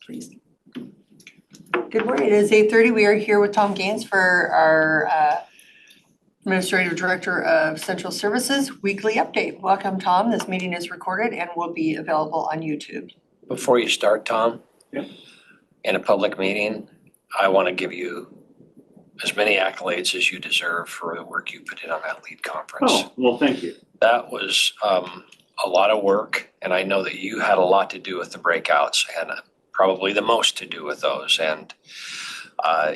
please. Good morning. It is 8:30. We are here with Tom Gaines for our Administrative Director of Central Services Weekly Update. Welcome, Tom. This meeting is recorded and will be available on YouTube. Before you start, Tom, Yeah. in a public meeting, I want to give you as many accolades as you deserve for the work you put in on that lead conference. Oh, well, thank you. That was a lot of work, and I know that you had a lot to do with the breakouts and probably the most to do with those. And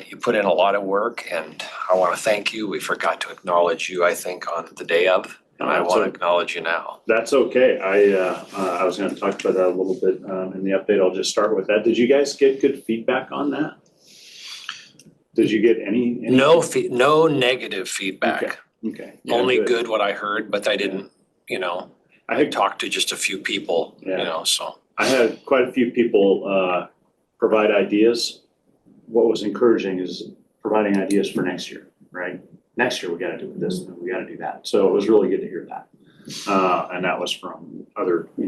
you put in a lot of work, and I want to thank you. We forgot to acknowledge you, I think, on the day of, and I want to acknowledge you now. That's okay. I was going to talk about that a little bit in the update. I'll just start with that. Did you guys get good feedback on that? Did you get any? No negative feedback. Okay. Yeah, only good what I heard, but I didn't, I had talked to just a few people, so. I had quite a few people provide ideas. What was encouraging is providing ideas for next year, right? Next year we got to do this and we got to do that. So it was really good to hear that. And that was from other, I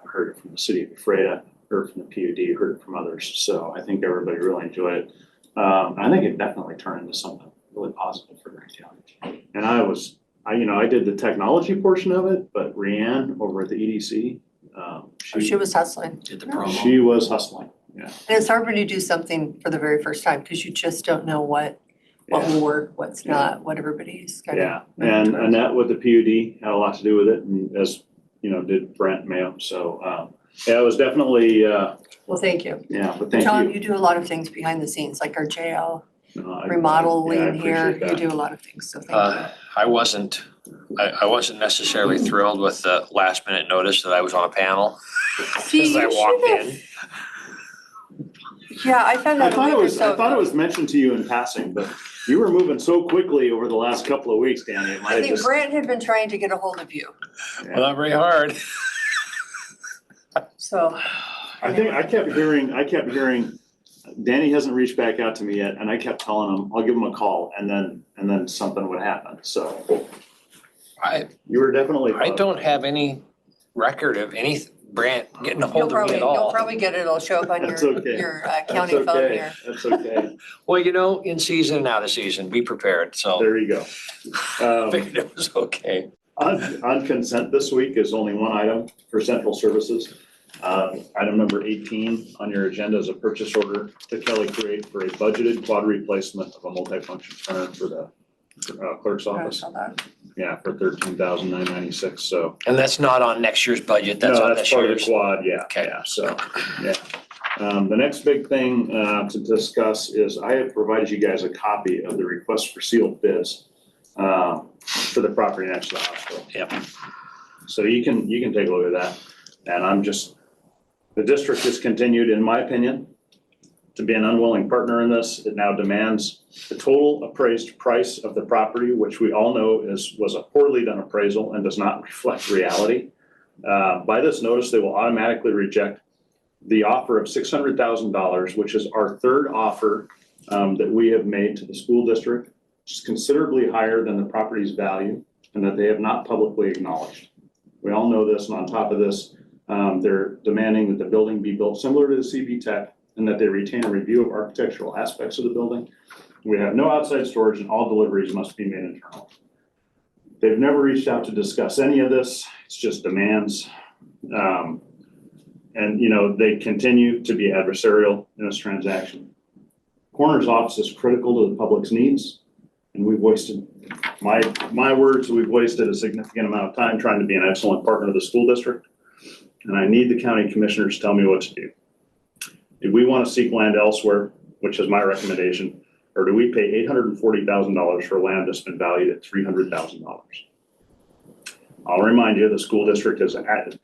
heard it from the city of Ephrata, heard from the PUD, heard it from others. So I think everybody really enjoyed it. I think it definitely turned into something really positive for Grant County. And I did the technology portion of it, but Rianne over at the EDC, she was hustling. Did the promo. She was hustling, yeah. And it's hard when you do something for the very first time because you just don't know what will work, what's not, what everybody's kind of. Yeah, and Annette with the PUD had a lot to do with it, and as did Brent Mayo. So it was definitely. Well, thank you. Yeah, but thank you. Tom, you do a lot of things behind the scenes, like our jail remodeling here. You do a lot of things, so thank you. I wasn't necessarily thrilled with the last minute notice that I was on a panel as I walked in. Yeah, I found out. I thought it was mentioned to you in passing, but you were moving so quickly over the last couple of weeks, Danny. I think Brent had been trying to get a hold of you. Yeah. Well, not very hard. So. I kept hearing, Danny hasn't reached back out to me yet, and I kept telling him I'll give him a call, and then something would happen. So you were definitely. I don't have any record of any Brant getting a hold of me at all. You'll probably get it. It'll show up on your county phone here. That's okay. Well, in season and out of season, be prepared. So there you go. I figured it was okay. On consent this week is only one item for central services. Item number 18 on your agenda is a purchase order to Kelly Create for a budgeted quad replacement of a multifunction printer for the clerk's office. Yeah, for $13,996. So. And that's not on next year's budget. That's on this year's. Part of the quad. Yeah. Okay. Yeah. So yeah. The next big thing to discuss is I have provided you guys a copy of the request for sealed bids for the property next to the hospital. Yep. So you can take a look at that. And the district has continued, in my opinion, to be an unwilling partner in this. It now demands the total appraised price of the property, which we all know was a poorly done appraisal and does not reflect reality. By this notice, they will automatically reject the offer of $600,000, which is our third offer that we have made to the school district, which is considerably higher than the property's value and that they have not publicly acknowledged. We all know this, and on top of this, they're demanding that the building be built similar to the CB Tech and that they retain a review of architectural aspects of the building. We have no outside storage and all deliveries must be made internally. They've never reached out to discuss any of this. It's just demands. And they continue to be adversarial in this transaction. Coroner's office is critical to the public's needs, and we've wasted, my words, we've wasted a significant amount of time trying to be an excellent partner of the school district. And I need the county commissioners to tell me what to do. Do we want to seek land elsewhere, which is my recommendation, or do we pay $840,000 for land that's been valued at $300,000? I'll remind you, the school district has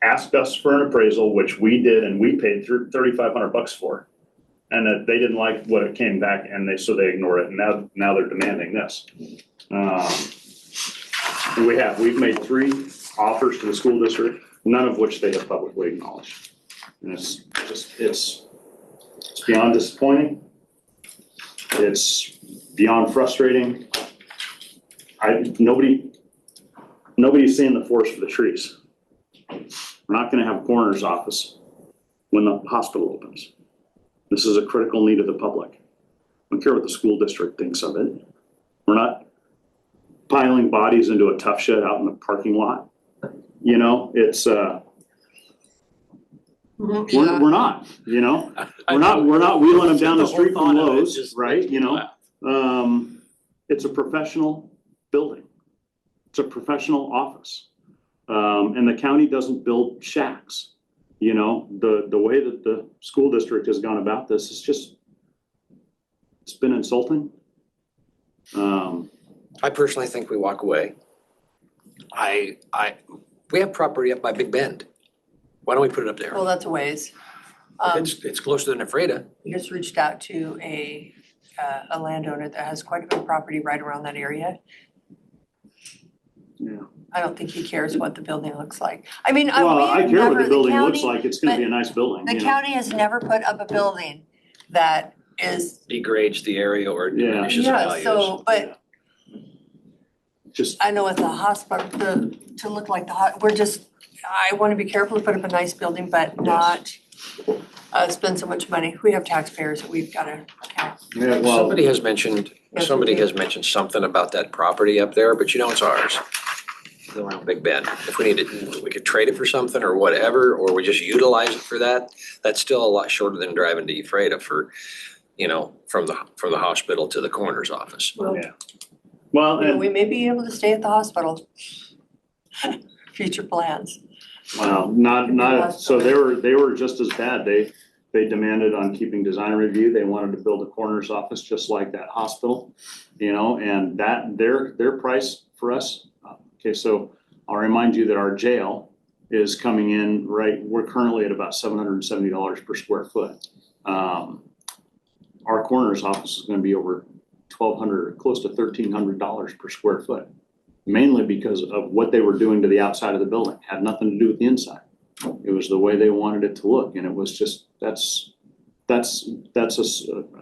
asked us for an appraisal, which we did, and we paid $3,500 for, and that they didn't like what it came back, and so they ignored it, and now they're demanding this. We've made 3 offers to the school district, none of which they have publicly acknowledged. And it's beyond disappointing. It's beyond frustrating. Nobody's seeing the forest for the trees. We're not going to have a coroner's office when the hospital opens. This is a critical need of the public. I don't care what the school district thinks of it. We're not piling bodies into a tough shed out in the parking lot. You know, it's, Yeah. we're not, you know? We're not wheeling them down the street from Lowe's, right, you know? It's a professional building. It's a professional office. And the county doesn't build shacks. You know, the way that the school district has gone about this is just, it's been insulting. I personally think we walk away. We have property up by Big Bend. Why don't we put it up there? Well, that's a ways. It's closer than Ephrata. We just reached out to a landowner that has quite a bit of property right around that area. Yeah. I don't think he cares what the building looks like. I mean, Well, I we've care what never, the building looks county, like. It's gonna be a nice building, the you know? county has never put up a building that is, Degrades the area or diminishes the yeah, values. so, but Just, I know at the hospital, to look like I wanna be careful to put up a nice building, but not spend so much money. We have taxpayers that we've gotta count. yeah, well, Somebody has mentioned something about that property up there, but you know it's ours. Around Big Bend. If we need it, we could trade it for something or whatever, or we just utilize it for that. That's still a lot shorter than driving to Ephrata for, you know, from the hospital to the coroner's office. Well, yeah. Well, you know, and, we may be able to stay at the hospital. Future plans. well, not, so they were just as bad. They demanded on keeping design review. They wanted to build a coroner's office just like that hospital, you know, and that, their price for us. Okay, so I'll remind you that our jail is coming in, right, we're currently at about $770 per square foot. Our coroner's office is gonna be over $1,200, close to $1,300 per square foot. Mainly because of what they were doing to the outside of the building, had nothing to do with the inside. It was the way they wanted it to look, and it was just, that's a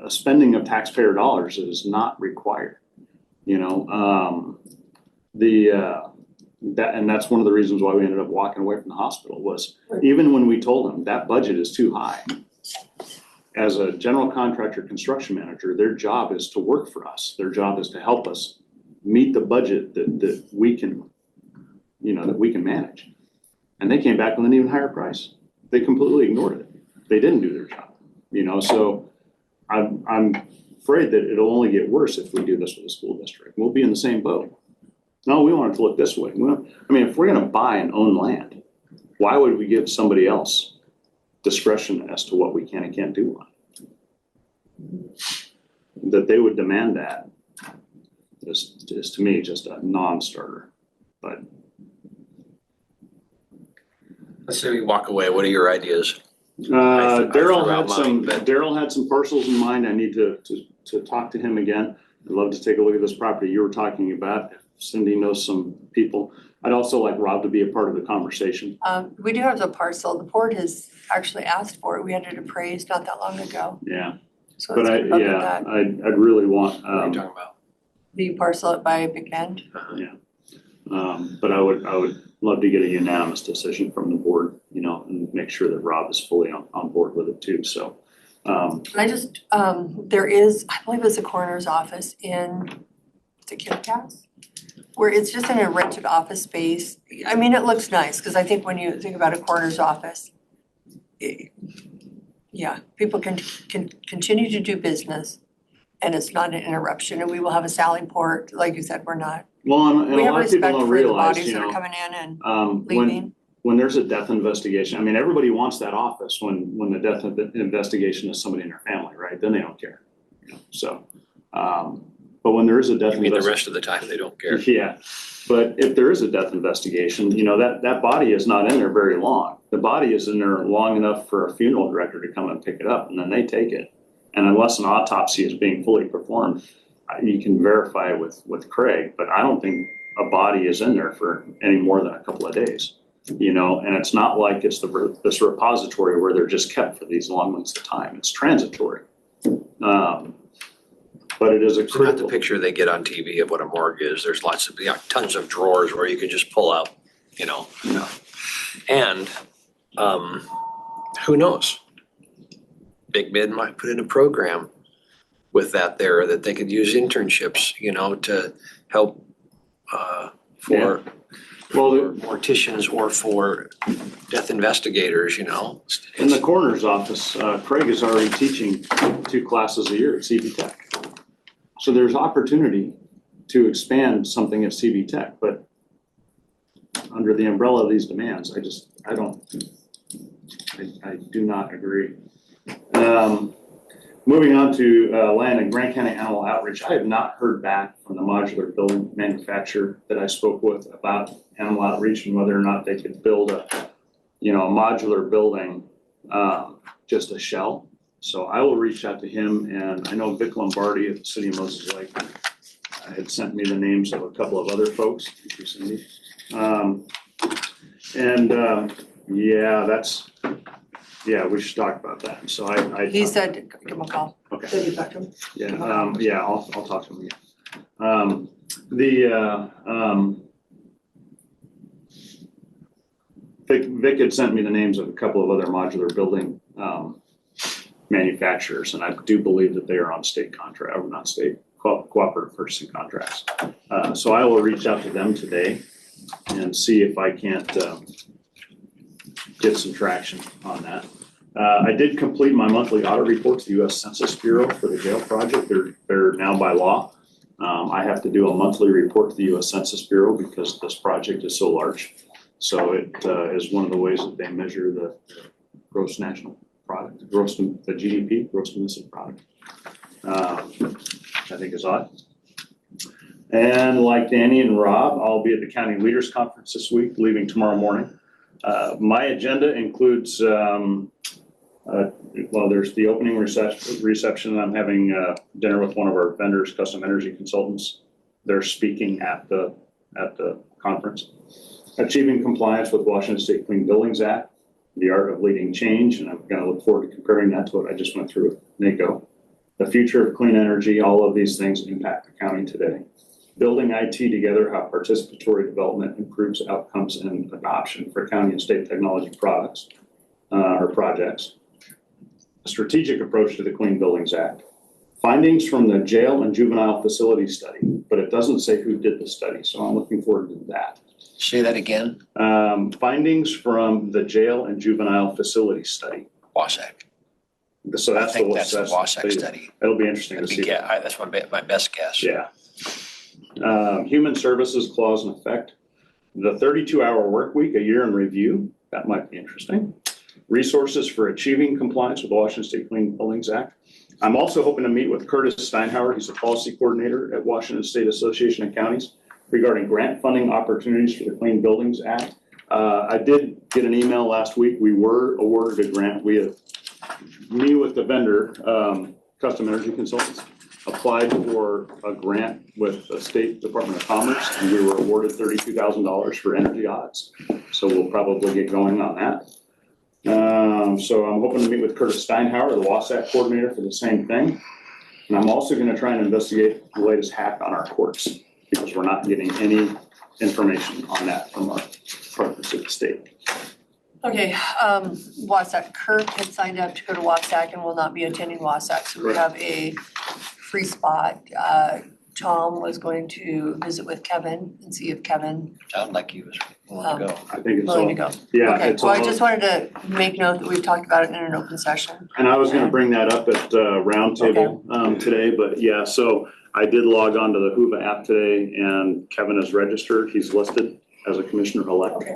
spending of taxpayer dollars that is not required, you know? And that's one of the reasons why we ended up walking away from the hospital was even when we told them that budget is too high. As a general contractor construction manager, their job is to work for us. Their job is to help us meet the budget that we can, you know, that we can manage. And they came back with an even higher price. They completely ignored it. They didn't do their job, you know, so I'm afraid that it'll only get worse if we do this with the school district. We'll be in the same boat. No, we want it to look this way. I mean, if we're gonna buy and own land, why would we give somebody else discretion as to what we can and can't do on it? That they would demand that is to me just a non-starter, but. Let's say we walk away. What are your ideas? I Daryl threw out mine, but- had some parcels in mind. I need to talk to him again. I'd love to take a look at this property you were talking about. If Cindy knows some people. I'd also like Rob to be a part of the conversation. We do have the parcel. The board has actually asked for it. We had it appraised not that long ago. Yeah, So but it's up in that. I'd really want, What are you talking about? The parcel by Big Bend. but I would love to get a unanimous decision from the board, you know, and make sure that Rob is fully on board with it too, so. I just, there is, I believe it's a coroner's office in, is it Kilcass? Where it's just in a rented office space. I mean, it looks nice, because I think when you think about a coroner's office, yeah, people can continue to do business and it's not an interruption, and we will have a sally port, like you said, we're not. Well, and We a have lot of people respect don't for the realize, bodies you that are know, coming in and when, leaving. when there's a death investigation, I mean, everybody wants that office when the death investigation is somebody in their family, right? Then they don't care, you know, so, but when there is a death You mean the investigation. rest of the time they don't care? Yeah, but if there is a death investigation, you know, that body is not in there very long. The body is in there long enough for a funeral director to come and pick it up, and then they take it. And unless an autopsy is being fully performed, you can verify it with Craig, but I don't think a body is in there for any more than a couple of days. You know, and it's not like it's this repository where they're just kept for these long lengths of time. It's transitory. But it is a It's not the critical. picture they get on TV of what a morgue is. There's lots of, tons of drawers where you can just pull out, you know. And who knows? Big Bend might put in a program with that there, that they could use internships, to help for morticians or for death investigators, In the coroner's office, Craig is already teaching 2 classes a year at CB Tech. So there's opportunity to expand something at CB Tech, but under the umbrella of these demands, I do not agree. Moving on to land and Grant County Animal Outreach, I have not heard back from the modular building manufacturer that I spoke with about animal outreach and whether or not they could build a modular building, just a shell. So I will reach out to him, and I know Vic Lombardi at the City of Moses Lake had sent me the names of a couple of other folks. Thank you, Cindy. We should talk about that. So He said, give him a call. Okay. Did you talk to him? Yeah, I'll talk to him again. Vic had sent me the names of a couple of other modular building manufacturers, and I do believe that they are on state contract, or not state, cooperative purchasing contracts. So I will reach out to them today and see if I can't get some traction on that. I did complete my monthly audit report to the U.S. Census Bureau for the jail project. They're now by law. I have to do a monthly report to the U.S. Census Bureau because this project is so large. So it is one of the ways that they measure the gross national product, the GDP, gross domestic product, which I think is odd. And like Danny and Rob, I'll be at the County Leaders Conference this week, leaving tomorrow morning. My agenda includes, there's the opening reception. I'm having dinner with one of our vendors, Custom Energy Consultants. They're speaking at the conference. Achieving compliance with Washington State Clean Buildings Act, the art of leading change, and I'm going to look forward to comparing that to what I just went through with NACO. The future of clean energy, all of these things impact the county today. Building IT together, how participatory development improves outcomes and adoption for county and state technology products or projects. A strategic approach to the Clean Buildings Act. Findings from the jail and juvenile facility study, but it doesn't say who did the study, so I'm looking forward to that. Say that again. Findings from the jail and juvenile facility study. WASAC. So that's the WASAC study. It'll be interesting to see. That's my best guess. Yeah. Human Services Clause in effect. The 32-hour work week, a year in review. That might be interesting. Resources for achieving compliance with the Washington State Clean Buildings Act. I'm also hoping to meet with Curtis Steinhauer. He's a policy coordinator at Washington State Association of Counties regarding grant funding opportunities for the Clean Buildings Act. I did get an email last week. We were awarded a grant. Me with the vendor, Custom Energy Consultants, applied for a grant with the State Department of Commerce, and we were awarded $32,000 for energy audits. So we'll probably get going on that. So I'm hoping to meet with Curtis Steinhauer, the WASAC coordinator, for the same thing. And I'm also going to try and investigate the latest hack on our courts, because we're not getting any information on that from our partners at the state. Okay, WASAC, Kurt had signed up to go to WASAC and will not be attending WASAC, so we have a free spot. Tom was going to visit with Kevin and see if Kevin Sounded like he was willing to go. I think it's willing all, to go. yeah. Okay, It's well, I all, just wanted to make note that we've talked about it in an open session. and I was going to bring that up at roundtable today, but yeah, so I did log on to the Hoover app today, and Kevin is registered. He's listed as a commissioner-elect. Okay.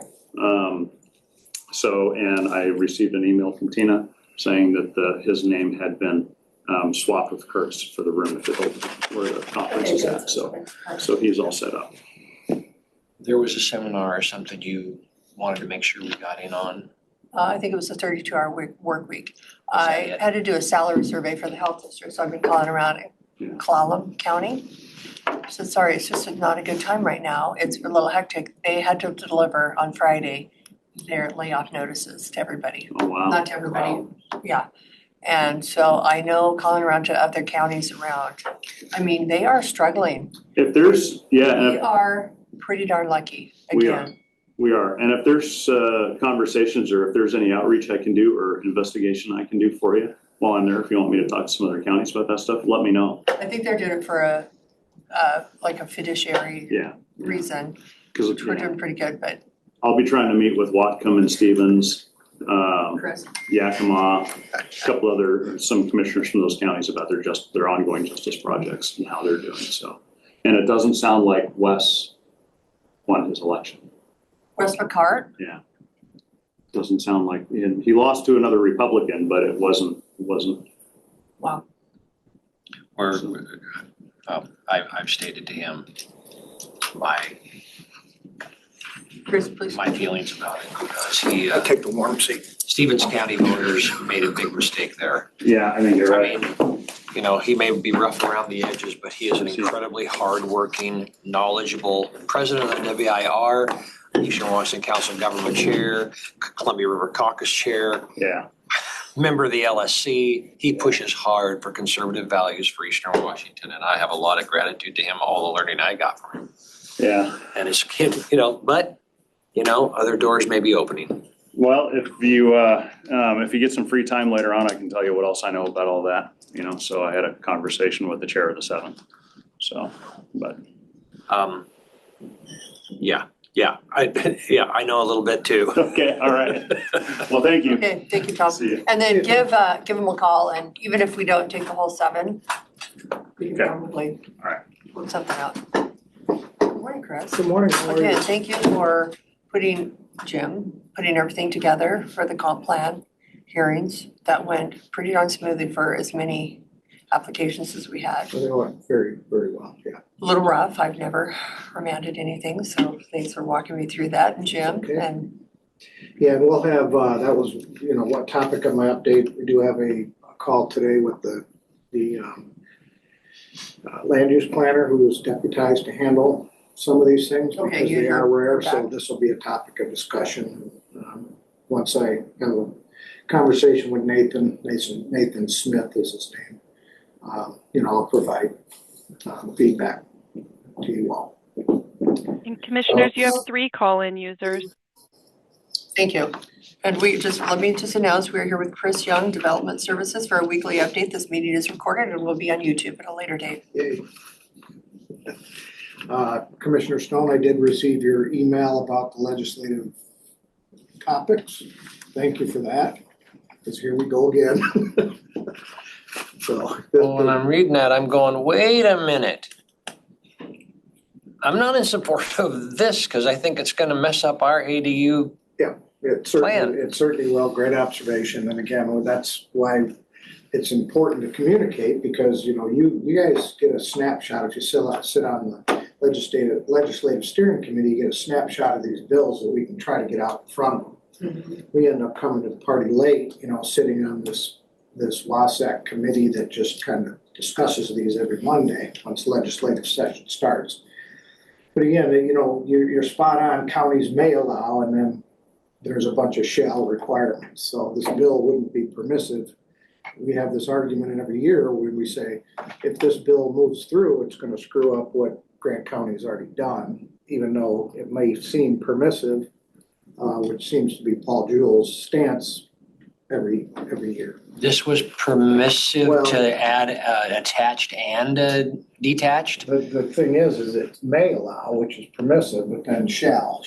And I received an email from Tina saying that his name had been swapped with Kurt's for the room where the conference is at. So he's all set up. There was a seminar or something you wanted to make sure we got in on. I think it was a 32-hour work week. that I it? had to do a salary survey for the health district, so I've been calling around in Clallam County. So sorry, it's just not a good time right now. It's a little hectic. They had to deliver on Friday their layoff notices to everybody. Oh, wow. Not to everybody, yeah. And so I know calling around to other counties around, I mean, they are struggling. If there's, We are pretty darn lucky, We are. again. We are. And if there's conversations or if there's any outreach I can do or investigation I can do for you, while I'm there, if you want me to talk to some other counties about that stuff, let me know. I think they're doing it for like a fiduciary Yeah. reason, Because which we're doing pretty good, but I'll be trying to meet with Whatcom and Stevens, Chris, Yakima, some commissioners from those counties about their ongoing justice projects and how they're doing, so. And it doesn't sound like Wes won his election. Wes McCart, Yeah. Doesn't sound like, and he lost to another Republican, but it wasn't. wow. I've stated to him Chris, please. my feelings about it because he, Take the warm seat. Stevens County voters made a big mistake there. Yeah, I think you're I right. mean, you know, he may be rough around the edges, but he is an incredibly hardworking, knowledgeable president of the WIR, Eastern Washington Council of Government Chair, Columbia River Caucus Chair, Yeah, member of the LSC. He pushes hard for conservative values for Eastern Washington, and I have a lot of gratitude to him, all the learning I got from him. yeah. And his kid, but, other doors may be opening. Well, if you get some free time later on, I can tell you what else I know about all that, so I had a conversation with the chair of the 7th, so, but. I know a little bit too. Okay, all right. Well, thank you. Okay, thank you, Tom. See you. And then give him a call, and even if we don't take the whole 7, we can Okay. probably All right. work something out. Good morning, Chris. Good morning, how are Again, you? thank you for putting everything together for the comp plan hearings. That went pretty darn smoothly for as many applications as we had. They went very, very well, yeah. A little rough, I've never remanded anything, so thanks for walking me through that, and Jim, Okay. and Yeah, and we'll have, that was, what topic of my update. We do have a call today with the land use planner who is deputized to handle some of these things Okay, because they are rare, so back. this will be a topic of discussion. Once I have a conversation with Nathan Smith is his name, I'll provide feedback to you all. And commissioners, you have 3 call-in users. thank you. And let me just announce, we're here with Chris Young, Development Services, for a weekly update. This meeting is recorded and will be on YouTube at a later date. Yay. Commissioner Stone, I did receive your email about the legislative topics. Thank you for that, because here we go again. So. Well, when I'm reading that, I'm going, wait a minute. I'm not in support of this because I think it's going to mess up our ADU. It Plan. certainly will, great observation, and again, that's why it's important to communicate, because, you guys get a snapshot, if you sit on the legislative steering committee, you get a snapshot of these bills that we can try to get out in front of them. We end up coming to the party late, sitting on this WASAC committee that just kind of discusses these every Monday once legislative session starts. But again, you're spot on, counties may allow, and then there's a bunch of shall requirements. So this bill wouldn't be permissive. We have this argument every year when we say, if this bill moves through, it's going to screw up what Grant County's already done, even though it may seem permissive, which seems to be Paul Jules' stance every year. This was permissive Well- to add attached and detached? The thing is it may allow, which is permissive, but then shall,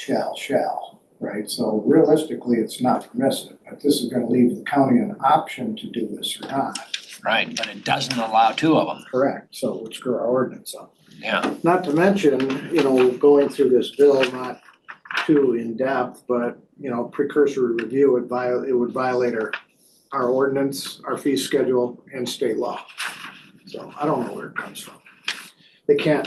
right? So realistically, it's not permissive, but this is gonna leave the county an option to do this or not. Right, but it doesn't allow 2 of them. Correct, so let's screw our ordinance up. Yeah. Not to mention, going through this bill, not too in-depth, but, precursory review, it would violate our ordinance, our fee schedule, and state law. So I don't know where it comes from. They can't.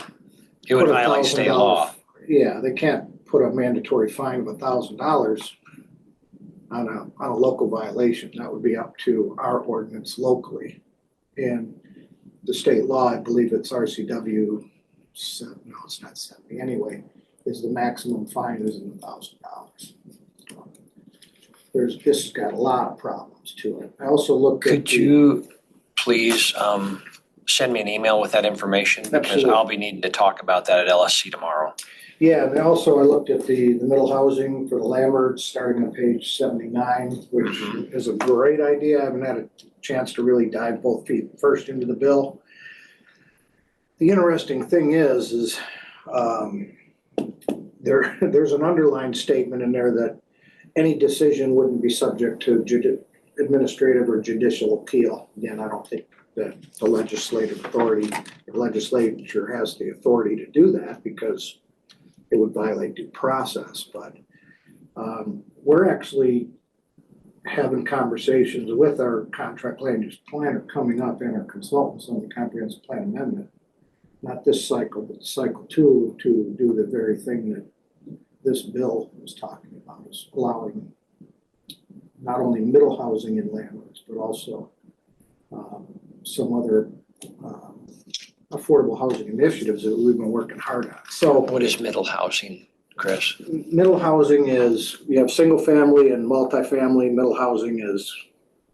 It would put violate state $1,000 law. Yeah, they can't put a mandatory fine of $1,000 on a local violation. That would be up to our ordinance locally. And the state law, I believe it's RCW, no, it's not 70, anyway, is the maximum fine is $1,000. This has got a lot of problems to it. I also looked at. Could you please send me an email with that information? Because Absolutely. I'll be needing to talk about that at LSC tomorrow. Yeah, and also I looked at the middle housing for the landlords, starting on page 79, which Mhm. is a great idea. I haven't had a chance to really dive both feet first into the bill. The interesting thing is there's an underlined statement in there that any decision wouldn't be subject to administrative or judicial appeal. Again, I don't think that the legislative authority, the legislature has the authority to do that because it would violate due process. But we're actually having conversations with our contract land use planner coming up and our consultants on the comprehensive plan amendment. Not this cycle, but cycle 2, to do the very thing that this bill was talking about, is allowing not only middle housing in landlords, but also some other affordable housing initiatives that we've been working hard on. So What is middle housing, Chris? middle housing is, you have single family and multifamily. Middle housing is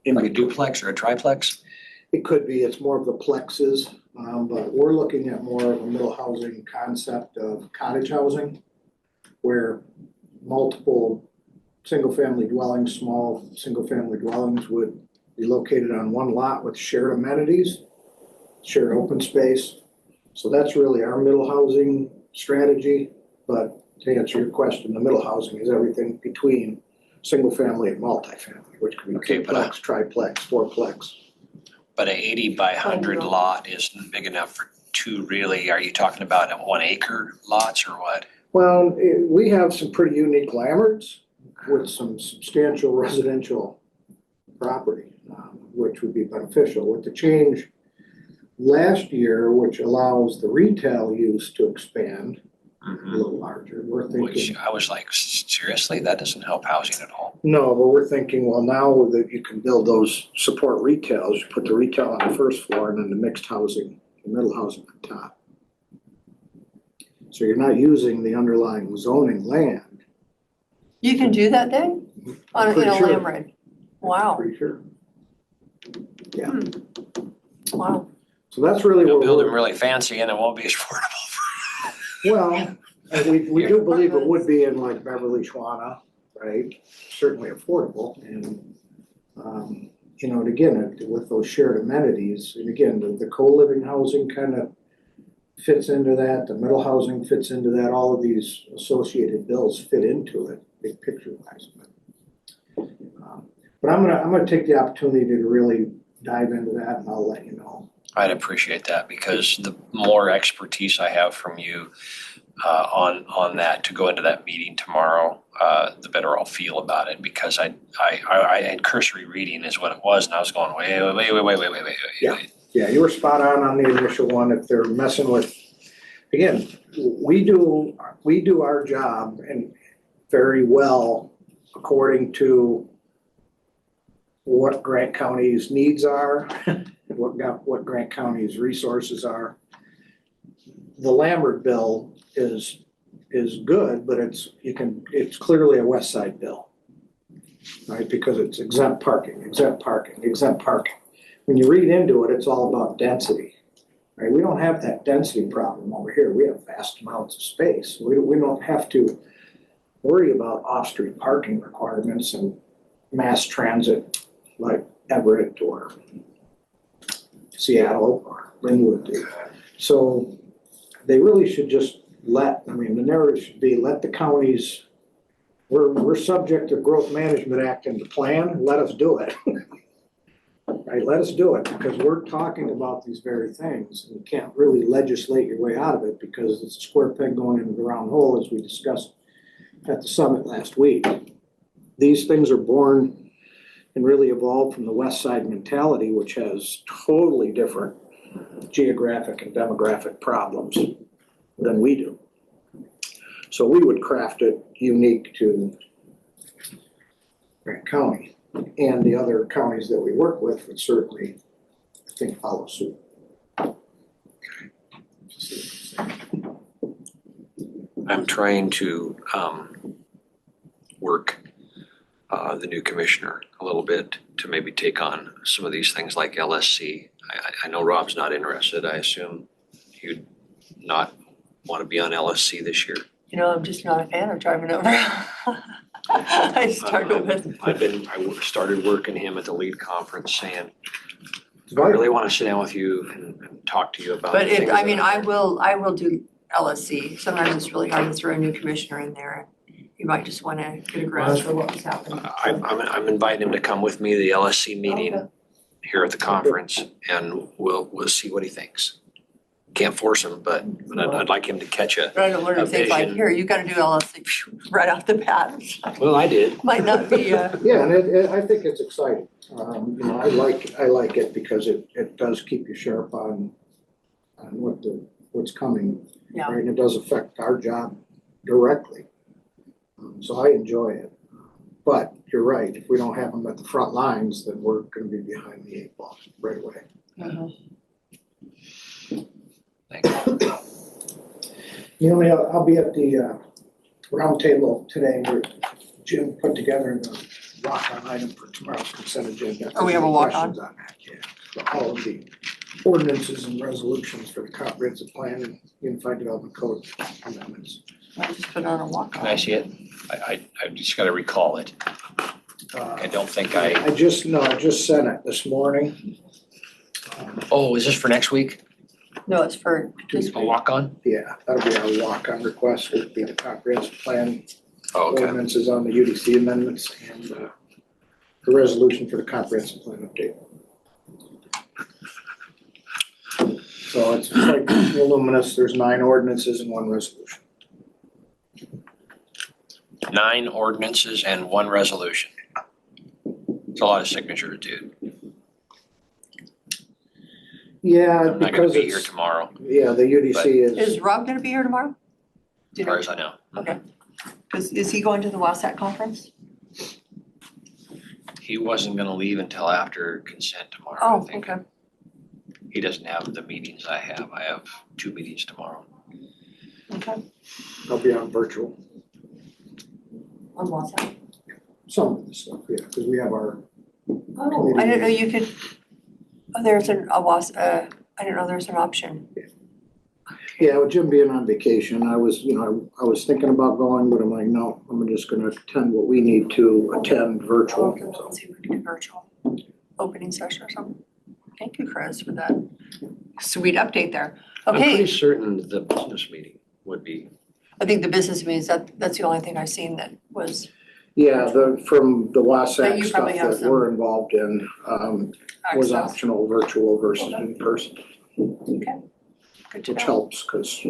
in Like a between. duplex or a triplex? It could be, it's more of the plexes, but we're looking at more of a middle housing concept of cottage housing, where multiple single-family dwellings, small single-family dwellings would be located on one lot with shared amenities, shared open space. So that's really our middle housing strategy. But to answer your question, the middle housing is everything between single-family and multifamily, which could be Okay, but duplex, triplex, fourplex. But an 80 by 100 lot isn't big enough for two really. Are you talking about 1 acre lots or what? Well, we have some pretty unique landlords with some substantial residential property, which would be beneficial. With the change last year, which allows the retail use to expand a little larger, we're Which thinking, I was like, seriously, that doesn't help housing at all. no, but we're thinking, well, now that you can build those support retails, you put the retail on the first floor and then the mixed housing, the middle housing on top. So you're not using the underlying zoning land. You can do that then? On, in Pretty a sure. land rent? Wow, Pretty sure. Yeah, wow. so that's really You'll what build them we're, really fancy and it won't be as affordable. well, and we do believe it would be in like Beverly, Schwana, right? Certainly affordable and, and again, with those shared amenities, and again, the co-living housing kind of fits into that, the middle housing fits into that, all of these associated bills fit into it, big picture wise. But I'm gonna take the opportunity to really dive into that and I'll let you know. I'd appreciate that because the more expertise I have from you on that to go into that meeting tomorrow, the better I'll feel about it because I had cursory reading is what it was and I was going, wait. Yeah, you were spot on the initial one. If they're messing with, again, we do our job and very well according to what Grant County's needs are, what Grant County's resources are. The Lambert bill is good, but it's clearly a West Side bill, right? Because it's exempt parking. When you read into it, it's all about density, right? We don't have that density problem over here. We have vast amounts of space. We don't have to worry about off-street parking requirements and mass transit like Everett or Seattle or Linwood do. So they really should just the narrative should be let the counties, we're subject to Growth Management Act and the plan, let us do it. Right, let us do it because we're talking about these very things and you can't really legislate your way out of it because it's a square peg going into the round hole as we discussed at the summit last week. These things are born and really evolved from the West Side mentality, which has totally different geographic and demographic problems than we do. So we would craft it unique to Grant County. And the other counties that we work with would certainly, I think, follow suit. I'm trying to work the new commissioner a little bit to maybe take on some of these things like LSC. I know Rob's not interested. I assume you'd not want to be on LSC this year. You know, I'm just not a fan of driving over. I started with, I started working him at the lead conference and I really want to sit down with you and talk to you about the but things I mean, that I will do LSC. Sometimes it's really hard to throw a new commissioner in there. You might just want to get a grasp of what was happening. I'm inviting him to come with me to the LSC meeting Okay. here at the conference and we'll see what he thinks. Can't force him, but I'd like him to catch a. But I don't want to think like, vision. here, you gotta do LSC right off the bat. Well, I did. Might not be, Yeah, and I think it's exciting. You know, I like it because it does keep you sharp on what's coming. Yeah. Right, and it does affect our job directly. So I enjoy it. But you're right, if we don't have them at the front lines, then we're gonna be behind the 8 ball right away. Thank you. You know, I'll be at the round table today where Jim put together the walk-on item for tomorrow's consent agenda. Oh, we have a walk-on? Questions on that, yeah. For all of the ordinances and resolutions for the comprehensive plan and unified development code amendments. I just put on a walk. Can I see it? I just gotta recall it. I don't think I just sent it this morning. Oh, is this for next week? No, it's for this A week. walk-on? Yeah, that'll be our walk-on request, it'll be the comprehensive plan Oh, okay. ordinances on the UDC amendments and the resolution for the comprehensive plan update. So it's quite voluminous, there's 9 ordinances and 1 resolution. 9 ordinances and 1 resolution. It's a lot of signatures, dude. Yeah, I'm not gonna because be here it's, tomorrow, yeah, the UDC Is is, Rob gonna be here tomorrow? Do as you far know? as I know. Okay. Is he going to the WASAC conference? He wasn't gonna leave until after consent tomorrow, I Oh, think. okay. He doesn't have the meetings I have. I have 2 meetings tomorrow. Okay. I'll be on virtual, On WASAC? some of the stuff, yeah, because we have our, Oh, I didn't know you could, oh, there's I didn't know there's an option. yeah, with Jim being on vacation, I was thinking about going, but I'm like, no, I'm just gonna attend what we need to attend virtual. Okay, let's see if we can do virtual opening session or something. Thank you, Chris, for that sweet update there. I'm pretty Okay, certain the business meeting would be. I think the business meetings, that's the only thing I've seen that was Yeah, from the But WASAC you stuff probably have that some we're involved in, was access. optional virtual versus in person, Okay, good to which know. helps, because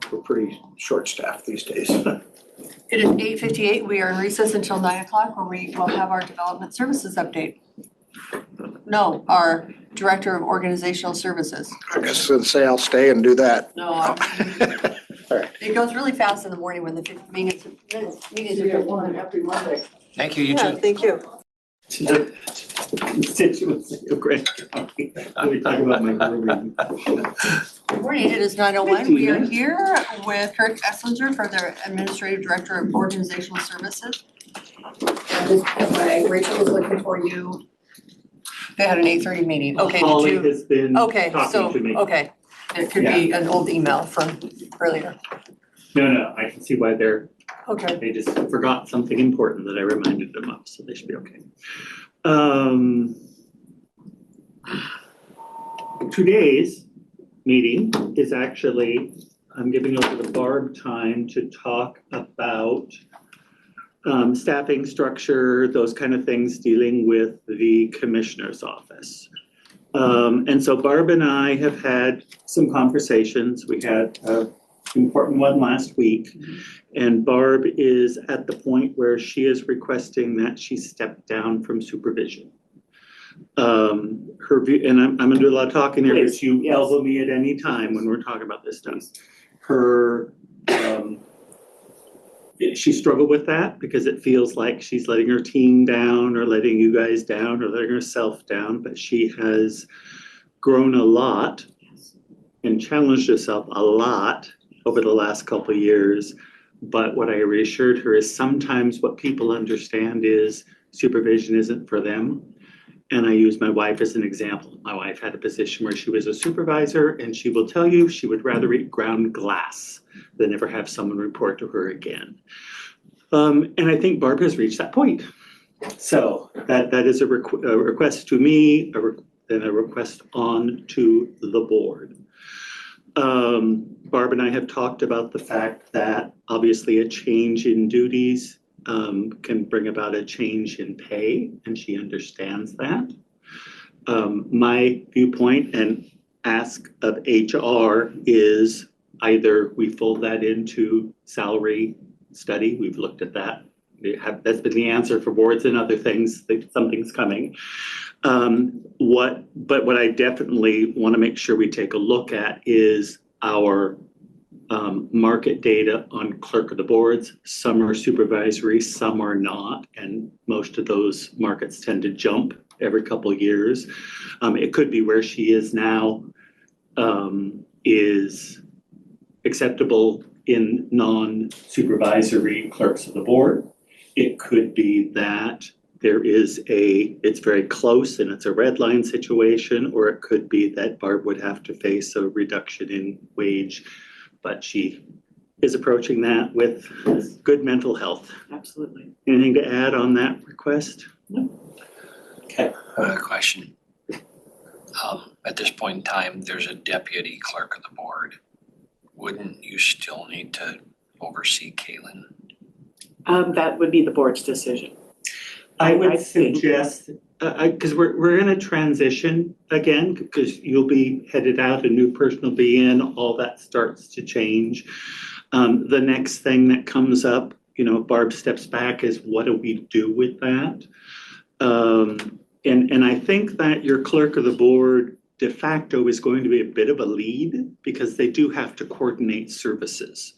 we're pretty short-staffed these days. It is 8:58. We are in recess until 9 o'clock where we will have our development services update. No, our Director of Organizational Services. I guess I'd say I'll stay and do that. No, All right. it goes really fast in the morning when the meetings are. one happy Monday. Thank you, you Yeah, too. thank you. Constituency of Grant County. Let me talk about my grooming. Good morning, it is 9:01. We are here with Kurt Esslinger for the Administrative Director of Organizational Services. And just FYI, Rachel was looking for you. They had an 8:30 meeting. Okay, did Holly you? has been Okay, so, talking to me. okay. It could be an old email from earlier. No, I can see why Okay. they just forgot something important that I reminded them of, so they should be okay. Today's meeting is actually, I'm giving over to Barb time to talk about staffing structure, those kind of things dealing with the commissioner's office. And so Barb and I have had some conversations. We had an important one last week. And Barb is at the point where she is requesting that she step down from supervision. Her view, and I'm gonna do a lot of talking here, but you elbow me at any time when we're talking about this stuff. Her, she struggled with that because it feels like she's letting her team down or letting you guys down or letting herself down, but she has grown a lot and challenged herself a lot over the last couple of years. But what I reassured her is sometimes what people understand is supervision isn't for them. And I use my wife as an example. My wife had a position where she was a supervisor, and she will tell you she would rather eat ground glass than ever have someone report to her again. And I think Barb has reached that point. So that is a request to me, and a request on to the board. Barb and I have talked about the fact that obviously a change in duties can bring about a change in pay, and she understands that. My viewpopoint and ask of HR is either we fold that into salary study. We've looked at that. That's been the answer for boards and other things, that something's coming. But what I definitely want to make sure we take a look at is our market data on clerk of the boards. Some are supervisory, some are not, and most of those markets tend to jump every couple of years. It could be where she is now is acceptable in non-supervisory clerks of the board. It could be that it's very close and it's a red line situation, or it could be that Barb would have to face a reduction in wage, but she is approaching that with good mental health. Absolutely. Anything to add on that request? No. Okay. Question. At this point in time, there's a deputy clerk of the board. Wouldn't you still need to oversee Kaylin? That would be the board's decision. I would I think- suggest, because we're in a transition again, because you'll be headed out, a new person will be in, all that starts to change. The next thing that comes up, if Barb steps back, is what do we do with that? And I think that your clerk of the board de facto is going to be a bit of a lead, because they do have to coordinate services.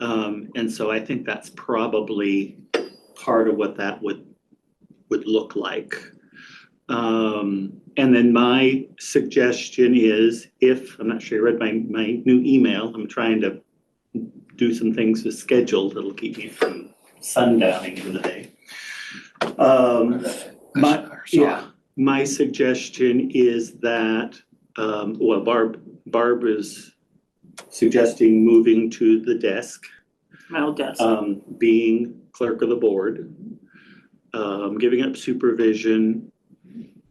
And so I think that's probably part of what that would look like. And then my suggestion is, I'm not sure you read my new email, I'm trying to do some things with schedule that'll keep me from sundowning today. My suggestion is that, Barb is suggesting moving to the desk, My old desk. being clerk of the board, giving up supervision,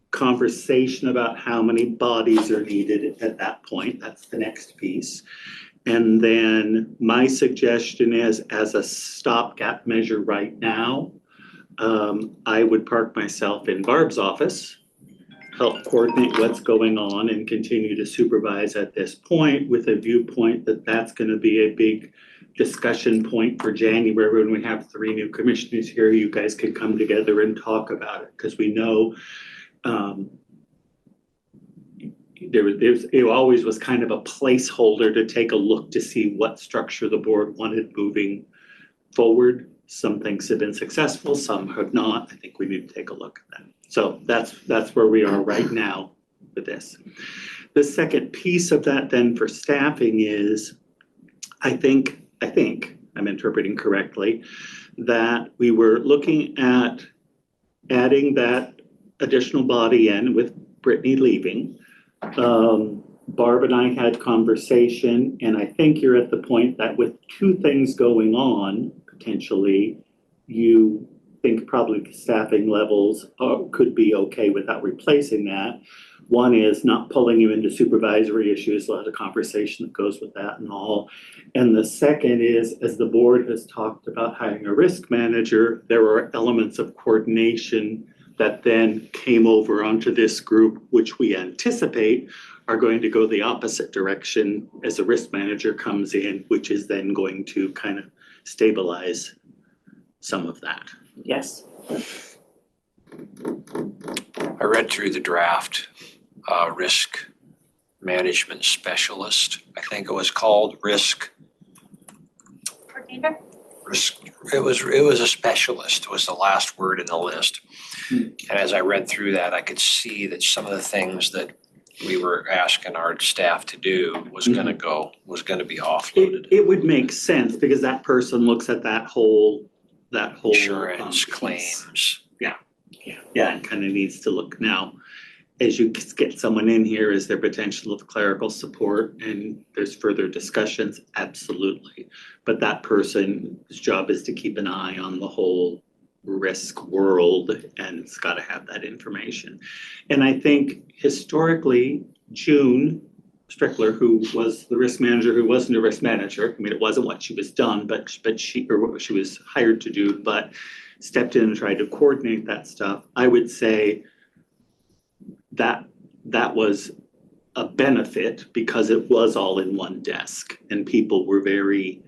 conversation about how many bodies are needed at that point. That's the next piece. And then my suggestion is, as a stopgap measure right now, I would park myself in Barb's office, help coordinate what's going on, and continue to supervise at this point, with a viewpoint that that's going to be a big discussion point for January when we have 3 new commissioners here. You guys can come together and talk about it, because we know it always was kind of a placeholder to take a look to see what structure the board wanted moving forward. Some things have been successful, some have not. I think we need to take a look at that. So that's where we are right now with this. The second piece of that then for staffing is, I think I'm interpreting correctly, that we were looking at adding that additional body in with Brittany leaving. Barb and I had conversation, and I think you're at the point that with 2 things going on, potentially, you think probably the staffing levels could be okay without replacing that. One is not pulling you into supervisory issues, a lot of conversation that goes with that and all. And the second is, as the board has talked about hiring a risk manager, there are elements of coordination that then came over onto this group, which we anticipate are going to go the opposite direction as a risk manager comes in, which is then going to kind of stabilize some of that. Yes. I read through the draft, risk management specialist, I think it was called, Coordinator? it was a specialist was the last word in the list. And as I read through that, I could see that some of the things that we were asking our staff to do was going to be offloaded. It would make sense, because that person looks at that whole Insurance piece. claims. Yeah. Yeah, it kind of needs to look now. As you get someone in here, is there potential of clerical support and there's further discussions? Absolutely. But that person's job is to keep an eye on the whole risk world and it's got to have that information. And I think historically, June Strickler, who was the risk manager, who wasn't a risk manager, I mean, it wasn't what she was done, but she, or what she was hired to do, but stepped in and tried to coordinate that stuff. I would say that was a benefit because it was all in one desk and people were very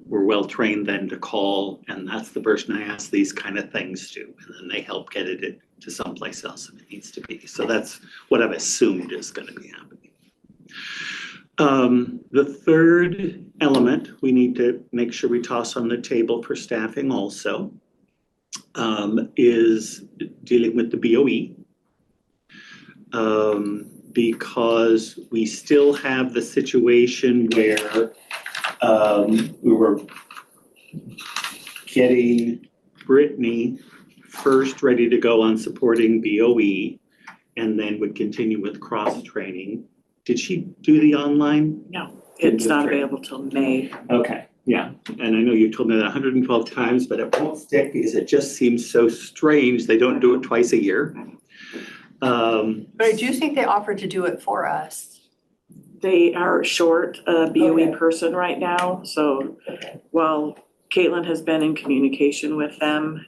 were well trained then to call, and that's the person I ask these kind of things to, and then they help get it to someplace else if it needs to be. So that's what I've assumed is going to be happening. The third element we need to make sure we toss on the table for staffing also is dealing with the BOE. Because we still have the situation where we were getting Brittany first ready to go on supporting BOE and then would continue with cross-training. Did she do the online? No, it's not available till May. Okay, yeah, and I know you told me that 112 times, but it won't stick because it just seems so strange. They don't do it twice a year. But I do think they offered to do it for us. They are short a BOE Okay. person right now, so while Caitlin has been in communication with them,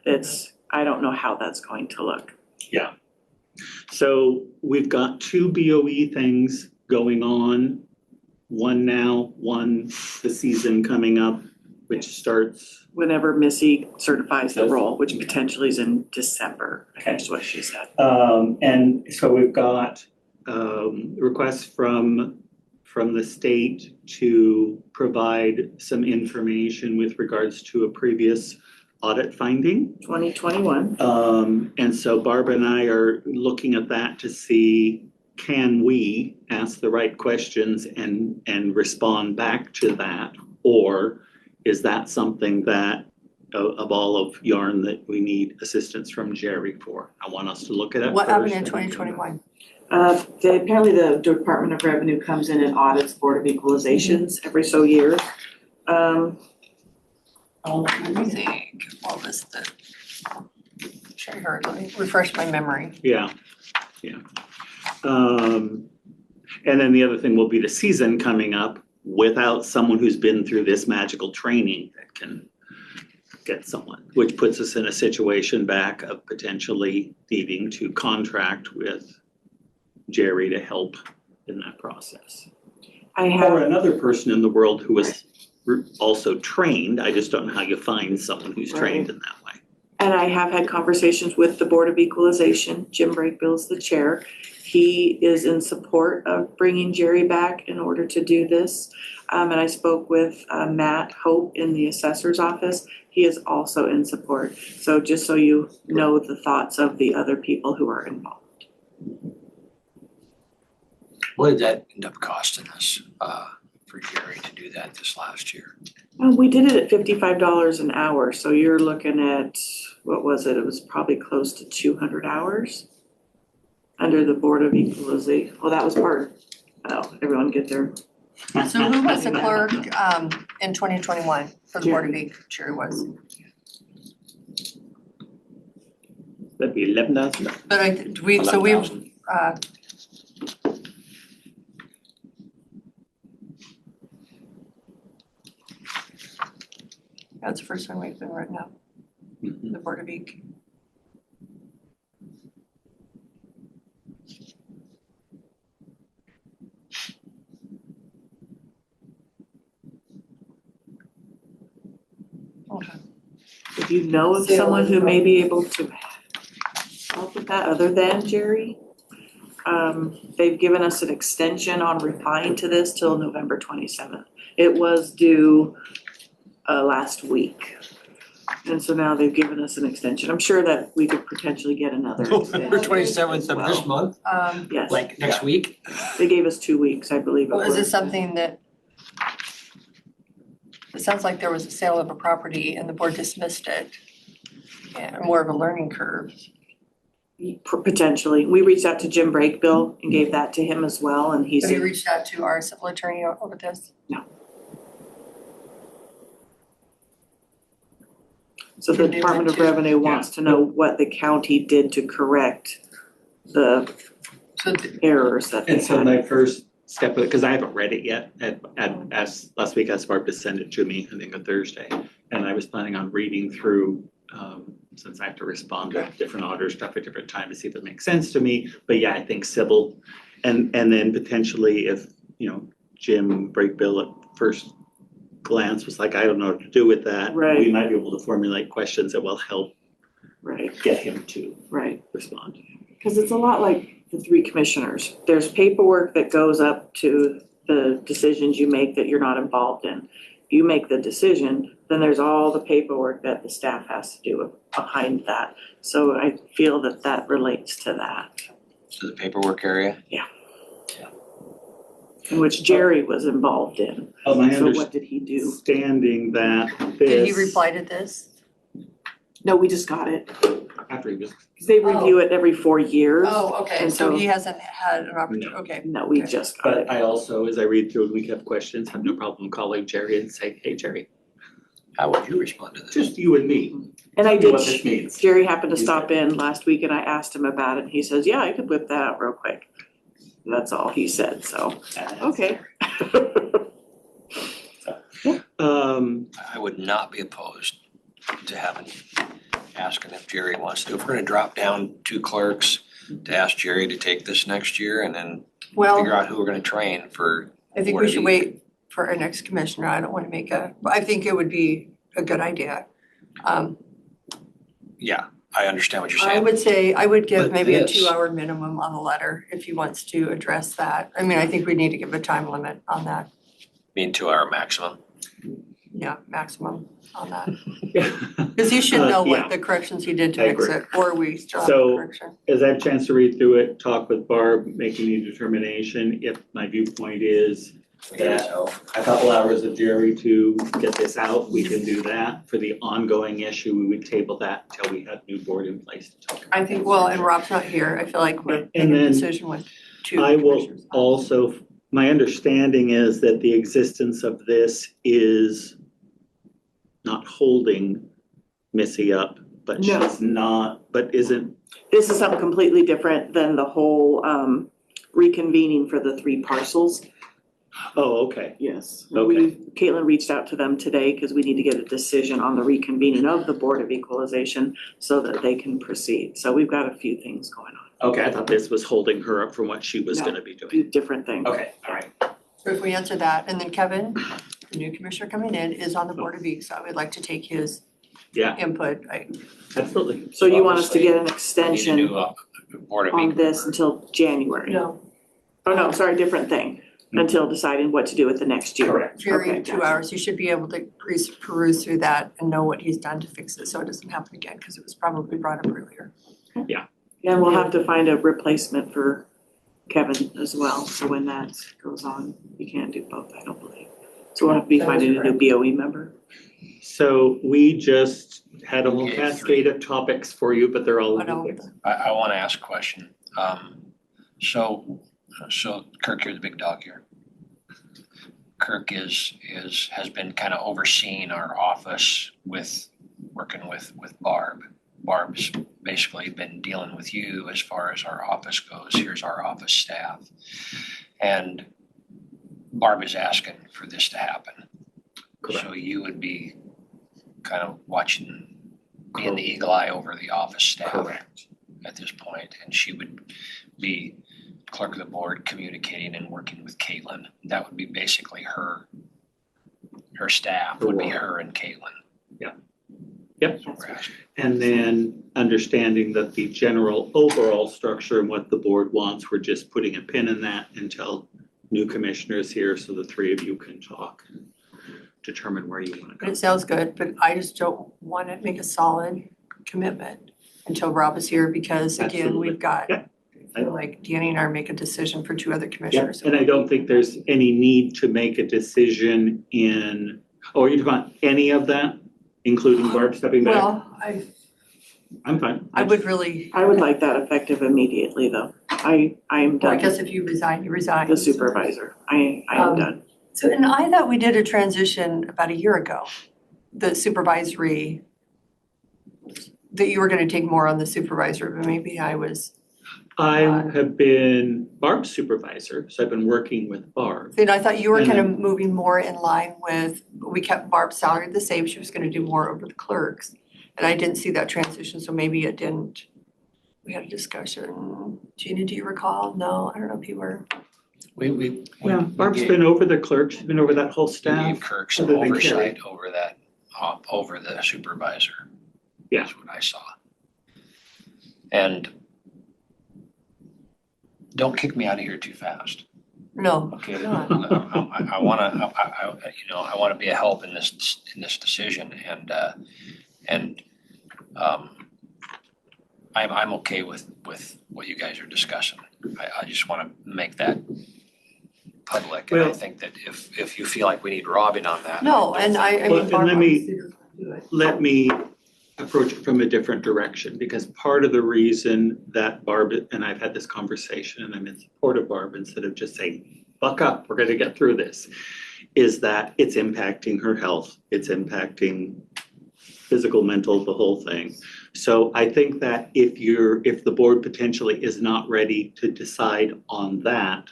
I don't know how that's going to look. Yeah. So we've got two BOE things going on. One now, one the season coming up, which starts. Whenever Missy certifies the role, which potentially is in December, I think is what she said. And so we've got requests from the state to provide some information with regards to a previous audit finding. 2021. And so Barbara and I are looking at that to see, can we ask the right questions and respond back to that? Or is that something that of all of yarn that we need assistance from Jerry for? I want us to look at it. What happened first. in 2021? Apparently the Department of Revenue comes in and audits Board of Equalizations every so years. Let me think. What was the? Sure, heard. Let me refresh my memory. Yeah. And then the other thing will be the season coming up without someone who's been through this magical training that can get someone, which puts us in a situation back of potentially needing to contract with Jerry to help in that process. Or another person in the world who was also trained. I just don't know how you find someone who's trained in that way. And I have had conversations with the Board of Equalization. Jim Breakbill's the chair. He is in support of bringing Jerry back in order to do this. And I spoke with Matt Hope in the assessor's office. He is also in support. So just so you know the thoughts of the other people who are involved. What did that end up costing us for Jerry to do that this last year? We did it at $55 an hour. So you're looking at, what was it? It was probably close to 200 hours under the Board of Equalization. Well, that was part, everyone get their. So who was the clerk in 2021 for the Board of Ed? Jerry was. That'd be 11,000. But we've 11,000. That's the first time we've been written up, the Board of Ed. Okay. If you know of someone who may be able to help with that other than Jerry, they've given us an extension on replying to this till November 27th. It was due last week. And so now they've given us an extension. I'm sure that we could potentially get another November extension 27th as of this well. month, Yes, like next week? they gave us 2 weeks, I believe it Well, is was. it something that, it sounds like there was a sale of a property and the board dismissed it. and more of a learning curve. Potentially. We reached out to Jim Brakebill and gave that to him as well, and he Have you said, reached out to our civil attorney over this? so the Department of Revenue wants to know what the county did to correct the So errors that they And so had. my first step, because I haven't read it yet, as last week I asked Barb to send it to me, I think on Thursday. And I was planning on reading through, since I have to respond to different auditor stuff at different times to see if it makes sense to me. But yeah, I think civil, and then potentially if, Jim Brakebill at first glance was like, I don't know what to do with that. Right. We might be able to formulate questions that will help Right, get him to right. respond. Because it's a lot like the three commissioners. There's paperwork that goes up to the decisions you make that you're not involved in. You make the decision, then there's all the paperwork that the staff has to do behind that. So I feel that that relates to that, To the paperwork area? in which Jerry was involved in. Oh, my So what did he do? understanding that this. did he reply to this? No, we just got it. After he was. 'Cause they review it every 4 years. Oh, okay, And so so- he hasn't had an opportunity, okay. No, we Okay. just got it. But I also, as I read through and we have questions, have no problem calling Jerry and saying, hey, Jerry, How would you respond to this? just you and me. And I Tell me did, what this means. Jerry happened to stop in last week and I asked him about it and he says, yeah, I could whip that out real quick. That's all he said, so, okay. I would not be opposed to asking if Jerry wants to. If we're gonna drop down 2 clerks, to ask Jerry to take this next year and then figure Well, out who we're gonna train for. I think we should wait for our next commissioner. I don't want to make I think it would be a good idea. Yeah, I understand what you're I saying. would say, I would give But maybe a this- 2-hour minimum on the letter if he wants to address that. I mean, I think we need to give a time limit on that. Mean 2-hour maximum. Yeah, maximum on that. Because he should know Yeah. what the corrections he did to I fix agree. it, or we still have So- the correction. As I have a chance to read through it, talk with Barb, make any determination, if my viewpoint is that a couple hours of Jerry to get this out, we can do that. For the ongoing issue, we would table that until we have new board in place to talk. I think, well, and Rob's not here. I feel like we're And making a then decision with 2 I will commissioners. also, my understanding is that the existence of this is not holding Missy up, but No. she's not, but isn't, This is something completely different than the whole reconvening for the 3 parcels. oh, okay. Yes. Okay. Caitlin reached out to them today because we need to get a decision on the reconvening of the Board of Equalization so that they can proceed. So we've got a few things going on, Okay, I thought this was holding her up from what she was No. gonna be doing. different things. Okay, all right. So if we answer that, and then Kevin, the new commissioner coming in, is on the Board of E, so I would like to take his Yeah, input. absolutely. So you want us to get an We need a extension new board of on this until January? No, Oh, no, sorry, different thing, until deciding what to do with the next year. Correct. Jerry, Okay, 2 gotcha. hours, you should be able to peruse through that and know what he's done to fix it, so it doesn't happen again, because it was probably brought up earlier. And we'll have to find a replacement for Kevin as well, so when that goes on, you can't do both, I don't believe. So we'll have to be That is finding a new BOE member. So we just had a whole Okay, cascade of topics for you, but they're all. I know. I wanna ask a question. So Kirk, you're the big dog here. Kirk has been kind of overseeing our office working with Barb. Barb's basically been dealing with you as far as our office goes. Here's our office staff. And Barb is asking for this to happen. Correct. So you would be kind of watching, being the eagle eye over the office staff Correct. at this point, and she would be clerk of the board communicating and working with Caitlin. That would be basically her staff would be her and Caitlin. Yep. And then understanding that the general overall structure and what the board wants, we're just putting a pin in that until new commissioners here, so the 3 of you can talk and determine where you wanna go. It sounds good, but I just don't want to make a solid commitment until Rob is here, because again, Absolutely. we've got, Yeah. I feel like Danny and I make a decision for 2 other Yep, commissioners. and I don't think there's any need to make a decision in, oh, are you talking about any of that, including Barb stepping back? Well, I'm fine. I would really, I would like that effective immediately, though. I am well, I done, guess if you resign, you resign. the supervisor. I am done. So, and I thought we did a transition about a year ago, the supervisory, that you were gonna take more on the supervisor, but maybe I was, I have been Barb's supervisor, so I've been working with Barb. then I thought you were And kind of then- moving more in line with, we kept Barb's salary the same, she was gonna do more over the clerks. And I didn't see that transition, so maybe it didn't, we had a discussion. Gina, do you recall? No, I don't know if you were. We Yeah, Barb's been over the clerk, she's been over that whole We staff. gave Kirk some other than oversight over that, over the supervisor. Yeah. That's what I saw. And don't kick me out of here too fast, No, okay? not. I wanna, I wanna be a help in this decision and I'm okay with what you guys are discussing. I just wanna make that public, and I Well- think that if you feel like we need Robin on that. No, and I Well, mean, and Barb let me- obviously doesn't do it. Let me approach it from a different direction, because part of the reason that Barb, and I've had this conversation and I'm in support of Barb instead of just saying, buck up, we're gonna get through this, is that it's impacting her health, it's impacting physical, mental, the whole thing. So I think that if the board potentially is not ready to decide on that,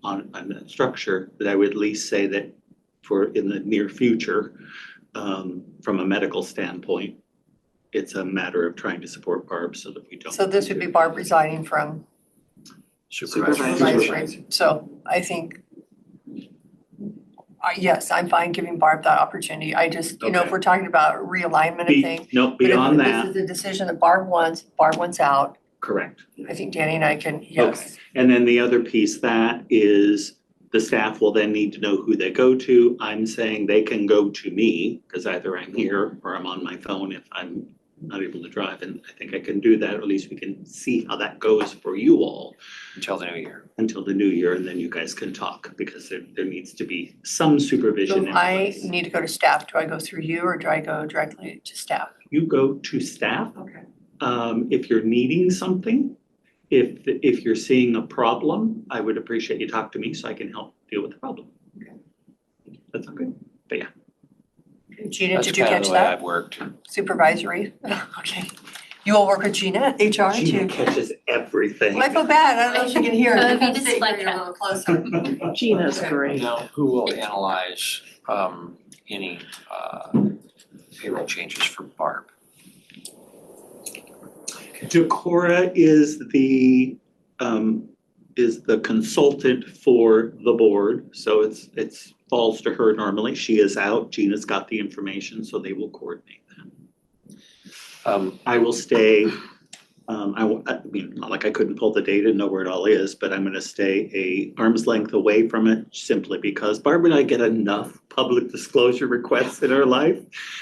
on that structure, that I would at least say that for in the near future, from a medical standpoint, it's a matter of trying to support Barb so that we don't. So this would be Barb resigning from Supervisor. supervisory. So I think, yes, I'm fine giving Barb that opportunity. I just, if Okay. we're talking about realignment of things. No, beyond But if that, this is a decision that Barb wants out, correct. I think Danny and I can, yes. And then the other piece, that is the staff will then need to know who they go to. I'm saying they can go to me, because either I'm here or I'm on my phone if I'm not able to drive, and I think I can do that, or at least we can see how that goes for you all Until the new year. until the new year, and then you guys can talk, because there needs to be some supervision So in I place. need to go to staff. Do I go through you or do I go directly to staff? You go to staff. Okay. If you're needing something, if you're seeing a problem, I would appreciate you talk to me so I can help deal with the problem. Okay. That's okay. Gina, That's did you kind of catch the way that? I've worked. Supervisory? Okay. You will work with Gina, HR Gina too? catches everything. Well, I feel bad. I don't know if she can hear. If you Come just sit like here a that. little closer. Gina's Okay. great. Now, who will analyze any payroll changes for Barb? Decorah is the consultant for the board, so it's falls to her normally. She is out, Gina's got the information, so they will coordinate that. I will stay, I mean, not like I couldn't pull the data and know where it all is, but I'm gonna stay a arm's length away from it simply because Barb and I get enough public disclosure requests in our life.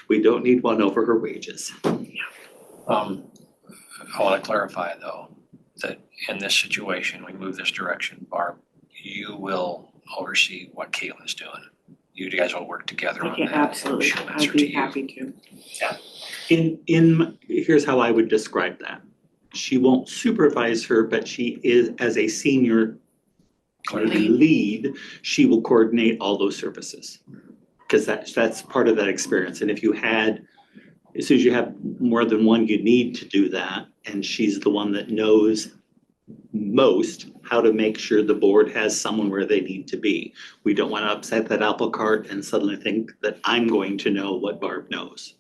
We don't need one over her wages. I want to clarify though, that in this situation, we move this direction, Barb, you will oversee what Caitlin's doing. You guys will work together on Okay, that. absolutely. She'll answer I'd to be you. happy to. Here's how I would describe that. She won't supervise her, but she is, as a senior lead, she will coordinate all those services. Because that's part of that experience. And if you had, as soon as you have more than one, you need to do that. And she's the one that knows most how to make sure the board has someone where they need to be. We don't want to upset that apple cart and suddenly think that I'm going to know what Barb knows.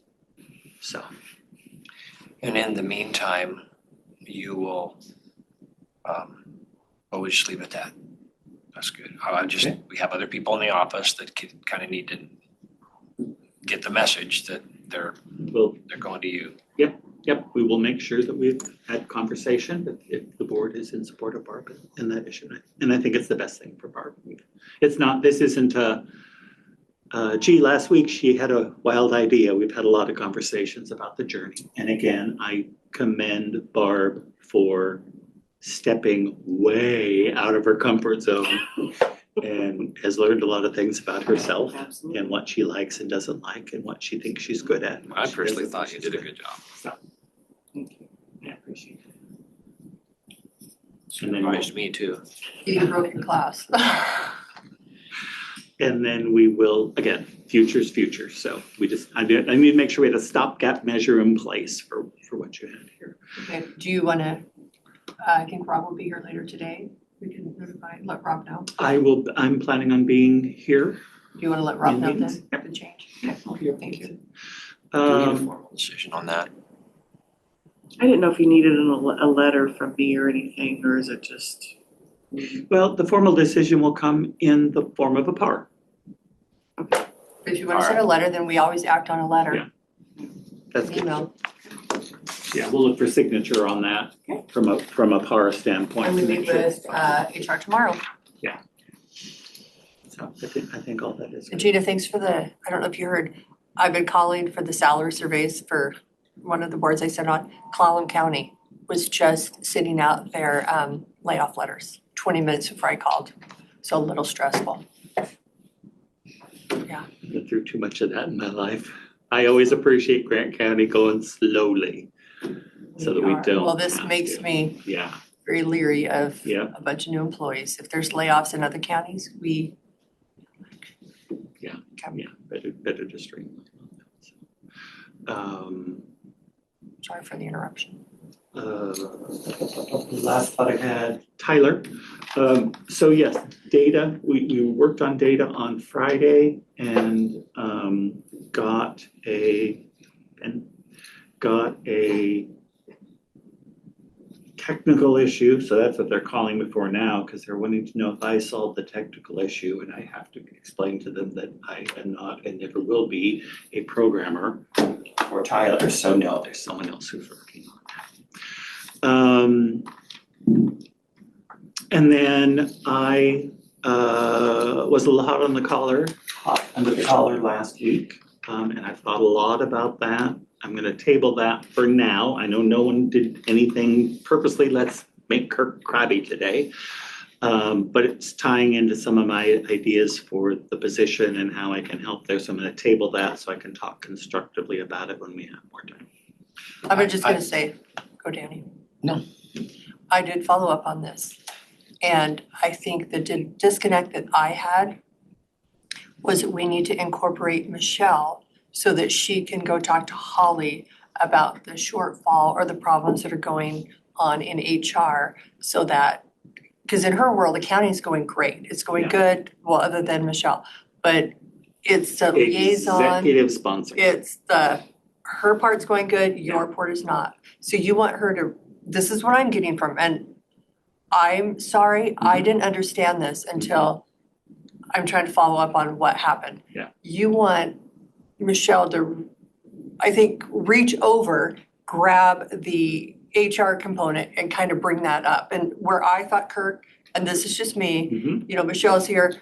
So. And in the meantime, you will, we'll just leave it at that. That's good. We have other people in the office that kind of need to get the message that they're going to you. Yep, we will make sure that we've had conversation if the board is in support of Barb in that issue. And I think it's the best thing for Barb. This isn't last week she had a wild idea. We've had a lot of conversations about the journey. And again, I commend Barb for stepping way out of her comfort zone and has learned a lot of things about herself Absolutely. and what she likes and doesn't like and what she thinks she's good at. and what I she personally doesn't thought think you she's did a good good job. at. So, Thank you. Surprised me too. You need a broken glass. And then we will, again, future's future, so I need to make sure we had a stopgap measure in place for what you had here. Okay, do you wanna, I think Rob will be here later today. We can let Rob know. I'm planning on being here. Do you wanna let Rob know Meetings? then, the change? Okay, thank you. Do we need a Um, formal decision on that? I didn't know if you needed a letter from me or anything, or is it just? well, the formal decision will come in the form of a PAR. If you wanna send a letter, then we always act on a letter. Yeah. That's good. Email. Yeah, we'll look for signature on that Okay. from a PAR standpoint. And we to make meet sure with HR tomorrow. So I think all that is And good. Gina, thanks for I don't know if you heard, I've been calling for the salary surveys for one of the boards I sit on. Clallam County was just sending out their layoff letters 20 minutes before I called. So a little stressful. I've been through too much of that in my life. I always appreciate Grant County going slowly so that we don't. Well, this have makes to. me Yeah, very leery of Yeah. a bunch of new employees. If there's layoffs in other counties, better to streamline. Sorry for the interruption. Last thought I had, Tyler. So yes, data, we worked on data on Friday and got a technical issue, so that's what they're calling me for now, because they're wanting to know if I solved the technical issue, and I have to explain to them that I am not and never will be a programmer for Tyler, so no, there's someone else who's working on that. And then I was a lot hot under the collar last week, and I thought a lot about that. I'm gonna table that for now. I know no one did anything purposely, let's make Kirk crabby today. But it's tying into some of my ideas for the position and how I can help there. So I'm gonna table that so I can talk constructively about it when we have more time. I'm just gonna say, go Danny. No. I did follow up on this. And I think the disconnect that I had was that we need to incorporate Michelle so that she can go talk to Holly about the shortfall or the problems that are going on in HR so that, because in her world, accounting is going great. It's going Yeah. good, well, other than Michelle. But it's the liaison, Executive sponsor. it's her part's going good, your part is not. So you want her to, this is what I'm getting from, and I'm sorry, I didn't understand this until I'm trying to follow up on what happened. Yeah. You want Michelle to, I think, reach over, grab the HR component and kind of bring that up. And where I thought Kirk, and this is just me, Mhm. Michelle's here,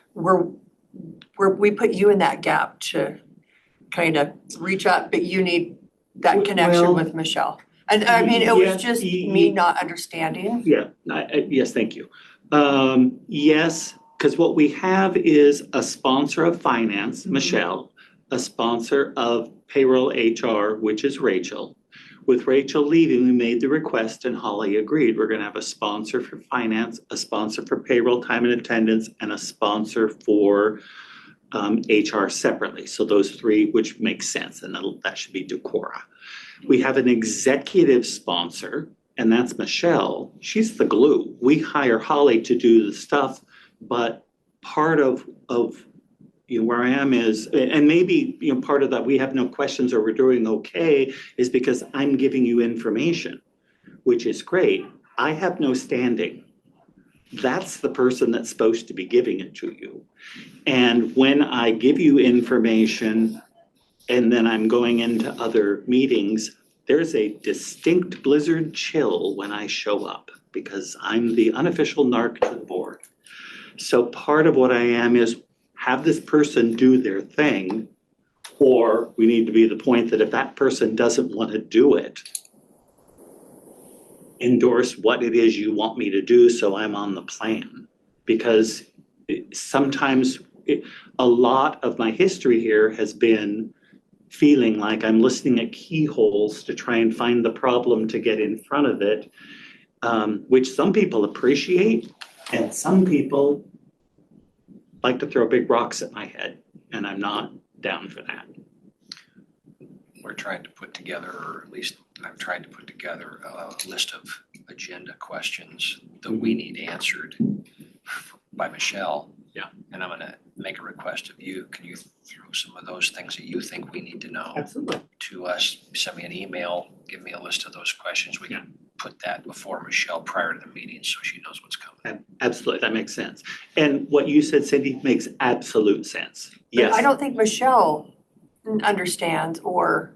we put you in that gap to kind of reach up, but you need that connection Well, with Michelle. And I mean, it was yes, just me not understanding. Yeah, yes, thank you. Yes, because what we have is a sponsor of finance, Michelle, a sponsor of payroll HR, which is Rachel. With Rachel leaving, we made the request and Holly agreed. We're gonna have a sponsor for finance, a sponsor for payroll time and attendance, and a sponsor for HR separately. So those three, which makes sense, and that should be Decorah. We have an executive sponsor, and that's Michelle. She's the glue. We hire Holly to do the stuff, but part of where I am is, and maybe part of that we have no questions or we're doing okay is because I'm giving you information, which is great. I have no standing. That's the person that's supposed to be giving it to you. And when I give you information and then I'm going into other meetings, there's a distinct blizzard chill when I show up because I'm the unofficial narc to the board. So part of what I am is have this person do their thing, or we need to be the point that if that person doesn't want to do it, endorse what it is you want me to do so I'm on the plan. Because sometimes a lot of my history here has been feeling like I'm listening at keyholes to try and find the problem to get in front of it. which some people appreciate and some people like to throw big rocks at my head, and I'm not down for that. We're trying to put together, or at least I'm trying to put together a list of agenda questions that we need answered by Michelle. Yeah. And I'm gonna make a request of you. Can you throw some of those things that you think we need to know Absolutely. to us? Send me an email, give me a list of those questions. We can put that before Michelle prior to the meeting so she knows what's coming. Absolutely, that makes sense. And what you said, Cindy, makes absolute sense. But Yes. I don't think Michelle understands, or,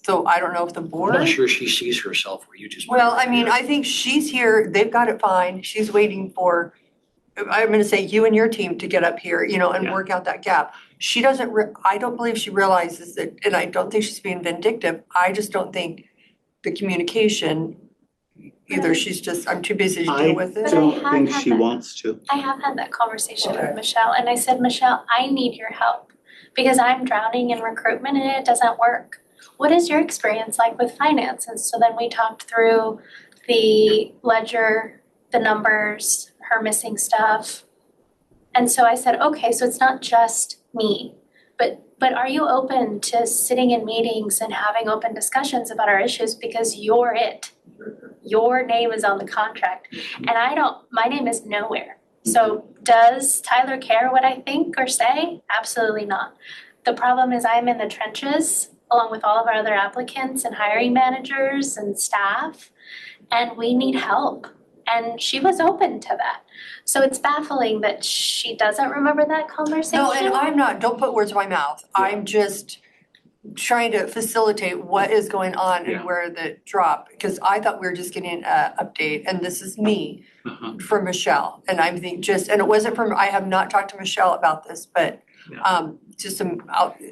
so I don't know if the I'm board. not sure she sees herself where you just. Well, I mean, I think she's here, they've got it fine, she's waiting for, I'm gonna say you and your team to get up here, you know, and Yeah. work out that gap. She doesn't, I don't believe she realizes that, and I don't think she's being vindictive, I just don't think the communication, either she's just, I'm too busy to deal with I it. don't have think had she that. wants to. I have had that conversation Okay. with Michelle, and I said, Michelle, I need your help because I'm drowning in recruitment and it doesn't work. What is your experience like with finance? And so then we talked through the ledger, the numbers, her missing stuff. And so I said, okay, so it's not just me, but are you open to sitting in meetings and having open discussions about our issues because you're it? Your name is on the contract, and my name is nowhere. So does Tyler care what I think or say? Absolutely not. The problem is I'm in the trenches along with all of our other applicants and hiring managers and staff, and we need help. And she was open to that. So it's baffling that she doesn't remember that conversation. No, and I'm not, don't put words in my mouth, I'm just trying to facilitate what is going on Yeah. and where the drop, because I thought we were just getting an update, and this is me Uh-huh. from Michelle, and I think and it wasn't from, I have not talked to Michelle about this, but Yeah. just some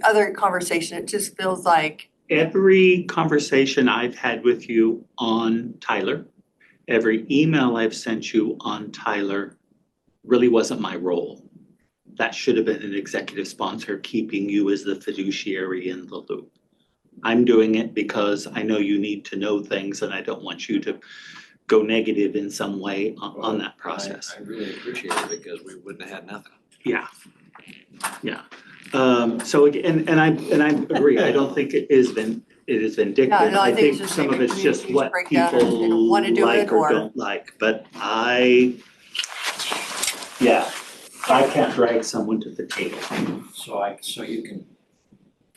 other conversation, it just feels like, Every conversation I've had with you on Tyler, every email I've sent you on Tyler really wasn't my role. That should have been an executive sponsor keeping you as the fiduciary in the loop. I'm doing it because I know you need to know things and I don't want you to go negative in some way on that process. I really appreciate it because we wouldn't have had nothing. Yeah. Yeah. So again, and I agree, I don't think it is vindictive. Yeah, no, I I think it's think just some of maybe it's just communication what breakdown, or they don't people wanna do like it, or or- don't like, but I can't drag someone to the table. So you can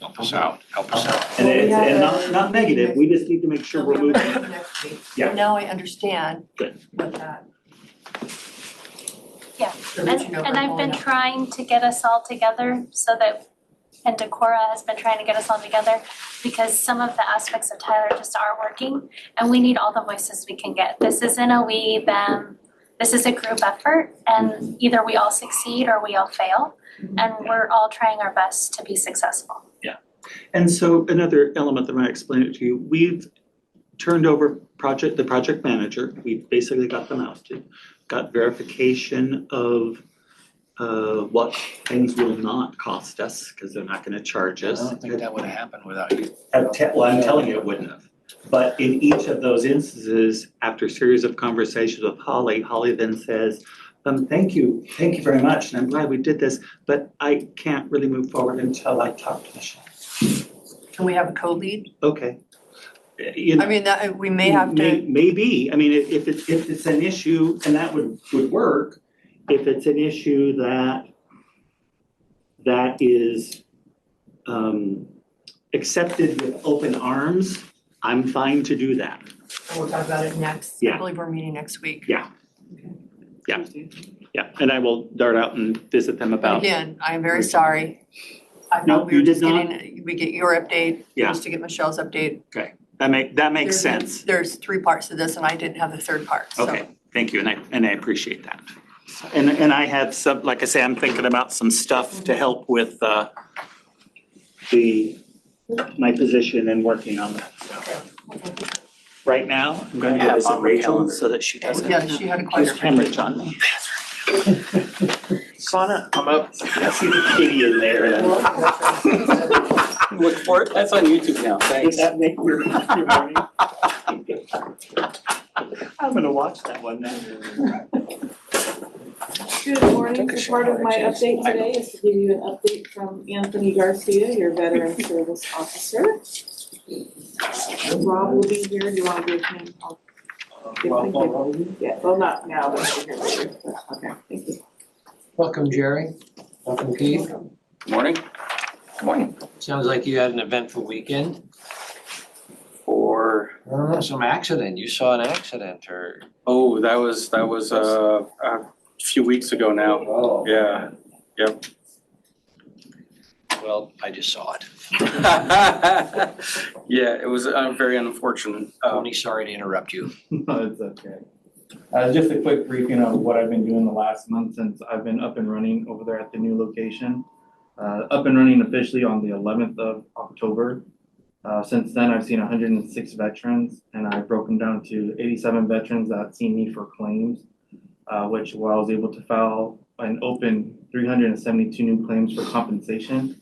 help us out, And Well, we it's, have and a- not negative, we just need to make sure we're moving. next week. Yeah. And now I understand Good. what that. Yeah. So that you know And her I've been going up. trying to get us all together so that, and Decorah has been trying to get us all together because some of the aspects of Tyler just aren't working and we need all the voices we can get. This isn't a we, them, this is a group effort and either we all succeed or we all fail. And we're all trying our best to be successful. And so another element that I explained it to you, we've turned over the project manager, we basically got them ousted. Got verification of what things will not cost us, because they're not gonna charge I us. don't think that would have happened without you. Well, I'm telling you, it wouldn't have. But in each of those instances, after a series of conversations with Holly then says, thank you very much, and I'm glad we did this, but I can't really move forward until I talk to Michelle. Can we have a co-lead? Okay. You know, I mean, that, we may have to, Maybe, I mean, if it's an issue, and that would work, if it's an issue that is accepted with open arms, I'm fine to do that. we'll talk about it next, I Yeah. believe we're meeting next week. Yeah. Yeah, and I will dart out and visit them But about, again, I am very sorry. I No, thought we you were did just getting, we get your update, Yeah. just to get Michelle's update. that makes sense. There's 3 parts to this and I didn't have the 3rd part, so. Okay, thank you, and I appreciate that. And I have some, like I say, I'm thinking about some stuff to help with my position and working on that. Right now, I'm going to Yeah, visit on my Rachel calendar. so that she doesn't Yeah, she had a use question. hemorrhage on me. Sana, I'm up. I see the kitty in there and I'm Look for it, that's on YouTube now, Did thanks. that make your morning? I'm gonna watch that one now. Good morning. So part of my update today is to give you an update from Anthony Garcia, your Veteran Service Officer. Rob will be here. Do you want to give him? Yeah, well, not now, but he'll be here later. Okay, thank you. Welcome, Jerry. Welcome, Keith. Morning. Good morning. Sounds like you had an eventful weekend. Or, I don't know, some accident. You saw an accident or? Oh, that was a few weeks ago now. Oh. Yeah. Yep. Well, I just saw it. Yeah, it was very unfortunate. Tony, sorry to interrupt you. No, it's okay. Just a quick briefing of what I've been doing the last month since I've been up and running over there at the new location. Up and running officially on the 11th of October. Since then, I've seen 106 veterans, and I've broken down to 87 veterans that see me for claims, which I was able to file and open 372 new claims for compensation.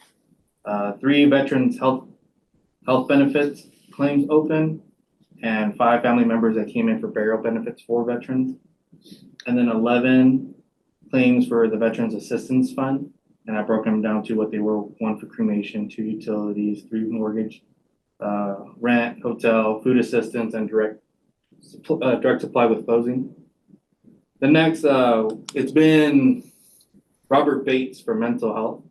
3 veterans health benefits claims open, and 5 family members that came in for burial benefits for veterans, and then 11 claims for the Veterans Assistance Fund, and I broke them down to what they were: 1 for cremation, 2 utilities, 3 mortgage, rent, hotel, food assistance, and direct supply with closing. The next, it's been Robert Bates for mental health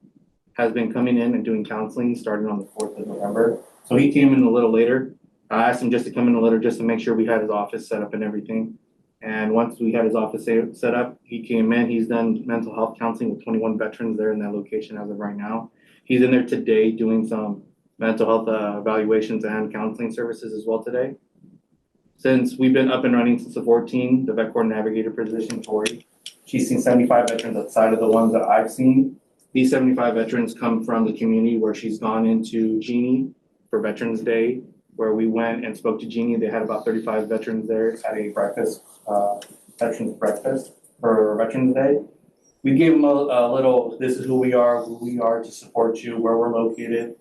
has been coming in and doing counseling starting on the 4th of November. So he came in a little later. I asked him just to come in a little just to make sure we had his office set up and everything. And once we had his office set up, he came in. He's done mental health counseling with 21 veterans there in that location as of right now. He's in there today doing some mental health evaluations and counseling services as well today. Since we've been up and running since the 14th, the Vet Corps Navigator position, Tori, she's seen 75 veterans outside of the ones that I've seen. These 75 veterans come from the community where she's gone into Jeannie for Veterans Day, where we went and spoke to Jeannie. They had about 35 veterans there at a breakfast, veterans breakfast for Veterans Day. We gave them a little, this is who we are to support you, where we're located.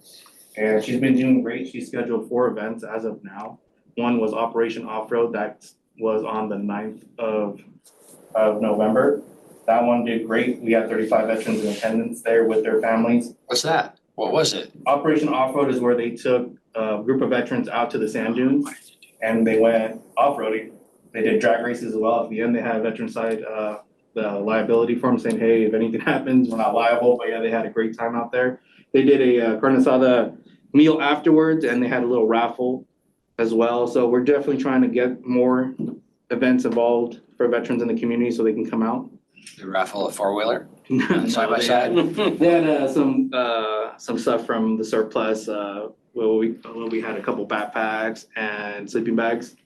And she's been doing great. She's scheduled 4 events as of now. One was Operation Off-Road, that was on the 9th of November. That one did great. We had 35 veterans in attendance there with their families. What's that? What was it? Operation Off-Road is where they took a group of veterans out to the sand dunes and they went off-roading. They did drag races as well. At the end, they had a veteran side, the liability form saying, hey, if anything happens, we're not liable. But yeah, they had a great time out there. They did a carne asada meal afterwards, and they had a little raffle as well. So we're definitely trying to get more events involved for veterans in the community so they can come out. The raffle a 4-wheeler? Side by They side? had some stuff from the surplus. We had a couple backpacks and sleeping bags.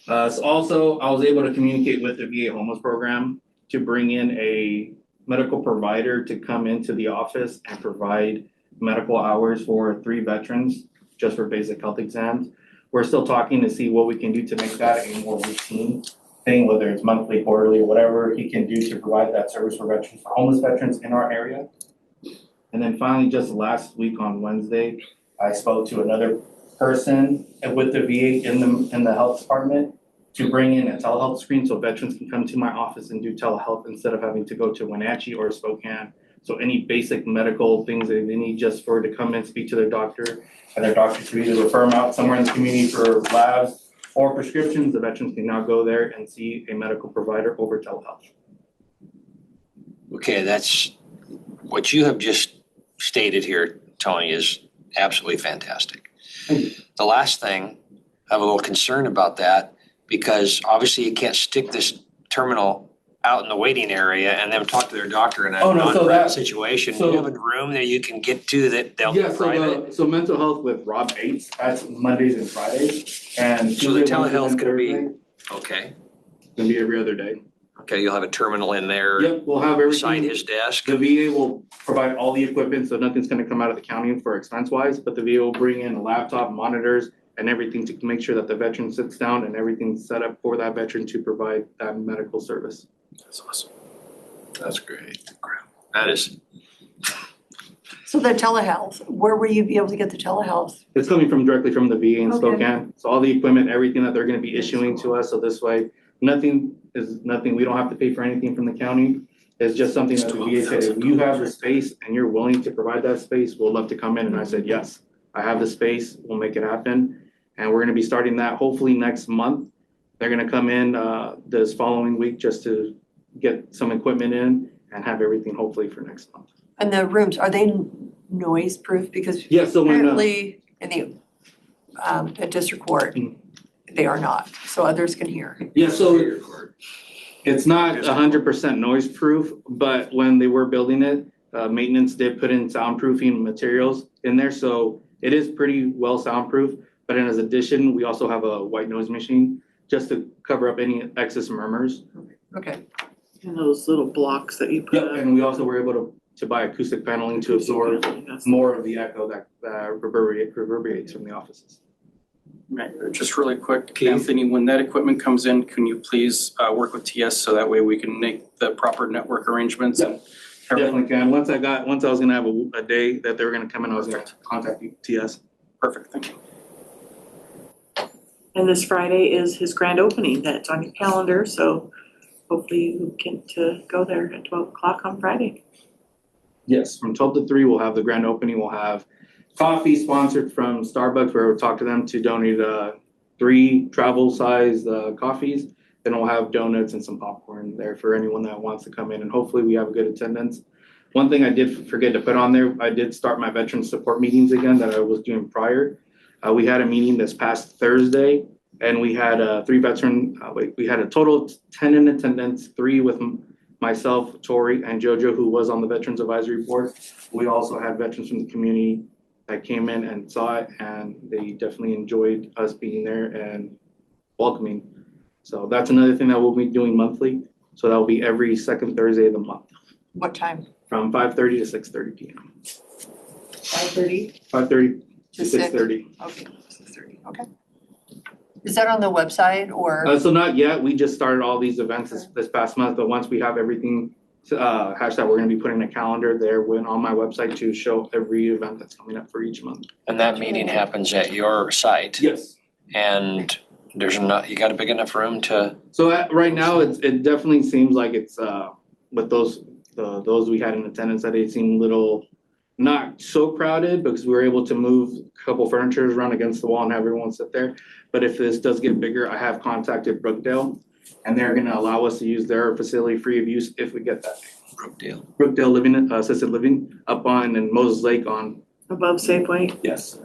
So also, I was able to communicate with the VA homeless program to bring in a medical provider to come into the office and provide medical hours for 3 veterans just for basic health exams. We're still talking to see what we can do to make that a more routine thing, whether it's monthly, quarterly, or whatever he can do to provide that service for veterans, for homeless veterans in our area. And then finally, just last week on Wednesday, I spoke to another person with the VA in the health department to bring in a telehealth screen so veterans can come to my office and do telehealth instead of having to go to Wenatchee or Spokane. So any basic medical things that they need just for to come and speak to their doctor, and their doctor to either refer them out somewhere in the community for labs or prescriptions, the veterans can now go there and see a medical provider over telehealth. Okay, that's, what you have just stated here, Tony, is absolutely fantastic. The last thing, I have a little concern about that because obviously you can't stick this terminal out in the waiting area and then talk to their doctor in a non-private situation. Do you have a room that you can get to that they'll be private? So mental health with Rob Bates, that's Mondays and Fridays. And So the Tuesday, telehealth Wednesday, gonna be, Thursday, okay, gonna be every other day. okay, you'll have a terminal in there Yep, we'll have beside everything. his desk. The VA will provide all the equipment, so nothing's gonna come out of the county for expense wise, but the VA will bring in a laptop, monitors, and everything to make sure that the veteran sits down and everything's set up for that veteran to provide that medical service. That's awesome. That's great. That is, So the telehealth, where will you be able to get the telehealth? It's coming directly from the VA in Okay. Spokane. So all the equipment, everything that they're gonna be issuing to us, so this way, nothing, we don't have to pay for anything from the county. It's just something that the VA said, if you have the space and you're willing to provide that space, we'll love to come in. And I said, yes, I have the space, we'll make it happen. And we're gonna be starting that hopefully next month. They're gonna come in this following week just to get some equipment in and have everything hopefully for next month. And the rooms, are they noise proof? Because Yeah, so when, apparently in the, at district court, they are not, so others can hear. yeah, so it's not 100% noise proof, but when they were building it, maintenance did put in soundproofing materials in there, so it is pretty well soundproof. But in as addition, we also have a white noise machine just to cover up any excess murmurs. Okay, And those little blocks that you put Yep, up. and we also were able to buy acoustic paneling to absorb more of the echo that reverberates from the offices. Right. Just really quick, Keith? Anthony, when that equipment comes in, can you please work with TS so that way we can make the proper network arrangements and everything? Definitely can. Once I was gonna have a day that they were gonna come in, I was gonna contact TS. Perfect, thank you. And this Friday is his grand opening. That's on your calendar, so hopefully you can go there at 12 o'clock on Friday. Yes, from 12 to 3, we'll have the grand opening. We'll have coffee sponsored from Starbucks, where we'll talk to them to donate 3 travel-sized coffees. Then we'll have donuts and some popcorn there for anyone that wants to come in, and hopefully we have a good attendance. One thing I did forget to put on there, I did start my veteran support meetings again that I was doing prior. We had a meeting this past Thursday, and we had 3 veteran, we had a total of 10 in attendance, 3 with myself, Tori, and JoJo, who was on the Veterans Advisory Board. We also had veterans from the community that came in and saw it, and they definitely enjoyed us being there and welcoming. So that's another thing that we'll be doing monthly. So that will be every second Thursday of the month. what time? From 5:30 to 6:30 p.m. 5:30? 5:30 to 6:30. 6:30. Okay, 6:30, okay. Is that on the website or? So not yet. We just started all these events this past month, but once we have everything hashed out, we're gonna be putting a calendar there on my website to show every event that's coming up for each month. And that meeting happens at your site, Yes. and there's not, you got a big enough room to, So right now, it definitely seems like it's with those we had in attendance that it seemed a little not so crowded because we were able to move a couple furniture around against the wall and have everyone sit there. But if this does get bigger, I have contacted Brookdale, and they're gonna allow us to use their facility free of use if we get that. Brookdale Living, Assisted Living up in Moses Lake on. Above Safeway. Yes.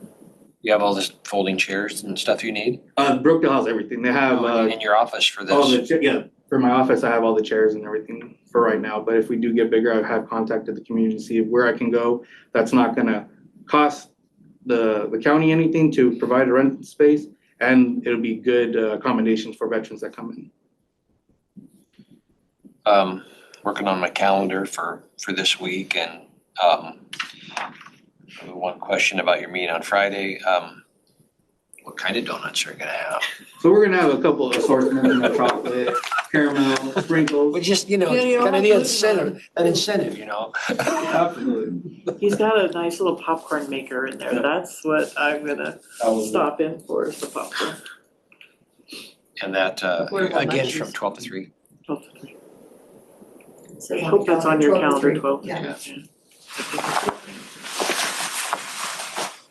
you have all this folding chairs and stuff you need? Brookdale has everything. They have In your office for all this? for my office, I have all the chairs and everything for right now. But if we do get bigger, I have contacted the community to see where I can go. That's not gonna cost the county anything to provide a rent space, and it'll be good accommodations for veterans that come in. Working on my calendar for this week, and one question about your meeting on Friday. What kind of donuts are you gonna have? So we're gonna have a couple of assortments in the chocolate, caramel, sprinkles. Well, just, Yeah, you kind of don't the have incentive, Absolutely. He's got a nice little popcorn maker in there. That's what I'm gonna stop in for, is the popcorn. And that, Affordable again, lunches. from 12 to 3. 12 to 3. I hope that's on your calendar, 12 to 3. Yeah.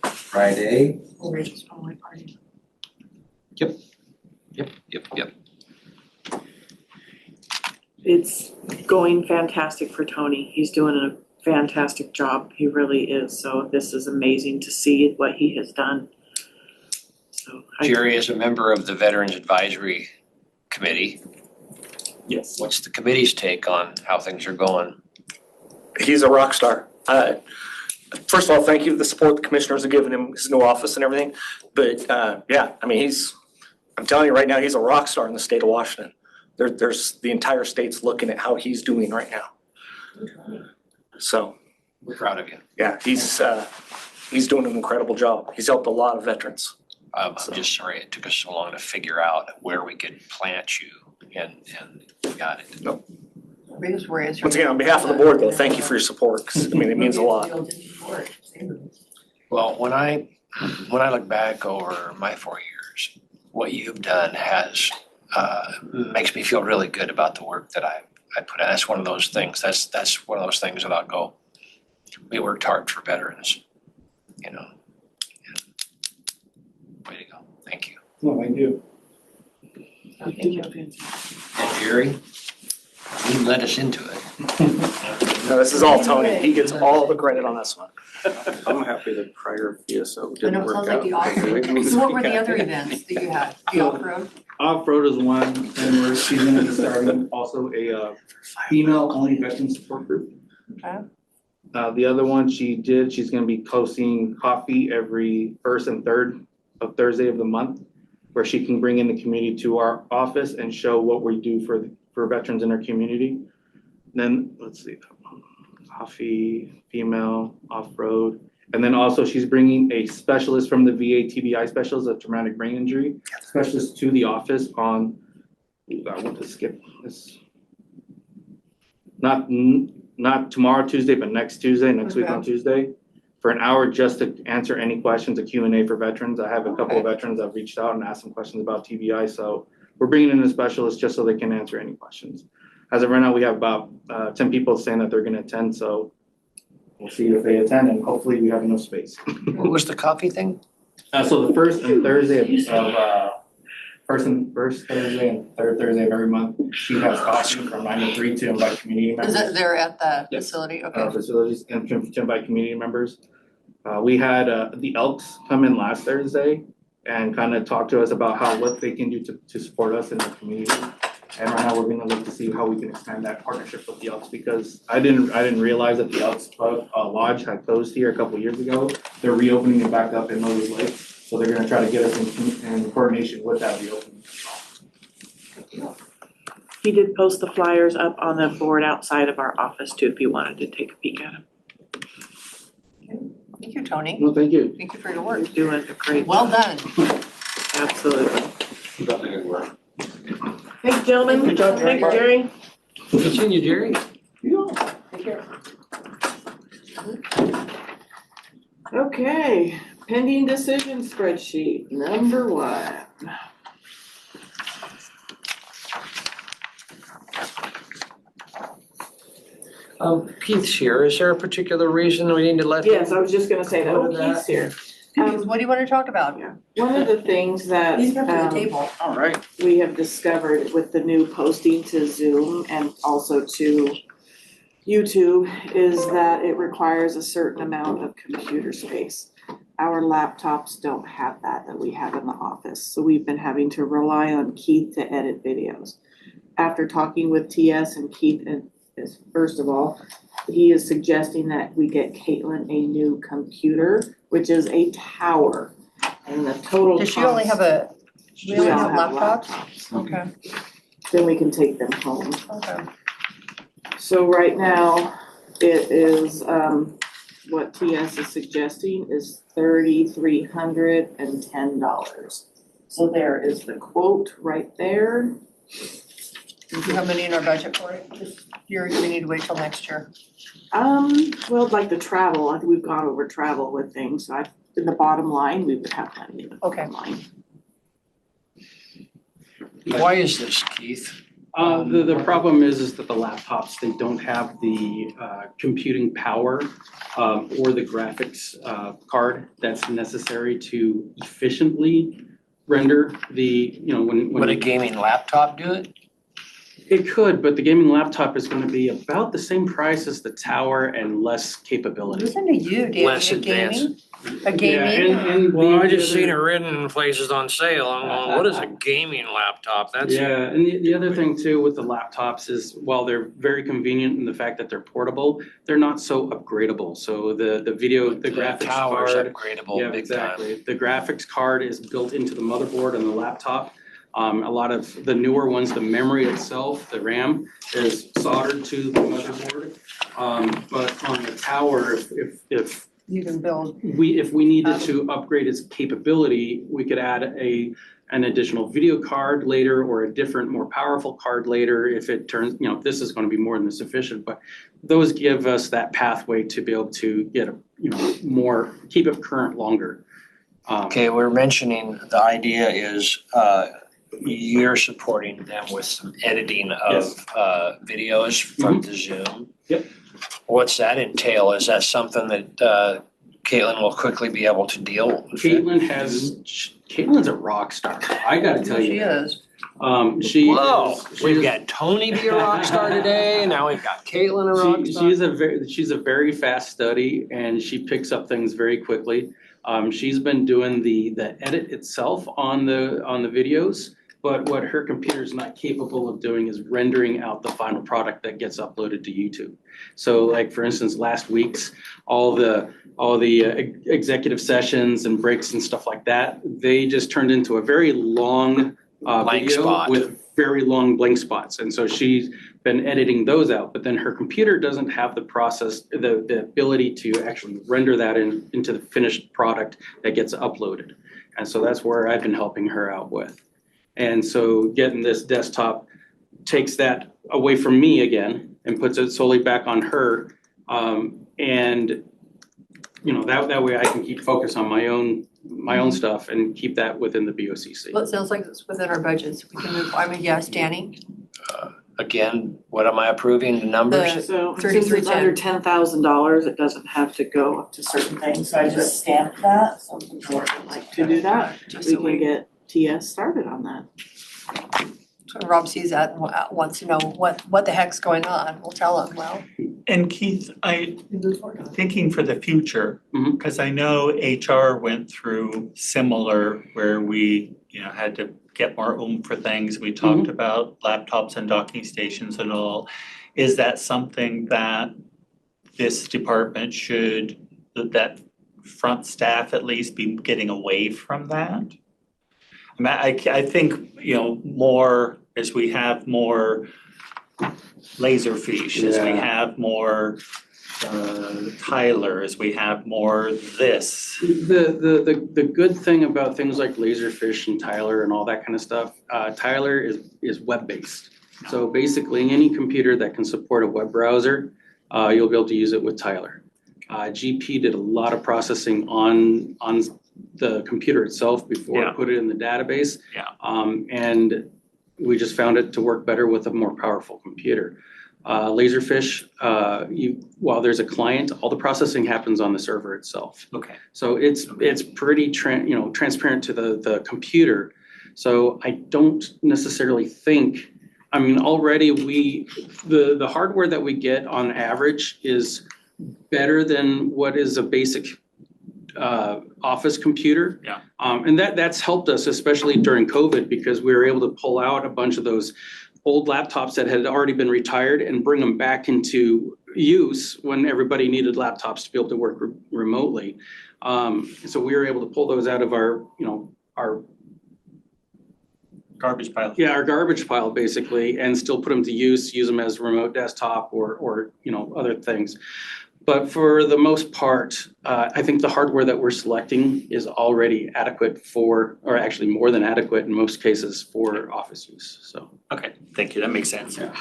Friday. Rachel's probably party. Yep. It's going fantastic for Tony. He's doing a fantastic job. He really is. So this is amazing to see what he has done. So Jerry is a member of the Veterans Advisory Committee. Yes. What's the committee's take on how things are going? He's a rock star. First of all, thank you to the support the commissioners have given him, his new office and everything. But yeah, I mean, I'm telling you right now, he's a rock star in the state of Washington. There's the entire state's looking at how he's doing right now. So We're proud of you. yeah, he's doing an incredible job. He's helped a lot of veterans. I'm just sorry it took us so long to figure out where we could plant you, and we got it. Biggest worry is. Once again, on behalf of the board though, thank you for your support, 'cause, I mean, it means a lot. report. Well, when I look back over my 4 years, what you've done has, makes me feel really good about the work that I put in. That's one of those things, that's one of those things that I'll go, we worked hard for veterans, you know. Way to go, thank you. No, I do. Thank you. And Jerry, you led us into it. No, this is all Tony. He gets all the credit on this one. I'm happy that prior VSO I didn't know, it work sounds out. like the off-road. So what were the other events that you had? The off-road? Off-road is one, and she's gonna be starting also a female-only veteran support group. Okay. The other one she's gonna be hosting coffee every first and third of Thursday of the month, where she can bring in the community to our office and show what we do for veterans in our community. Then, let's see, coffee, female, off-road. And then also she's bringing a specialist from the VA TBI specialist, a traumatic brain injury specialist, to the office on, I want to skip this. Not tomorrow, Tuesday, but next Tuesday, next week on Tuesday, for an hour just to answer any questions, a Q&A for veterans. I have a couple of veterans that have reached out and asked some questions about TBI. So we're bringing in a specialist just so they can answer any questions. As of right now, we have about 10 people saying that they're gonna attend, so we'll see if they attend, and hopefully we have enough space. What was the coffee thing? So the first and Thursday of first Thursday and third Thursday of every month, she has coffee from 9 to 3 to invite community members. Is that there at the Yes. facility? Okay. Facilities and to invite community members. We had the Elks come in last Thursday and kind of talk to us about what they can do to support us in the community. And right now we're gonna look to see how we can expand that partnership with the Elks, because I didn't realize that the Elks Lodge had closed here a couple years ago. They're reopening it back up in Moses Lake, so they're gonna try to get us in coordination with that reopening. He did post the flyers up on the board outside of our office too, if you wanted to take a peek at them. Thank you, Tony. No, thank you. Thank you for your work. You're doing a great Well job. done. Absolutely. Definitely good work. Thanks, gentlemen. Good job, Jerry. Thanks, Jerry. Continue, Jerry. Take care. Okay, pending decision spreadsheet, number 1. Keith's here. Is there a particular reason we need to let him? Yes, I was just gonna say that. Go Oh, to that. Keith's here. What do you want to talk about? One of the things that Please come to the table. All right. we have discovered with the new posting to Zoom and also to YouTube is that it requires a certain amount of computer space. Our laptops don't have that we have in the office, so we've been having to rely on Keith to edit videos. After talking with TS and Keith, first of all, he is suggesting that we get Caitlin a new computer, which is a tower, and the total Does she only cost- have we only have have laptops? Okay, Then we can take them home. okay. So right now, it is, what TS is suggesting is $3,310. So there is the quote right there. Do you have money in our budget for it this year? Do we need to wait till next year? Well, like the travel, I think we've gone over travel with things, so in the bottom line, we would have money in the bottom line. Why is this, Keith? The problem is that the laptops, they don't have the computing power or the graphics card that's necessary to efficiently render the, when. Would a gaming laptop do it? It could, but the gaming laptop is gonna be about the same price as the tower and less capability. Listen to you, Dan. Less advanced. A gaming? And Well, I the just other- seen it written in places on sale. I'm going, what is a gaming laptop? That's. Yeah, and the other thing too with the laptops is while they're very convenient in the fact that they're portable, they're not so upgradable. So the graphics Tower's card. upgradable Yeah, big time. exactly. The graphics card is built into the motherboard on the laptop. A lot of the newer ones, the memory itself, the RAM, is soldered to the motherboard. But on the tower, if You can build. if we needed to upgrade its capability, we could add an additional video card later or a different, more powerful card later if it turns, this is going to be more than sufficient. But those give us that pathway to be able to get keep it current longer. Okay, we're mentioning the idea is you're supporting them with some editing of videos from the Zoom. Yep. What's that entail? Is that something that Caitlin will quickly be able to deal with? Caitlin's a rock star. I gotta tell you. She is. We've got Tony be a rock star today, and now we've got Caitlin a rock star. She's a very fast study, and she picks up things very quickly. She's been doing the edit itself on the videos, but what her computer's not capable of doing is rendering out the final product that gets uploaded to YouTube. So like, for instance, last week's, all the executive sessions and breaks and stuff like that, they just turned into a very long Blank video spot. with very long blank spots. And so she's been editing those out, but then her computer doesn't have the process, the ability to actually render that into the finished product that gets uploaded. And so that's where I've been helping her out with. And so getting this desktop takes that away from me again and puts it solely back on her. And that way I can keep focus on my own stuff and keep that within the BOCC. Well, it sounds like it's within our budgets. We can move, I mean, yes, Danny? Again, what am I approving, the numbers? So since it's under $10,000, it doesn't have to go up to certain things, so I just stamped that, so if the board would like to do that, we can get TS started on that. So Rob sees that and wants to know what the heck's going on. We'll tell him, well. And Keith, thinking for the future, Mhm. because I know HR went through similar where we, had to get more oomph for things. We talked about laptops and docking stations and all. Is that something that this department should, that front staff at least, be getting away from that? I mean, I think, more as we have more Laserfish, as we have more Tyler, as we have more this. The good thing about things like Laserfish and Tyler and all that kind of stuff, Tyler is web-based. So basically, any computer that can support a web browser, you'll be able to use it with Tyler. GP did a lot of processing on the computer itself before it put it in the database. And we just found it to work better with a more powerful computer. Laserfish, while there's a client, all the processing happens on the server itself. Okay. So it's pretty transparent to the computer. So I don't necessarily think, already the hardware that we get on average is better than what is a basic office computer. Yeah. And that's helped us, especially during COVID, because we were able to pull out a bunch of those old laptops that had already been retired and bring them back into use when everybody needed laptops to be able to work remotely. So we were able to pull those out of our garbage pile. Yeah, our garbage pile basically, and still put them to use them as remote desktop or other things. But for the most part, I think the hardware that we're selecting is already adequate for, or actually more than adequate in most cases, for office use, so. Okay, thank you, that makes sense. Yeah.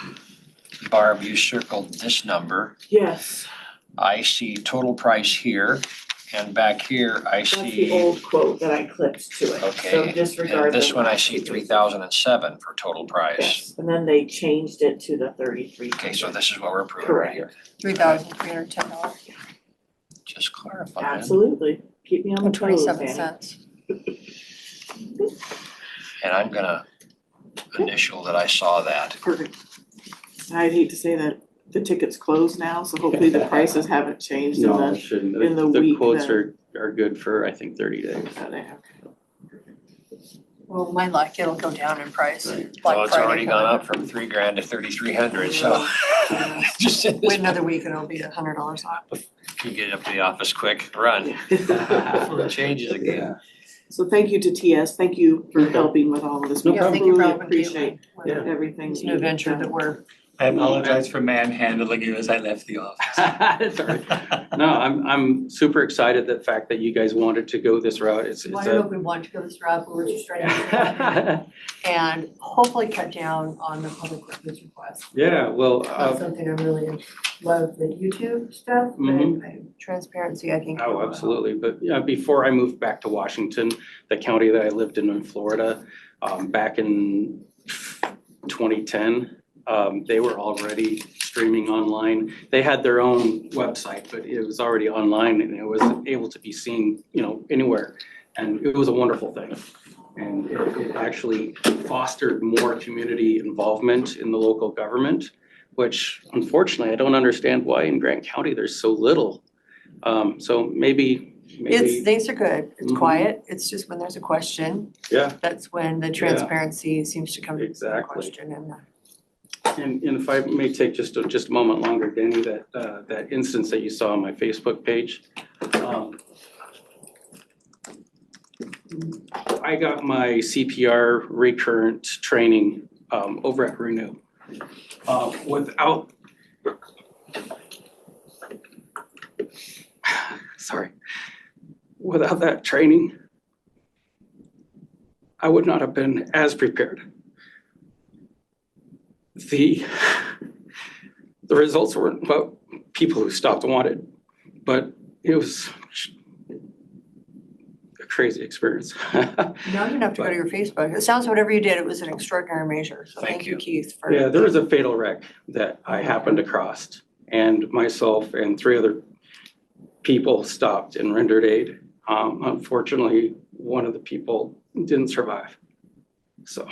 Barb, you circled this number. Yes, I see total price here, and back here I that's the see, old quote that I clipped to it, so okay, disregard and this the one I last see two. 3,007 for total price. Yes, and then they changed it to the 33. Okay, so this is what we're approving right here. $3,310 Just clarifying. Absolutely, keep me on the and toes, 27 Danny. cents. And I'm gonna initial that I saw that. Perfect. I'd hate to say that the ticket's closed now, so hopefully the prices haven't changed in No, it the, shouldn't. in the The week quotes that- are good for, I think, 30 days. Well, my luck, it'll go down in price. Right. Black Well, it's Friday already gone coming. up from $3,000 to 3,300, so. Just in this Wait another week and it'll be $100 off. If you get up to the office quick, run. Before it changes again. So thank you to TS, thank you for helping with all of this. We Yeah, thank you for really helping appreciate Caitlin with everything. this new venture that we're I apologize for manhandling you as I left the office. It's all right. No, I'm super excited the fact that you guys wanted to go this route. It's I don't know if we want to go this route, but we're just trying to and hopefully cut down on the public records request. Yeah, well, That's something I really love, the YouTube stuff, but transparency, I think. oh, absolutely. But yeah, before I moved back to Washington, the county that I lived in Florida, back in 2010, they were already streaming online. They had their own website, but it was already online and it was able to be seen, anywhere. And it was a wonderful thing. And it actually fostered more community involvement in the local government, which unfortunately, I don't understand why in Grant County there's so little. So maybe. Things are good. It's quiet. It's just when there's a question. Yeah. That's when the transparency seems to come to the Exactly. question. And if I may take just a moment longer, Danny, that instance that you saw on my Facebook page. I got my CPR recurrent training over at Renew. Without that training, I would not have been as prepared. The results weren't what people who stopped wanted, but it was a crazy experience. Now I'm gonna have to go to your Facebook. It sounds whatever you did, it was an extraordinary measure. So thank you, Keith, for. Yeah, there was a fatal wreck that I happened across, and myself and 3 other people stopped and rendered aid. Unfortunately, one of the people didn't survive. So.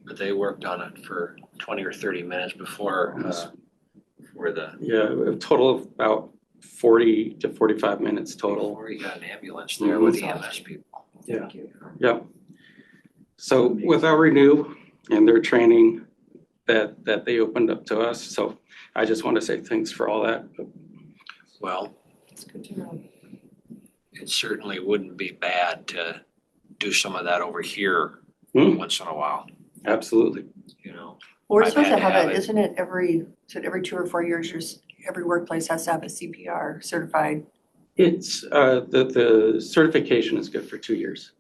But they worked on it for 20 or 30 minutes before the. Yeah, a total of about 40 to 45 minutes total. Before you got an ambulance there with the EMS people. Yeah, yeah. So without Renew and their training that they opened up to us, so I just want to say thanks for all that. Well, It's good to know. it certainly wouldn't be bad to do some of that over here once in a while, Absolutely. We're I've supposed had to to have have it, it. isn't it every 2 or 4 years, every workplace has to have a CPR certified? It's the certification is good for 2 years.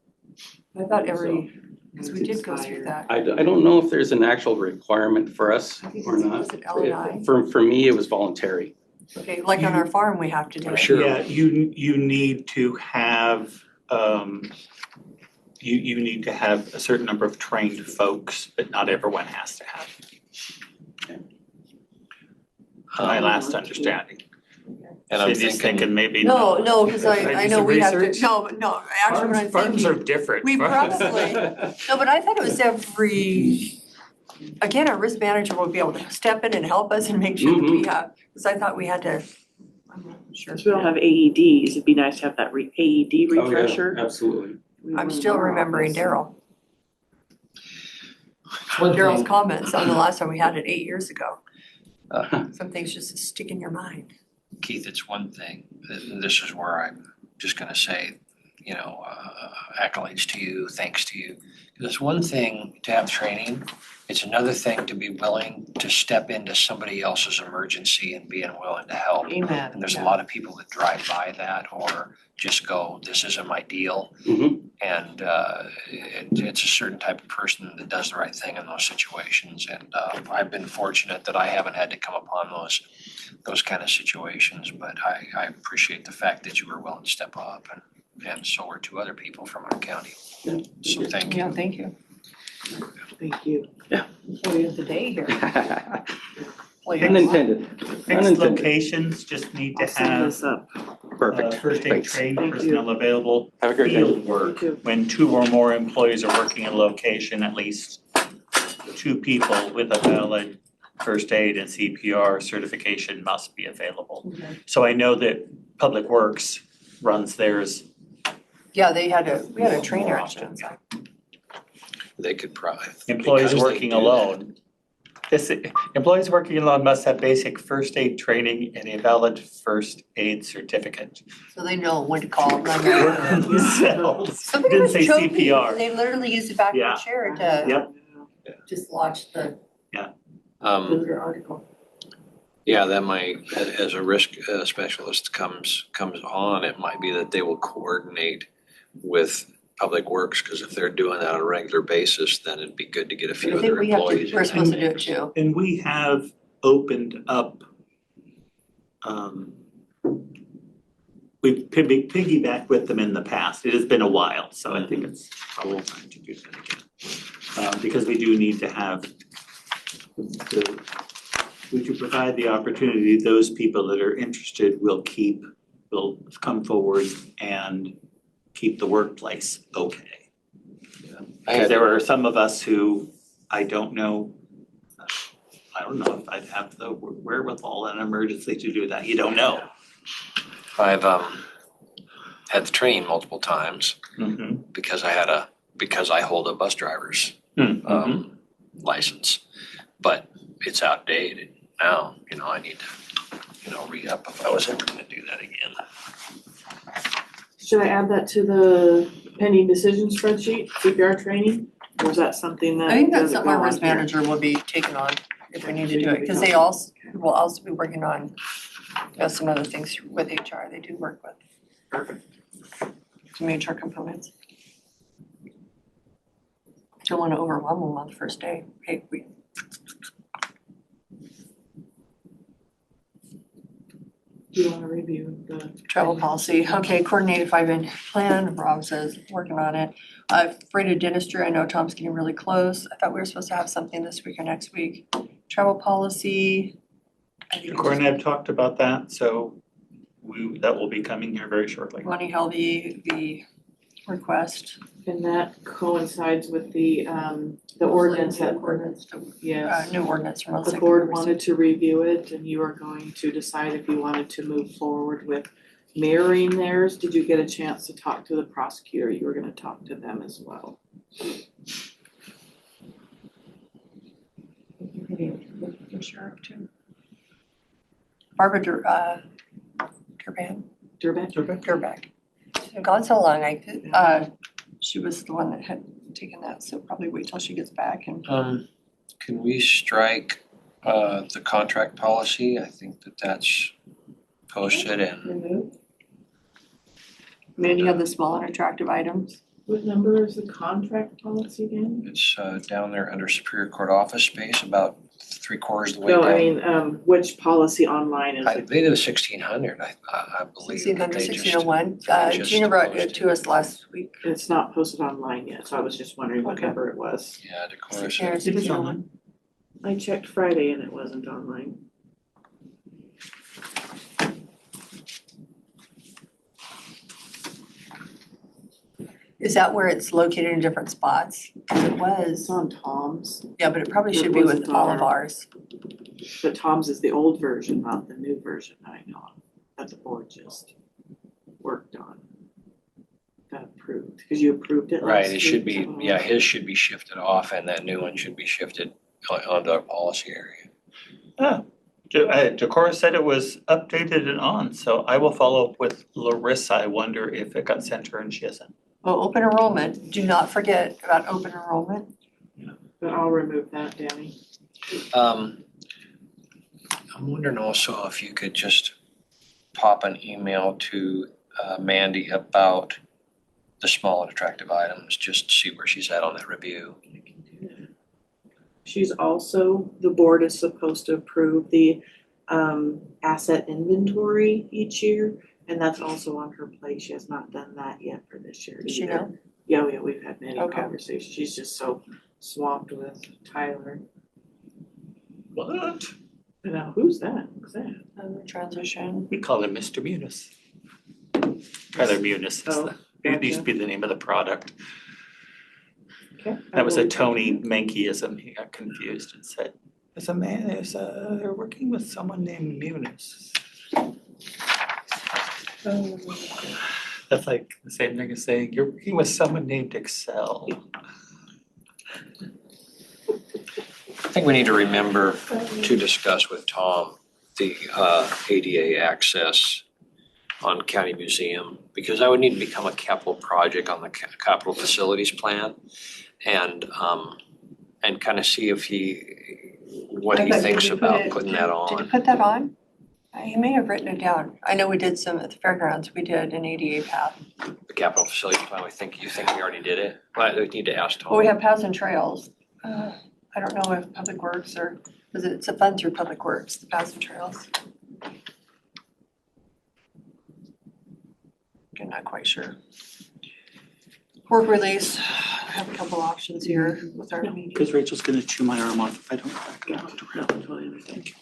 I thought because we did go through that. I don't know if there's an actual requirement for us I think or it's, not. was it L&I? For me, it was voluntary. Okay, like on our farm, we have to do it. Sure. Yeah, you need to have, you need to have a certain number of trained folks, but not everyone has to have. My last understanding. And I'm Cindy's thinking, maybe. No, because Did I do know some we have to, research? no, actually what I'm Farms are thinking, different. we probably, no, but I thought it was again, our risk manager will be able to step in and help us and make sure that we have, because I thought we had to, I'm not sure. Since we don't have AEDs, it'd be nice to have that AED refresher. Absolutely. I'm still remembering Daryl. one Daryl's thing, comments on the last time we had it 8 years ago. Some things just stick in your mind. Keith, it's one thing, and this is where I'm just gonna say, accolades to you, thanks to you. It's one thing to have training, it's another thing to be willing to step into somebody else's emergency and being willing to help. Amen. And there's a lot of people that drive by that or just go, this isn't my deal. And it's a certain type of person that does the right thing in those situations. And I've been fortunate that I haven't had to come upon those kind of situations, but I appreciate the fact that you were willing to step up and so were 2 other people from our county. So thank you. Yeah, thank you. Thank you. Employee of the day here. Unintended. Fixed locations just need to I'll send have this up. Perfect. first aid Thanks. trained Thank personnel available. Have a great day. Field work, You too. when 2 or more employees are working in a location, at least 2 people with a valid first aid and CPR certification must be available. Okay. So I know that Public Works runs theirs. Yeah, we had a trainer. They could probably. Employees because they working do alone. Employees working alone must have basic first aid training and a valid first aid certificate. So they know when to call. Work themselves. Somebody Didn't was say choking, CPR. and they literally used the back of Yeah. the chair to Yep. just watch the. Visitor article. Yeah, that might, as a risk specialist comes on, it might be that they will coordinate with Public Works, because if they're doing that on a regular basis, then it'd be good to get a few I of think their we have to, employees. we're supposed to do it too. And we have opened up, we've piggybacked with them in the past. It has been a while, so I think it's probably time to do that again. Because we do need to have we do provide the opportunity, those people that are interested will come forward and keep the workplace okay. Because there are some of us who I don't know if I'd have the wherewithal in an emergency to do that. You don't know. I've had the training multiple times because I hold a bus driver's license, but it's outdated now. I need to re-up if I was ever going to do that again. Should I add that to the pending decision spreadsheet, CPR training? Or is that something that I think that's doesn't something go our on risk here? manager will be taking on if we need to do it, because they also will also be working on some other things with HR. They do work with some HR components. Don't want to overwhelm them on the first day. Hey, Do you wanna review the? travel policy, okay, coordinated 5-year plan, Rob says, working on it. Freighted dentistry, I know Tom's getting really close. I thought we were supposed to have something this week or next week. Travel policy. Cory and I have talked about that, so that will be coming here very shortly. Money held the request. And that coincides with the ordinance that, yes. New ordinance from The board wanted to review it and you are going to decide if you wanted to move forward with mirroring theirs. Did you get a chance to talk to the prosecutor? You were gonna talk to them as well. The sheriff too. Barbara Durback. It's been gone so long, she was the one that had taken that, so probably wait till she gets back and. Can we strike the contract policy? I think that's posted and Removed. Maybe you have the small and attractive items. What number is the contract policy again? it's down there under Superior Court office space, about 3/4 of the way No, down. I mean, which policy online is I it? believe it was 1600, I believe. 1600, They just- 1601. they just Gina brought it posted. to us last week. It's not posted online yet, so I was just wondering what Okay. number it was. Yeah, Decorah Yeah, said. it's online. I checked Friday and it wasn't online. Is that where it's located in different spots? It It's was, on Tom's, yeah, but it probably It should be with wasn't all on of ours. but Tom's is the old version, not the new version I know of, that the board just worked on. Got approved, because you approved it last Right, week. it should be, so- yeah, his should be shifted off and that new one should be shifted onto our policy area. Decorah said it was updated and on, so I will follow up with Larissa. I wonder if it got sent to her and she hasn't. Oh, open enrollment, do not forget about open enrollment. But I'll remove that, Danny. I'm wondering also if you could just pop an email to Mandy about the small and attractive items, just to see where she's at on that review. I can do that. She's also, the board is supposed to approve the asset inventory each year, and that's also on her plate. She has not done that yet for this year Does she either. know? Yeah, we've had many Okay. conversations. She's just so swamped with Tyler. What? And now, who's that? Who's that? Transition. We call him Mr. Munis. Tyler Munis is Oh, it used to be the name of the product. That was a Tony Menkeism. He got confused and said, they're working with someone named Munis. That's like the same thing as saying, you're working with someone named Excel. I think we need to remember to discuss with Tom the ADA access on County Museum, because that would need to become a capital project on the capital facilities plan and kind of see if he what he thinks about putting that Did you on. put that on? He may have written it down. I know we did some at the fairgrounds. We did an ADA path. The capital facility plan, you think we already did it? Well, we need to ask Tom. Well, we have paths and trails. I don't know if Public Works or, it's a fund through Public Works, the paths and trails. I'm not quite sure. Work release, I have a couple options here with our meeting. Because Rachel's gonna chew my arm off if I don't back it up around.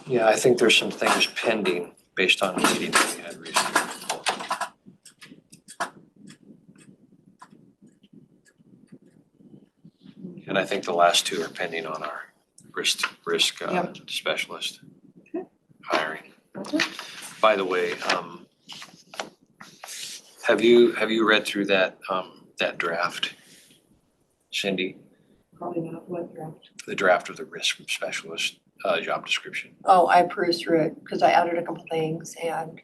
Yeah, I think there's some things pending based on the meeting that we had recently. And I think the last two are pending on our risk Yep. specialist hiring. By the way, have you read through that draft, Cindy? Probably not, what draft? The draft of the risk specialist job description. Oh, I perused through it because I added a couple things and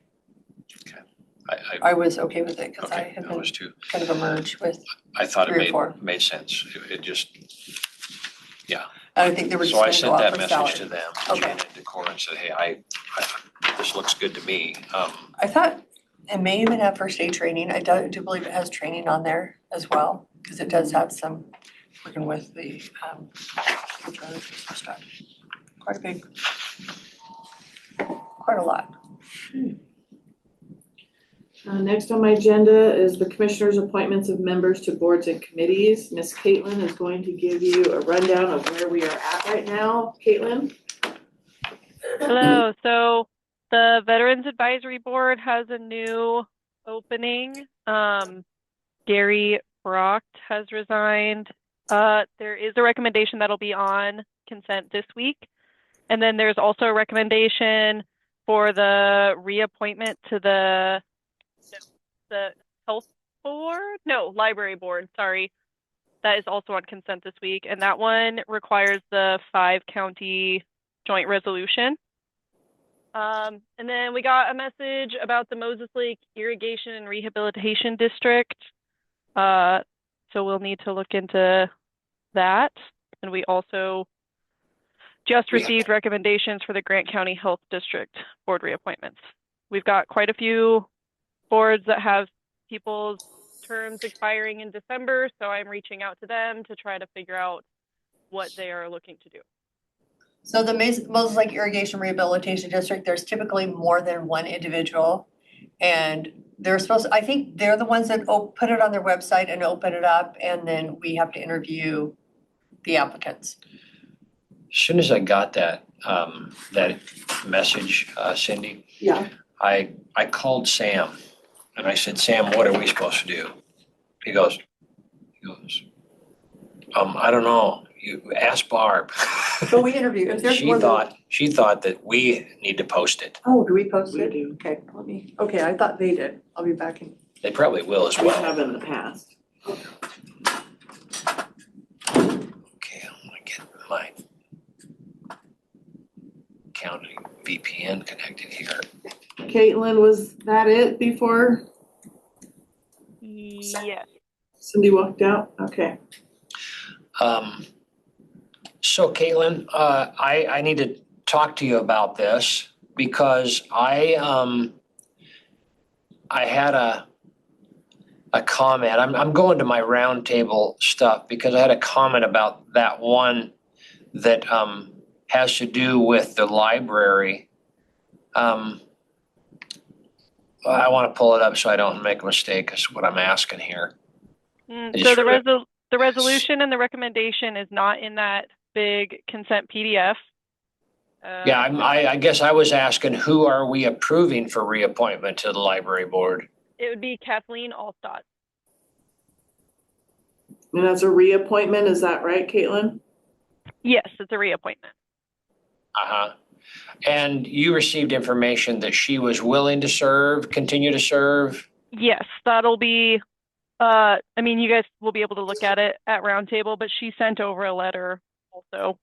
I was okay with it because I Okay, had I been was too. kind of emerged with, I thought Three or it four. made sense. It just, I think they were just so I gonna sent go out that for message to salary. them, Okay. and to Cora and said, hey, I this looks good to me. I thought it may even have first aid training. I do believe it has training on there as well, because it does have some working with the stuff. Quite a big, quite a lot. Next on my agenda is the commissioners' appointments of members to boards and committees. Miss Caitlin is going to give you a rundown of where we are at right now. Caitlin? Hello, so the Veterans Advisory Board has a new opening. Gary Brock has resigned. There is a recommendation that'll be on consent this week. And then there's also a recommendation for the reappointment to the health board? No, library board, sorry. That is also on consent this week. And that one requires the 5-county joint resolution. And then we got a message about the Moses Lake Irrigation and Rehabilitation District. So we'll need to look into that. And we also just received recommendations for the Grant County Health District board reappointments. We've got quite a few boards that have people's terms expiring in December, so I'm reaching out to them to try to figure out what they are looking to do. So the Moses Lake Irrigation Rehabilitation District, there's typically more than one individual. And they're supposed to, I think they're the ones that put it on their website and open it up, and then we have to interview the applicants. As soon as I got that message, Cindy, Yeah. I called Sam and I said, Sam, what are we supposed to do? He goes, I don't know. You ask Barb. But we interview, if there's more than. She thought that we need to post it. Oh, do we post We it? do. Okay, I thought they did. I'll be back in. They probably will as We well. have in the past. Okay, I'm gonna get my county VPN connected here. Caitlin, was that it before Yes. Cindy walked out? Okay. So Caitlin, I need to talk to you about this because I had a comment. I'm going to my roundtable stuff because I had a comment about that one that has to do with the library. I want to pull it up so I don't make a mistake is what I'm asking here. So the resolution and the recommendation is not in that big consent PDF. Yeah, I guess I was asking, who are we approving for reappointment to the library board? It would be Kathleen Allstott. And that's a reappointment, is that right, Caitlin? Yes, it's a reappointment. Uh-huh. And you received information that she was willing to continue to serve? Yes, that'll be, I mean, you guys will be able to look at it at roundtable, but she sent over a letter also.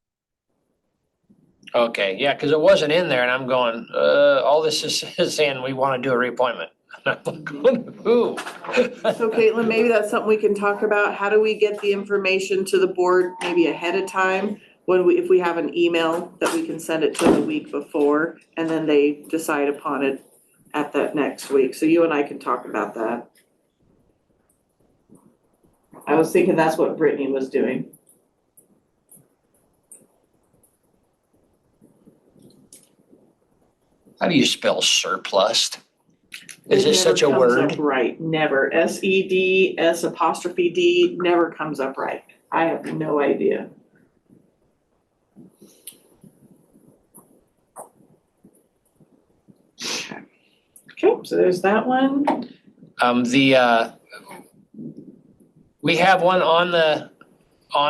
Okay, yeah, because it wasn't in there and I'm going, all this is saying we want to do a reappointment. Who? So Caitlin, maybe that's something we can talk about. How do we get the information to the board maybe ahead of time if we have an email that we can send it to the week before, and then they decide upon it at that next week. So you and I can talk about that. I was thinking that's what Brittany was doing. How do you spell surplus? Is it such a Never comes word? up right, never. SED, S''D, never comes up right. I have no idea. Okay, so there's that one. We have one on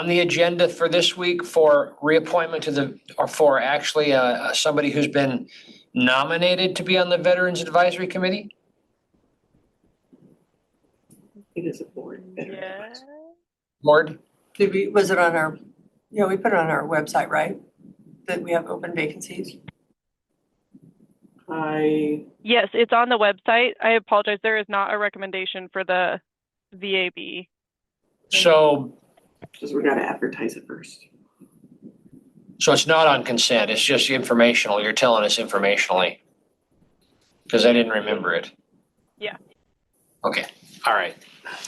the agenda for this week for reappointment or for actually somebody who's been nominated to be on the Veterans Advisory Committee. It is a board. Yeah. Board? Was it on our, we put it on our website, right? That we have open vacancies? Yes, it's on the website. I apologize. There is not a recommendation for the VAB. So. Because we gotta advertise it first. So it's not on consent, it's just informational, you're telling us informationally. Because I didn't remember it. Yeah. Okay, all right.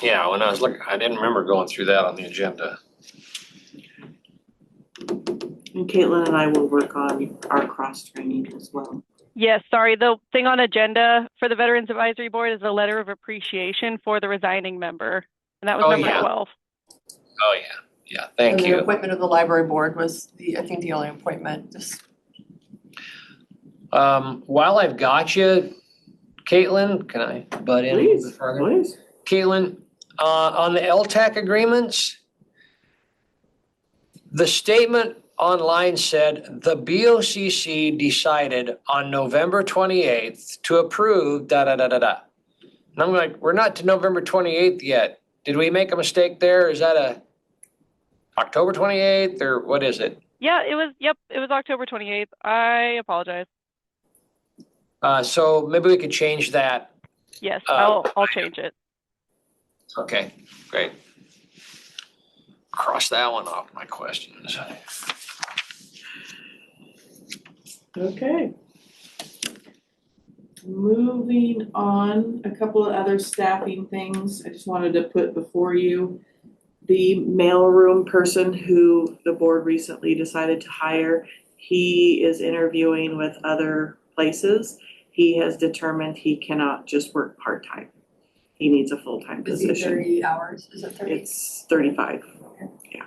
Yeah, when I was looking, I didn't remember going through that on the agenda. And Caitlin and I will work on our cross-training as well. Yes, sorry. The thing on agenda for the Veterans Advisory Board is a letter of appreciation for the resigning member. And that was number 12. Oh, yeah, thank And you. the appointment of the library board was I think the only appointment, just. While I've got you, Caitlin, can I butt in a little bit further? Please. Caitlin, on the LTAC agreements, the statement online said the BOCC decided on November 28th to approve da-da-da-da-da. And I'm like, we're not to November 28th yet. Did we make a mistake there? Is that a October 28th or what is it? Yeah, it was October 28th. I apologize. So maybe we could change that. Yes, I'll change it. Okay, great. Cross that one off my questions. Okay. Moving on, a couple of other staffing things I just wanted to put before you. The mailroom person who the board recently decided to hire, he is interviewing with other places. He has determined he cannot just work part-time. He needs a full-time position. Is it 30 hours? Is it 30? It's 35. Yeah.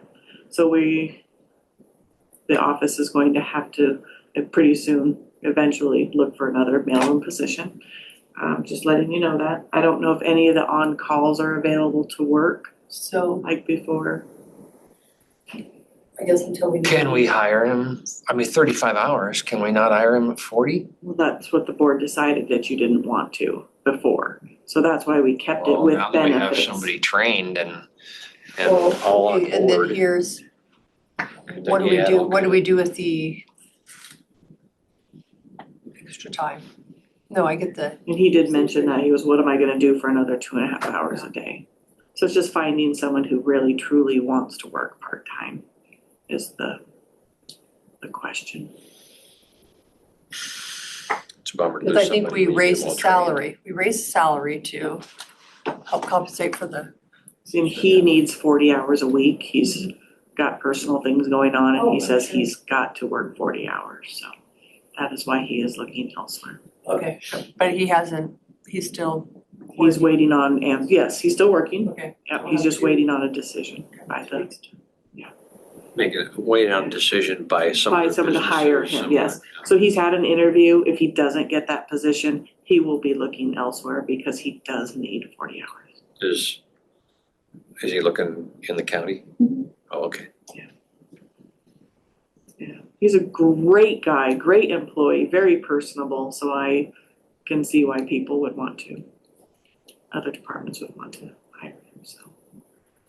So the office is going to have to pretty soon, eventually look for another mailroom position. Just letting you know that. I don't know if any of the on-calls are available to work. So like before. I guess until we. Can we hire him? 35 hours. Can we not hire him at 40? Well, that's what the board decided that you didn't want to before. So that's why we kept it with now that we have benefits. somebody trained and Well, all on okay, and then board. here's, what do we do, what do we do with the extra time? No, I get the. And he did mention that, he was, what am I gonna do for another 2.5 hours a day? So it's just finding someone who really truly wants to work part-time is the question. It's a bummer to Because lose I think somebody we who's raised the well trained. salary, to help compensate for the. And he needs 40 hours a week. He's got personal things going on and he says sure. he's got to work 40 hours. So that is why he is looking elsewhere. Okay, but he's still. He's waiting on, and yes, he's still working. Okay. Yep, he's just waiting on a decision by Waiting on a decision by someone to hire him, yes. So he's had an interview. If he doesn't get that position, he will be looking elsewhere because he does need 40 hours. Is he looking in the county? Oh, okay. Yeah, he's a great guy, great employee, very personable, so I can see why people would want to. Other departments would want to hire him, so.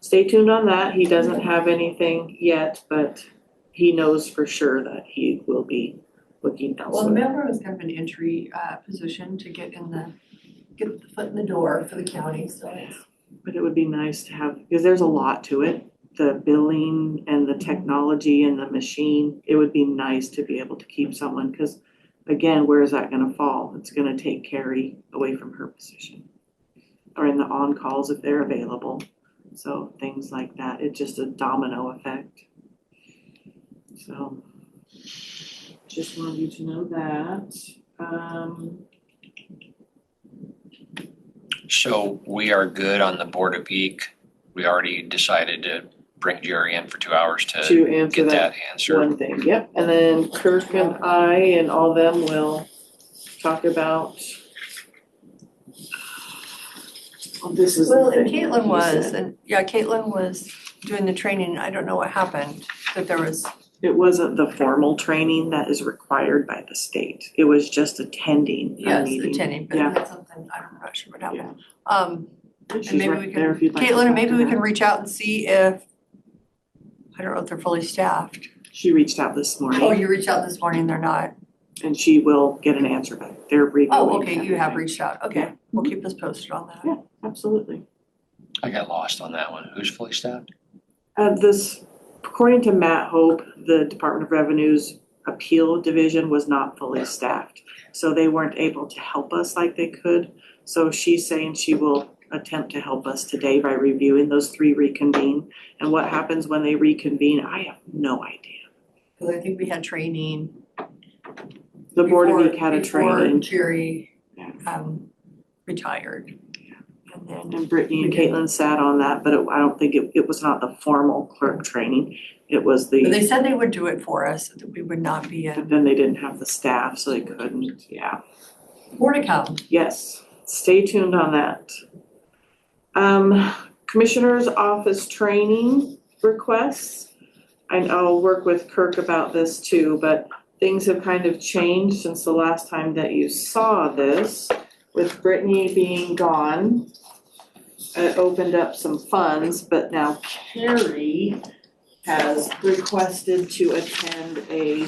Stay tuned on that. He doesn't have anything yet, but he knows for sure that he will be looking Well, elsewhere. mailroom is kind of an entry position to get the foot in the door for the county, so it's. But it would be nice to have, because there's a lot to it. the billing and the technology and the machine, it would be nice to be able to keep someone, because again, where is that gonna fall? It's gonna take Carrie away from her position. Or in the on-calls if they're available. So things like that, it's just a domino effect. So just wanted you to know that. So we are good on the Board of Ec. We already decided to bring Jerry in for 2 hours to answer get that that answered. one thing, yep, and then Kirk and I and all them will talk about. Oh, this is the Well, and thing Caitlin he was, said. and yeah, Caitlin was doing the training. I don't know what happened, that there was, It wasn't the formal training that is required by the state, it was just attending a yes, meeting. attending, but Yeah. that's something, I'm not sure what happened. And She's maybe we right there if can, you'd like to Caitlin, and talk maybe to we her. can reach out and see if, I don't know if they're fully staffed. She reached out this morning. Oh, you reached out this morning, they're not. And she will get an answer back. They're reviewing. Oh, okay, you have everything. reached out. Okay, we'll keep us posted on that. Yeah. Absolutely. I got lost on that one. Who's fully staffed? This, according to Matt Hope, the Department of Revenue's appeal division was not fully staffed. So they weren't able to help us like they could. So she's saying she will attempt to help us today by reviewing those 3 reconvene. And what happens when they reconvene, I have no idea. Because I think we had training. The Board of before- Ec had a before training. Jerry, Yeah. retired. And then, And Brittany and We did. Caitlin sat on that, but I don't think it was not the formal clerk training. It was but the, they said they would do it for us, that we would not be but in. then they didn't have the staff, so they couldn't, yeah. More to come. Yes, stay tuned on that. Commissioner's office training requests. I'll work with Kirk about this too, but things have kind of changed since the last time that you saw this. With Brittany being gone, it opened up some funds, but now Carrie has requested to attend a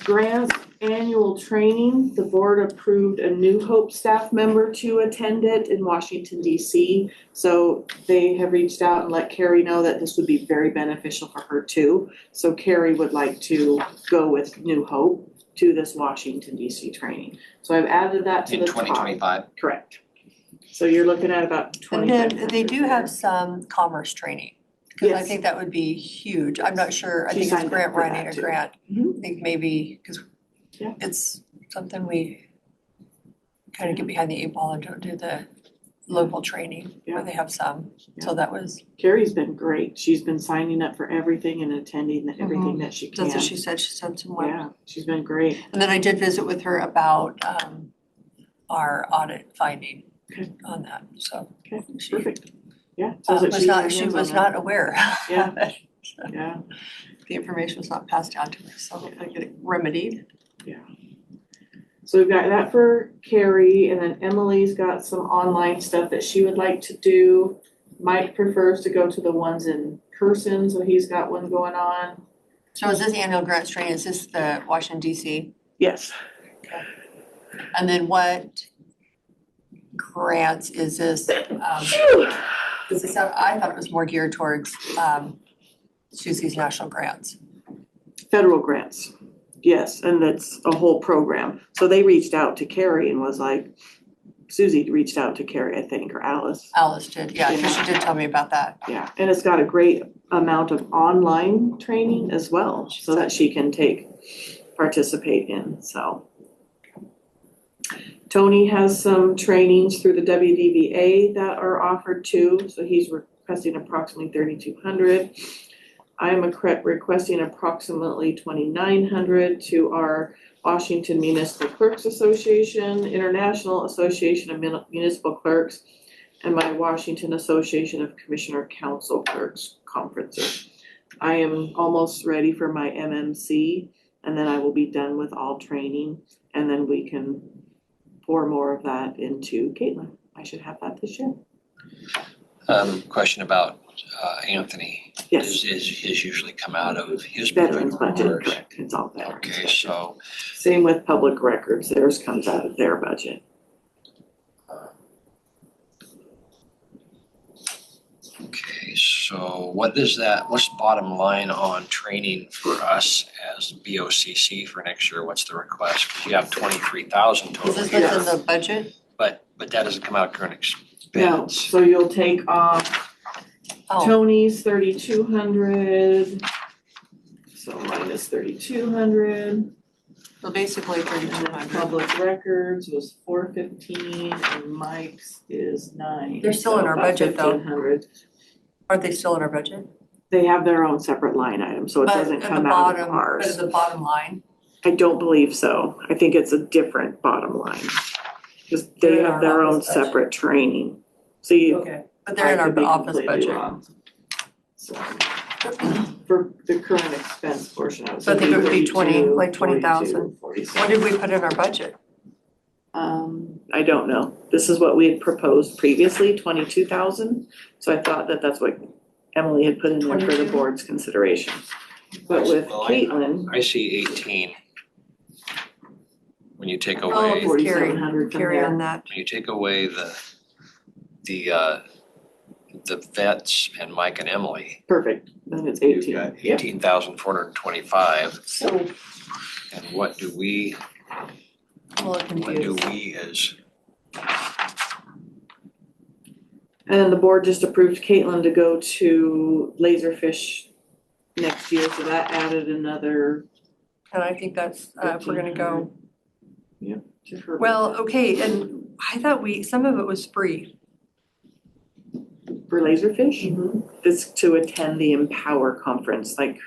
grant annual training. The board approved a New Hope staff member to attend it in Washington DC. So they have reached out and let Carrie know that this would be very beneficial for her too. So Carrie would like to go with New Hope to this Washington DC training. So I've added that to In the top. 2025? Correct. So you're looking at about And 25. then they do have some commerce training. Because I Yes. think that would be huge. I'm not sure. I She think it's signed up grant for writing that a too. grant. Mhm. I think maybe, because Yeah. it's something we kind of get behind the 8 ball and don't do the local training where Yeah. they have some. So Yeah. that was, Carrie's been great. She's been signing up for everything and attending everything that she can. that's what she said. She sent some web. Yeah, she's been great. And then I did visit with her about our audit finding Okay. on that, so. Okay, she perfect. Yeah. sounds like was she's got not, she hands on was that. not aware Yeah. of it. So Yeah, the information was not passed down to her, so hopefully get it remedied. so we've got that for Carrie, and then Emily's got some online stuff that she would like to do. Mike prefers to go to the ones in person, so he's got one going on. So is this annual grants training, is this the Washington DC? Yes. And then what grants is this? Is this, I thought it was more geared towards Susie's national grants. Federal grants, yes, and that's a whole program. So they reached out to Carrie and was like, Susie reached out to Carrie, I think, or Alice. Alice did, yeah, because she did tell me about that. Yeah, and it's got a great amount of online training as well, so that she can participate in, so. Tony has some trainings through the WDVA that are offered too, so he's requesting approximately 3,200. I'm requesting approximately 2,900 to our Washington Municipal Clerks Association, International Association of Municipal Clerks, and my Washington Association of Commissioner Council Clerks conferences. I am almost ready for my MMC, and then I will be done with all training, and then we can pour more of that into Caitlin. I should have that this year. Question about Anthony. Yes. Is his usually come out of his Veterans budget, or- correct, it's all veterans. Okay, so Same with public records, theirs comes out of their budget. okay, So what is that, what's the bottom line on training for us as BOCC for next year? What's the request? Because you have 23,000 total. Is this what's in the budget? But that doesn't come out of current No, expense. so you'll take off Oh, Tony's 3,200. So minus 3,200. so basically And 3,200. then public records was 415 and Mike's is 9. They're still in so our about budget, though. 1,500. Aren't they still in our budget? They have their own separate line item, so it But doesn't at the come out of bottom, ours. but at the bottom line, I don't believe so. I think it's a different bottom line. Because they They're in have our their own office budget. separate training. So you, okay, but they're in I our could be office completely budget. wrong. So, for the current expense portion of it. So I think it would be 20, like 20,000. 47. What did we put in our budget? I don't know. This is what we had proposed previously, 22,000. So I thought that that's what Emily had put in there for the 22? board's consideration. But with Well, Caitlin, I see 18. When you take Oh, away, it's Carrie, 4,700 from Carrie there. on that. when you take away the vets and Mike and Emily, Perfect, then it's you've 18. got Yep. 18,425. So, And what do we, I'm a little what do confused. we as, And then the board just approved Caitlin to go to Laserfish next year, so that added another And I think that's, if we're gonna go, to her. well, okay, and I thought some of it was free. For Laserfish, it's to attend the Empower conference like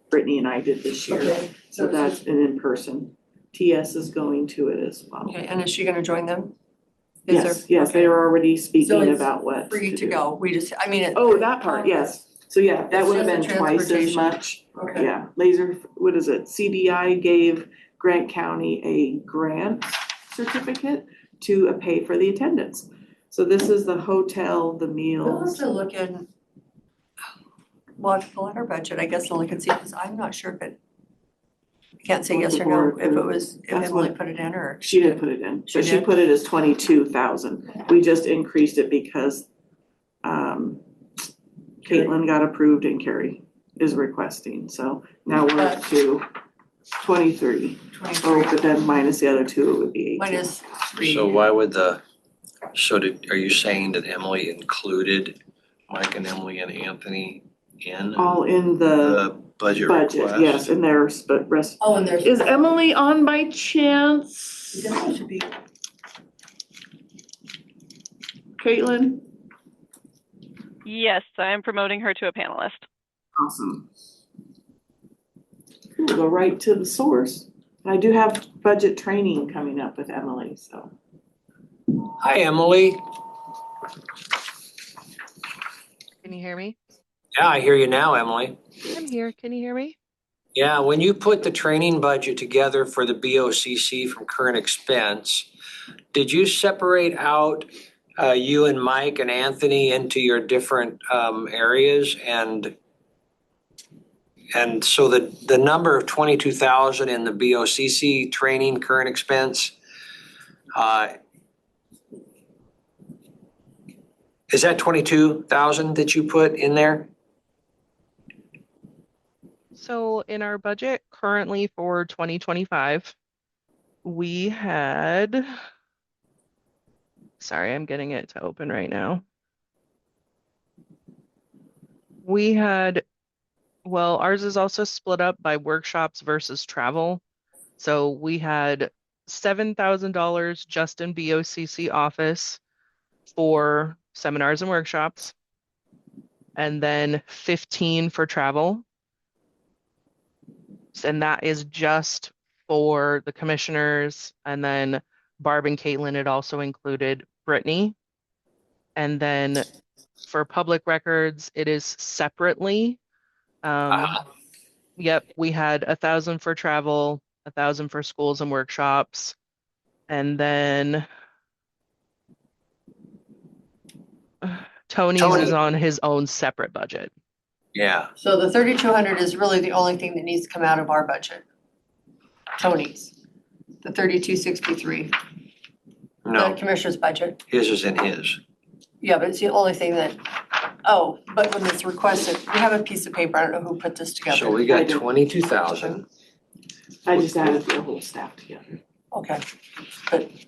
Brittany and I did this year. Okay, So that's an in-person. TS is going to it as well. Okay, and is she gonna join them? Is there- Yes, they are already So speaking it's about what Free to do. go, we just, I mean, it. Oh, that part, yes. So yeah, that It's would have just been the twice as transportation. much. Okay. Yeah, what is it? CDI gave Grant County a grant certificate to pay for the attendance. So this is the hotel, the We'll have meals. to look in, we'll have to pull out our budget, I guess, and look and see, because I'm not sure if it, I can't say What yes the or no, board if it approved. was, if That's Emily what- put it in or. She did put it in. So She she did? put it as 22,000. We just increased it because Caitlin got approved and Carrie is requesting. So now we're up to 23. 23. Oh, but then minus the other two, it would be 18. Minus 3. so why would are you saying that Emily included Mike and Emily and Anthony in All in the the budget request? budget, yes, and there's, but rest. Oh, and there's. Is Emily on by chance? Yes, it should be. Caitlin? Yes, I am promoting her to a panelist. Awesome. We'll go right to the source. I do have budget training coming up with Emily, so. Hi, Emily. Can you hear me? Yeah, I hear you now, Emily. I'm here. Can you hear me? Yeah, when you put the training budget together for the BOCC from current expense, did you separate out you and Mike and Anthony into your different areas? And so the number of 22,000 in the BOCC training current expense, is that 22,000 that you put in there? So in our budget currently for 2025, we had, sorry, I'm getting it to open right now. We had, well, ours is also split up by workshops versus travel. So we had $7,000 just in BOCC office for seminars and workshops, and then 15 for travel. And that is just for the commissioners, and then Barb and Caitlin, it also included Brittany. And then for public records, it is separately. Yep, we had 1,000 for travel, 1,000 for schools and workshops, and then Tony's Tony. is on his own separate budget. Yeah. So the 3,200 is really the only thing that needs to come out of our budget. Tony's, the 3,263, the No, commissioner's budget. his is in his. Yeah, but it's the only thing that, Oh, but when it's requested, we have a piece of paper, I don't know who put this together. So we I got did. 22,000. I just added the whole staff together. Okay,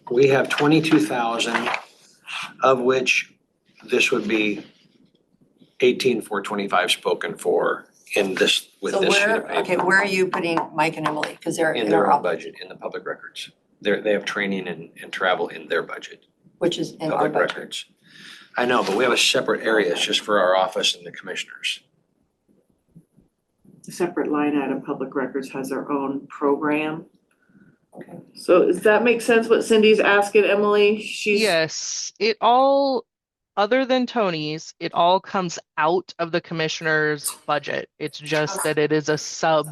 We have 22,000, of which this would be 18,425 spoken for in this, with so this sheet of where, paper. okay, where are you putting Mike and Emily? Because they're In in their our own office, budget, in the public records. They have training and travel in their budget, which is in our public budget. records. I know, but we have a separate area, it's just for our office and the commissioners. A separate line item, public records has their own program. Okay. So does that make sense what Cindy's asking, Emily? She's. Yes, it all, other than Tony's, it all comes out of the commissioner's budget. It's just that it is a sub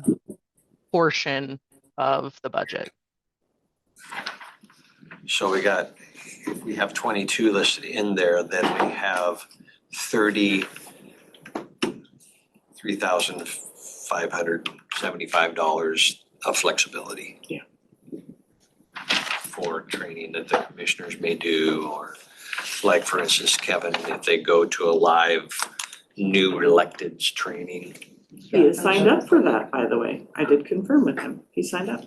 portion of the budget. So we got, if we have 22 listed in there, then we have $33,575 of flexibility. Yeah. For training that the commissioners may do, or like, for instance, Kevin, if they go to a live new electeds training. He is signed up for that, by the way. I did confirm with him. He signed up.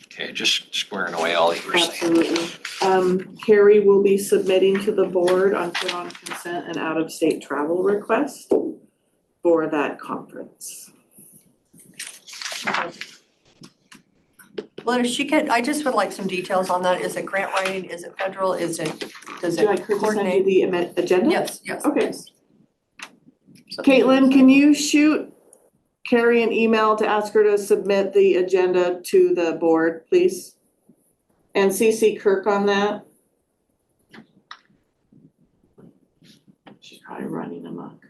Okay, just squaring away all you were saying. Absolutely. Carrie will be submitting to the board on put on consent and out-of-state travel request for that conference. Well, if she could, I just would like some details on that. Is it grant writing? Is it federal? Is it, does Do I it send you coordinate? the agenda? Yes, yes. Okay. yes. Caitlin, can you shoot Carrie an email to ask her to submit the agenda to the board, please? And CC Kirk on that? She's probably running amok.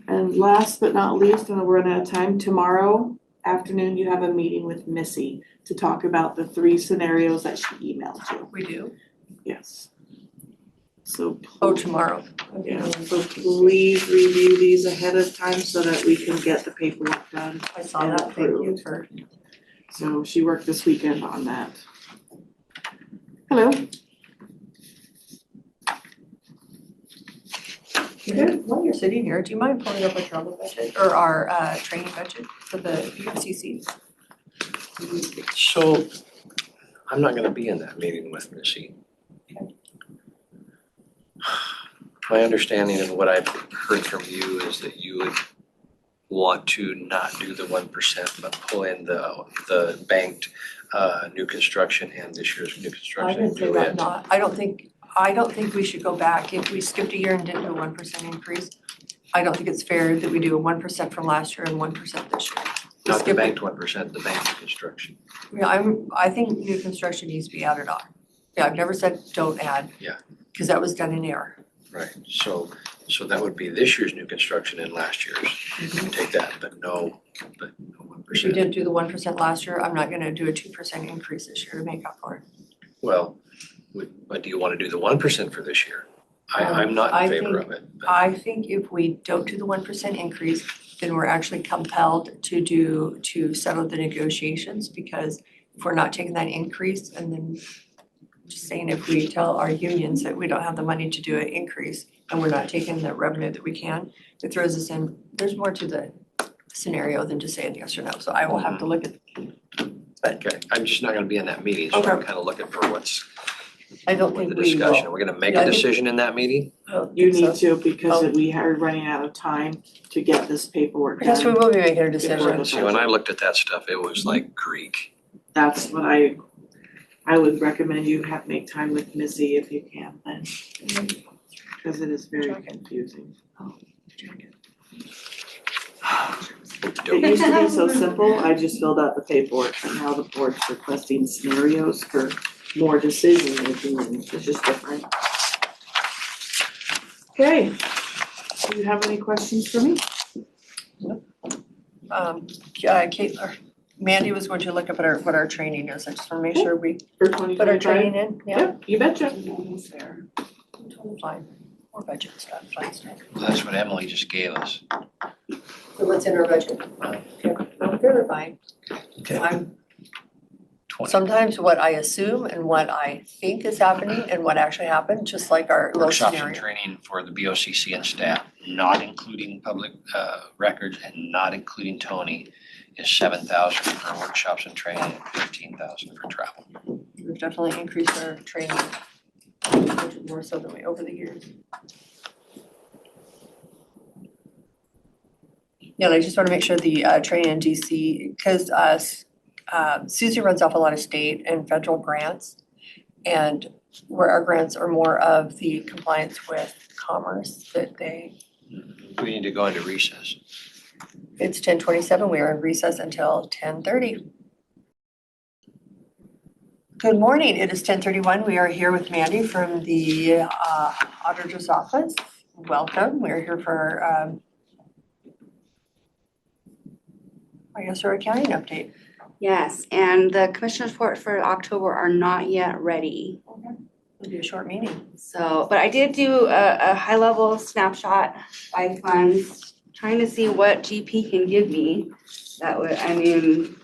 And last but not least, and we're running out of time, tomorrow afternoon, you have a meeting with Missy to talk about the 3 scenarios that she emailed you. We do? Yes. So. Oh, tomorrow. Yeah, so please review these ahead of time so that we can get the paperwork done. I saw that. Thank you for. So she worked this weekend on that. Hello. While you're sitting here, do you mind pulling up our travel budget or our training budget for the BFCC? So I'm not gonna be in that meeting with Missy. My understanding of what I've heard from you is that you would want to not do the 1%, but pull in the banked new construction and this year's new I construction didn't and say do that it. not. I don't think we should go back. If we skipped a year and didn't do a 1% increase, I don't think it's fair that we do a 1% from last year and 1% this year. Not the Skip it. banked 1%, the banked new construction. Yeah, I think new construction needs to be added on. Yeah, I've never said don't add. Yeah. Because that was done in error. Right, so that would be this year's new construction and last year's. You can take that, but no 1%. If we didn't do the 1% last year, I'm not gonna do a 2% increase this year to make up for it. Well, but do you wanna do the 1% for this year? I'm not I in favor think- of it. but- I think if we don't do the 1% increase, then we're actually compelled to settle the negotiations, because if we're not taking that increase, and then just saying, if we tell our unions that we don't have the money to do an increase and we're not taking the revenue that we can, it throws us in, there's more to the scenario than just saying yes or no, so I will have to look at. But Okay, I'm just not gonna be in that meeting, so I'm Okay. kinda looking for what's I don't the think we discussion. will. Are we gonna make Yeah, I a think- decision in that meeting? You need to Oh. because we are running out of time to get this paperwork I guess we done. will be making a Before decision. the See, when I looked at that stuff, it was like Greek. That's what I would recommend you make time with Missy if you can then. Because it is very confusing. It used to be so simple, I just filled out the paperwork, but now the board's requesting scenarios for more decision making and it's just different. Okay, do you have any questions for me? Kate, or Mandy was going to look up at what our training is. I just wanna make sure we For 2025? put our training in, yeah. Yep, you betcha. Fair. Totally fine. More budget stuff, fun stuff. That's what Emily just gave us. So what's in our budget? Okay, no, they're fine. Okay. I'm sometimes what I assume and what I think is happening and what actually happened, just like our little Workshops and scenario. training for the BOCC and staff, not including public records and not including Tony, is 7,000 for workshops and training and 15,000 for travel. We've definitely increased our training more so than we over the years. Yeah, and I just want to make sure the training in DC, because Susie runs off a lot of state and federal grants, and where our grants are more of the compliance with commerce that they. We need to go into recess. It's 10:27. We are in recess until 10:30. Good morning. It is 10:31. We are here with Mandy from the auditor's office. Welcome. We're here for I guess our accounting update. Yes, and the commissioner's report for October are not yet ready. It'll be a short meeting. So, but I did do a high level snapshot by funds, trying to see what GP can give me. That would, I mean,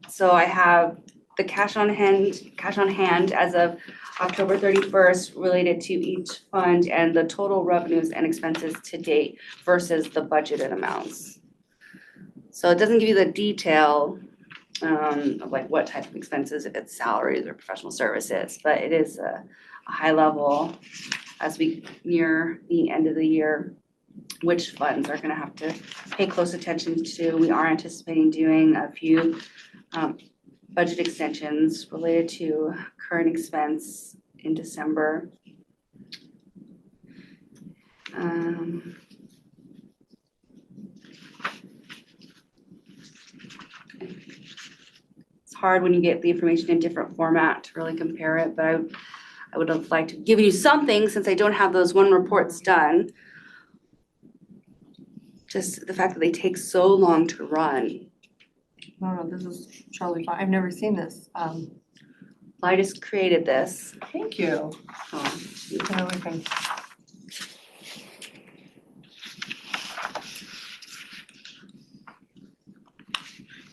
so I have the cash on hand as of October 31st related to each fund and the total revenues and expenses to date versus the budgeted amounts. So it doesn't give you the detail of like what type of expenses, if it's salaries or professional services, but it is a high level as we near the end of the year, which funds are gonna have to pay close attention to. We are anticipating doing a few budget extensions related to current expense in December. It's hard when you get the information in different format to really compare it, but I would have liked to give you something since I don't have those one reports done. Just the fact that they take so long to run. No, this is totally fine. I've never seen this. I just created this. Thank you. Now we can.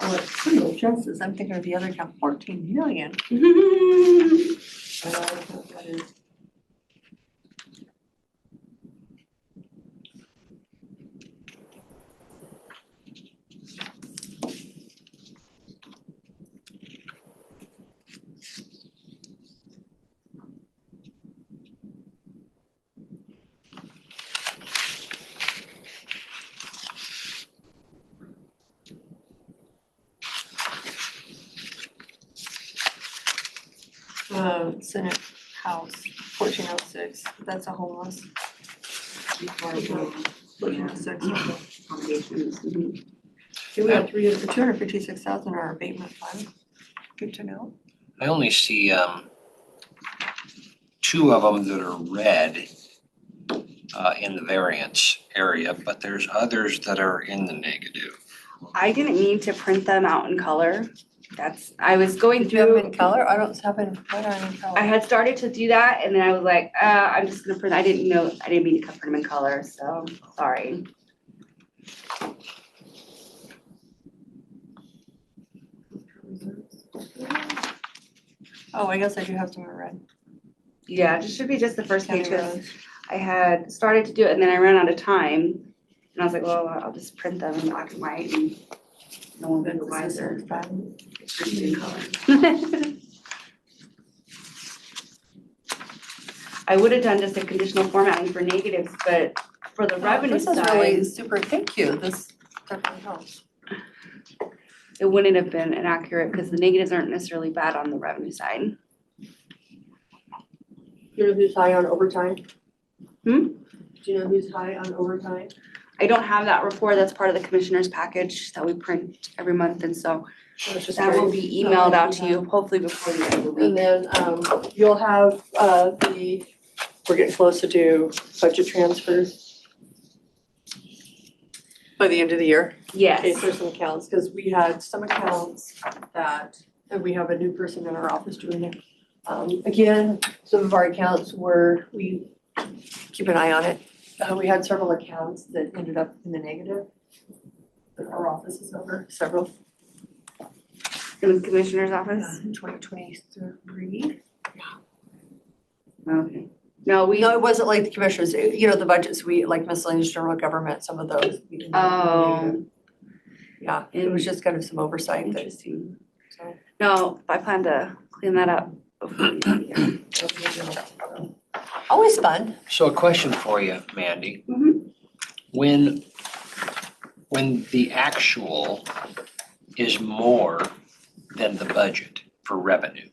Oh, it's criminal justice. I'm thinking of the other account, 14 million. I don't know what that is. Senate House, 1406, that's a homeless. 1406. Okay, we have 256,000 in our abatement fund. Good to know. I only see two of them that are red in the variance area, but there's others that are in the negative. I didn't mean to print them out in color. I was going Did you have them through, in color? I don't have them in color. I had started to do that and then I was like, I'm just gonna print, I didn't mean to print them in color, so sorry. Oh, I guess I do have some in red. Yeah, it should be just the first page, County 'cause roads. I had started to do it and then I ran out of time. And I was like, well, I'll just print them in black and white and no one will be the wiser. It's printed in color. I would have done just a conditional formatting for negatives, but for the revenue This is really side, super, thank you. This definitely helps. it wouldn't have been inaccurate because the negatives aren't necessarily bad on the revenue side. Do you know who's high on overtime? Hmm? Do you know who's high on overtime? I don't have that report. That's part of the commissioner's package that we print every month, and so that will be emailed out to you hopefully before the end of the week. And then you'll have we're getting close to do budget transfers by the end of the year. Yes. Okay, for some accounts, because we had some accounts and we have a new person in our office doing it. Again, some of our accounts we keep an eye on it. We had several accounts that ended up in the negative. That our office is over several. in the commissioner's office? 2023. Okay. No, we, No, it wasn't like the commissioners, the budgets, we, like miscellaneous general government, some of those. we didn't- oh, Yeah, it was just kind of some oversight that, interesting. so. No, I plan to clean that up before the end of the year. Always fun. So a question for you, Mandy. Mhm. When the actual is more than the budget for revenue,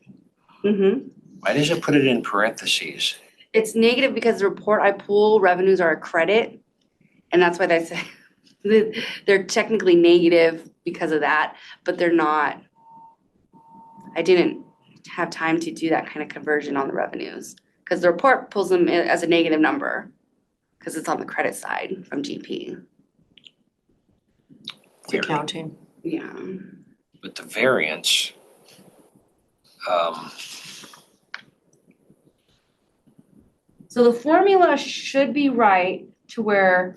Mm-hmm. why does it put it in parentheses? It's negative because the report I pull, revenues are a credit. And that's why they say, they're technically negative because of that, but they're not. I didn't have time to do that kind of conversion on the revenues. Because the report pulls them as a negative number, because it's on the credit side from GP. It's accounting. Yeah. But the variance, So the formula should be right to where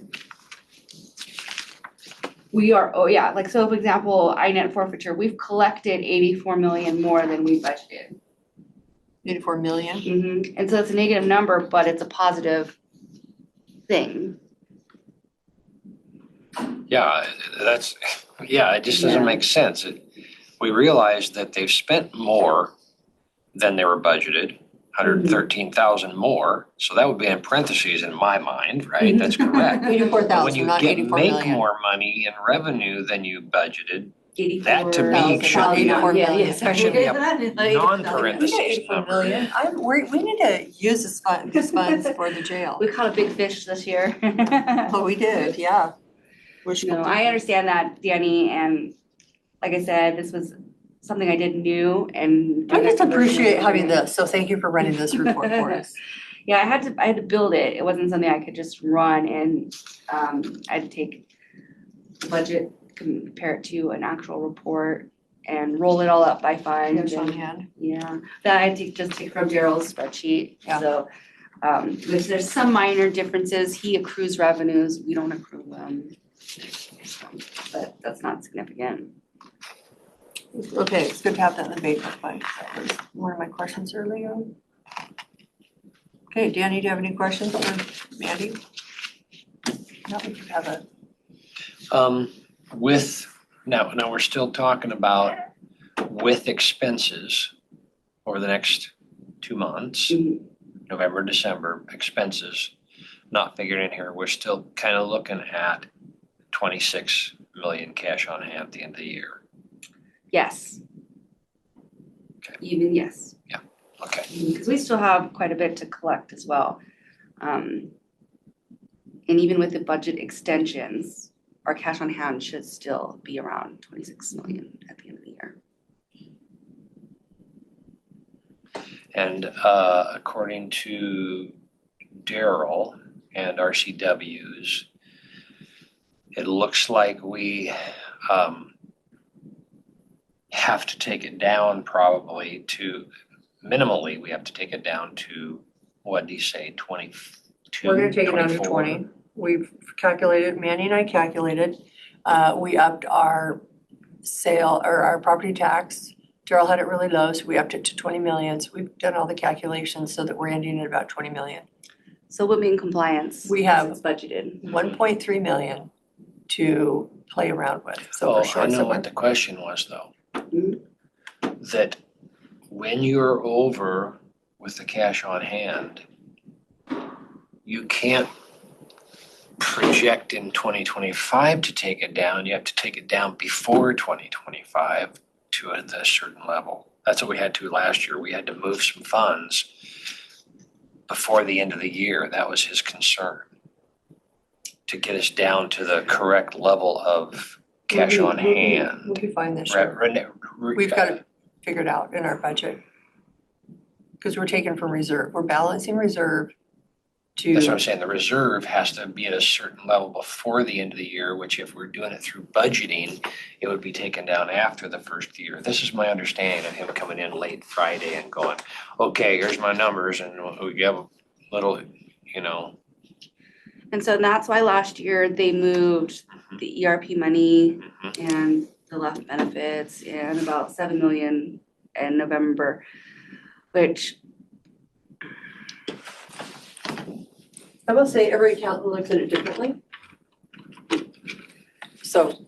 we are, oh yeah, like so for example, INET forfeiture, we've collected 84 million more than we budgeted. 84 million. Mm-hmm. And so it's a negative number, but it's a positive thing. yeah, it just doesn't Yeah. make sense. We realize that they've spent more than they were budgeted, 113,000 more. So that would be in parentheses in my mind, right? That's correct. But when 84,000, you not 84 make million. more money in revenue than you budgeted, 84,000. that to me should not be, 84 Yeah, million. yeah, sorry. should be a We non-parentheses got 84 number. million. We need to use these funds for the jail. We caught a big fish this year. Oh, we did, yeah. No, I understand that, Danny, and like I said, this was something I did new and. I just appreciate having this, so thank you for running this report for us. Yeah, I had to build it. It wasn't something I could just run and I had to take the budget, compare it to an actual report and roll it all up by fund. Cash on and- hand. Yeah, that I just take from Daryl's spreadsheet, Yeah. so there's some minor differences. He accrues revenues, we don't accrue them. So, but that's not significant. Okay, it's good to have that in the basement fund. That was one of my questions earlier. Okay, Danny, do you have any questions for Mandy? No, we could have a, Now we're still talking about with expenses over the next 2 months, November, December, expenses not figured in here. We're still kind of looking at 26 million cash on hand at the end of the year. Yes. Okay. Even yes. Okay. Because we still have quite a bit to collect as well. And even with the budget extensions, our cash on hand should still be around 26 million at the end of the year. And according to Daryl and RCWs, it looks like we have to take it down probably to, minimally, we have to take it down to, what do you say, 22, we're gonna take it down to 24? 20. We've calculated, Manny and I calculated, we upped our sale or our property tax. Daryl had it really low, so we upped it to 20 million. So we've done all the calculations so that we're ending at about 20 million. So we'll be in compliance. We have as it's budgeted. 1.3 million to play around with, so we're Oh, I short know somewhere. what the question was though. Mhm. That when you're over with the cash on hand, you can't project in 2025 to take it down. You have to take it down before 2025 to a certain level. That's what we had to last year. We had to move some funds before the end of the year. That was his concern. To get us down to the correct level of cash on hand. We'll be fine this year. We've got it figured out in our budget. Because we're taking from reserve, we're balancing reserve to. That's what I'm saying. The reserve has to be at a certain level before the end of the year, which if we're doing it through budgeting, it would be taken down after the first year. This is my understanding of him coming in late Friday and going, okay, here's my numbers, and we have a little, And so that's why last year they moved the ERP money and the left benefits and about 7 million in November, which I will say every accountant looks at it differently. So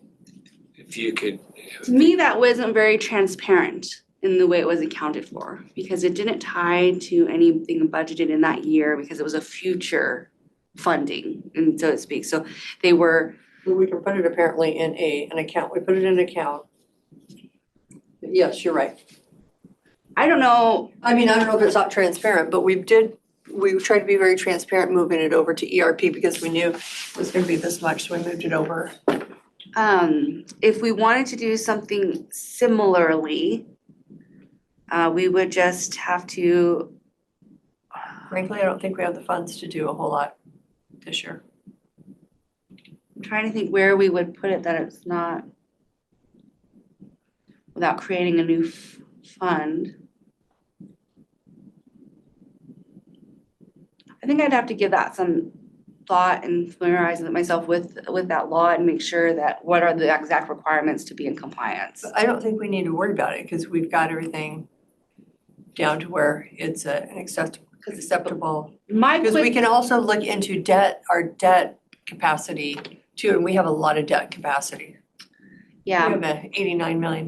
If you could, to me, that wasn't very transparent in the way it was accounted for, because it didn't tie to anything budgeted in that year because it was a future funding, and so to speak. So they were, we can put it apparently in an account. We put it in an account. Yes, you're right. I don't know, I mean, I don't know if it's not transparent, but we tried to be very transparent moving it over to ERP because we knew it was gonna be this much, so we moved it over. if we wanted to do something similarly, we would just have to, Frankly, I don't think we have the funds to do a whole lot this year. I'm trying to think where we would put it that it's not without creating a new fund. I think I'd have to give that some thought and familiarize myself with that law and make sure that what are the exact requirements to be in compliance. But I don't think we need to worry about it because we've got everything down to where it's an acceptable. Because we can also look into our debt capacity too, and we have a lot of debt capacity. Yeah. We have a $89 million.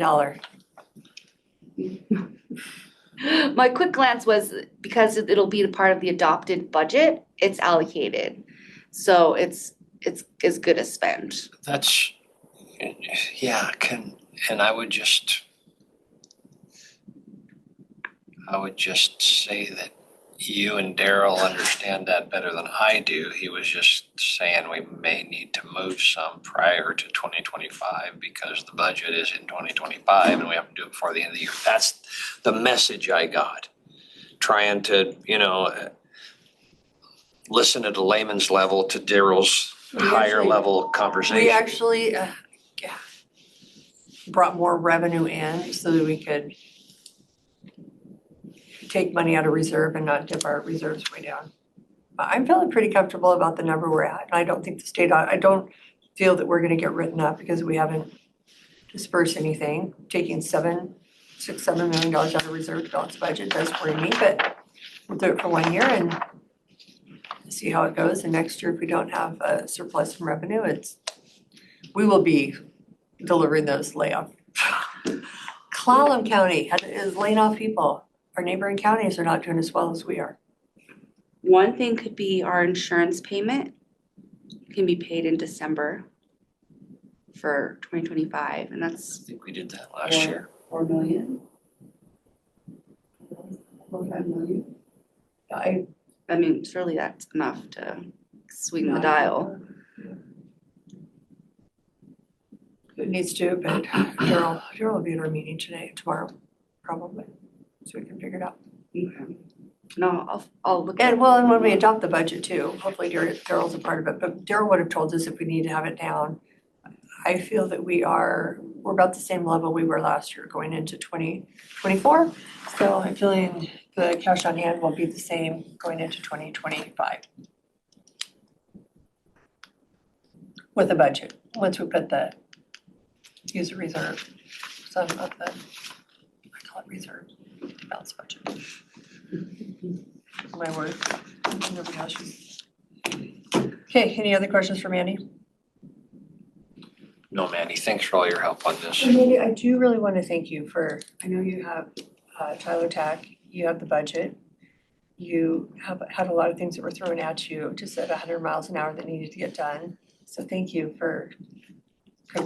My quick glance was because it'll be part of the adopted budget, it's allocated. So it's as good as spent. that's, yeah, and I would just say that you and Daryl understand that better than I do. He was just saying we may need to move some prior to 2025 because the budget is in 2025 and we have to do it before the end of the year. That's the message I got. Trying to, listen at a layman's level to Daryl's higher level conversation. We actually brought more revenue in so that we could take money out of reserve and not dip our reserves way down. I'm feeling pretty comfortable about the number we're at. I don't think I don't feel that we're gonna get written up because we haven't dispersed anything. Taking $6-7 million out of reserve to balance budget does worry me, but we'll do it for 1 year and see how it goes. And next year, if we don't have a surplus from revenue, we will be delivering those layoff. Clallam County is laying off people. Our neighboring counties are not doing as well as we are. One thing could be our insurance payment can be paid in December for 2025, and I that's think we did that last year. 4 million. 4 or 5 million. I mean, surely that's enough to swing the dial. It needs to, but Daryl will be at our meeting tomorrow, probably, so we can figure it out. Okay. No, I'll look at. And when we adopt the budget too, hopefully Daryl's a part of it, but Daryl would have told us if we need to have it down. I feel that we're about the same level we were last year going into 2024. So I'm feeling the cash on hand will be the same going into 2025. With the budget, once we put use the reserve, some of the, I call it reserve, balance budget. My word, nobody else should. Okay, any other questions for Mandy? No, Mandy, thanks for all your help on this. And Mandy, I do really want to thank you I know you have Tyler Tack, you have the budget. You have had a lot of things that were thrown at you just at 100 miles an hour that needed to get done. So thank you for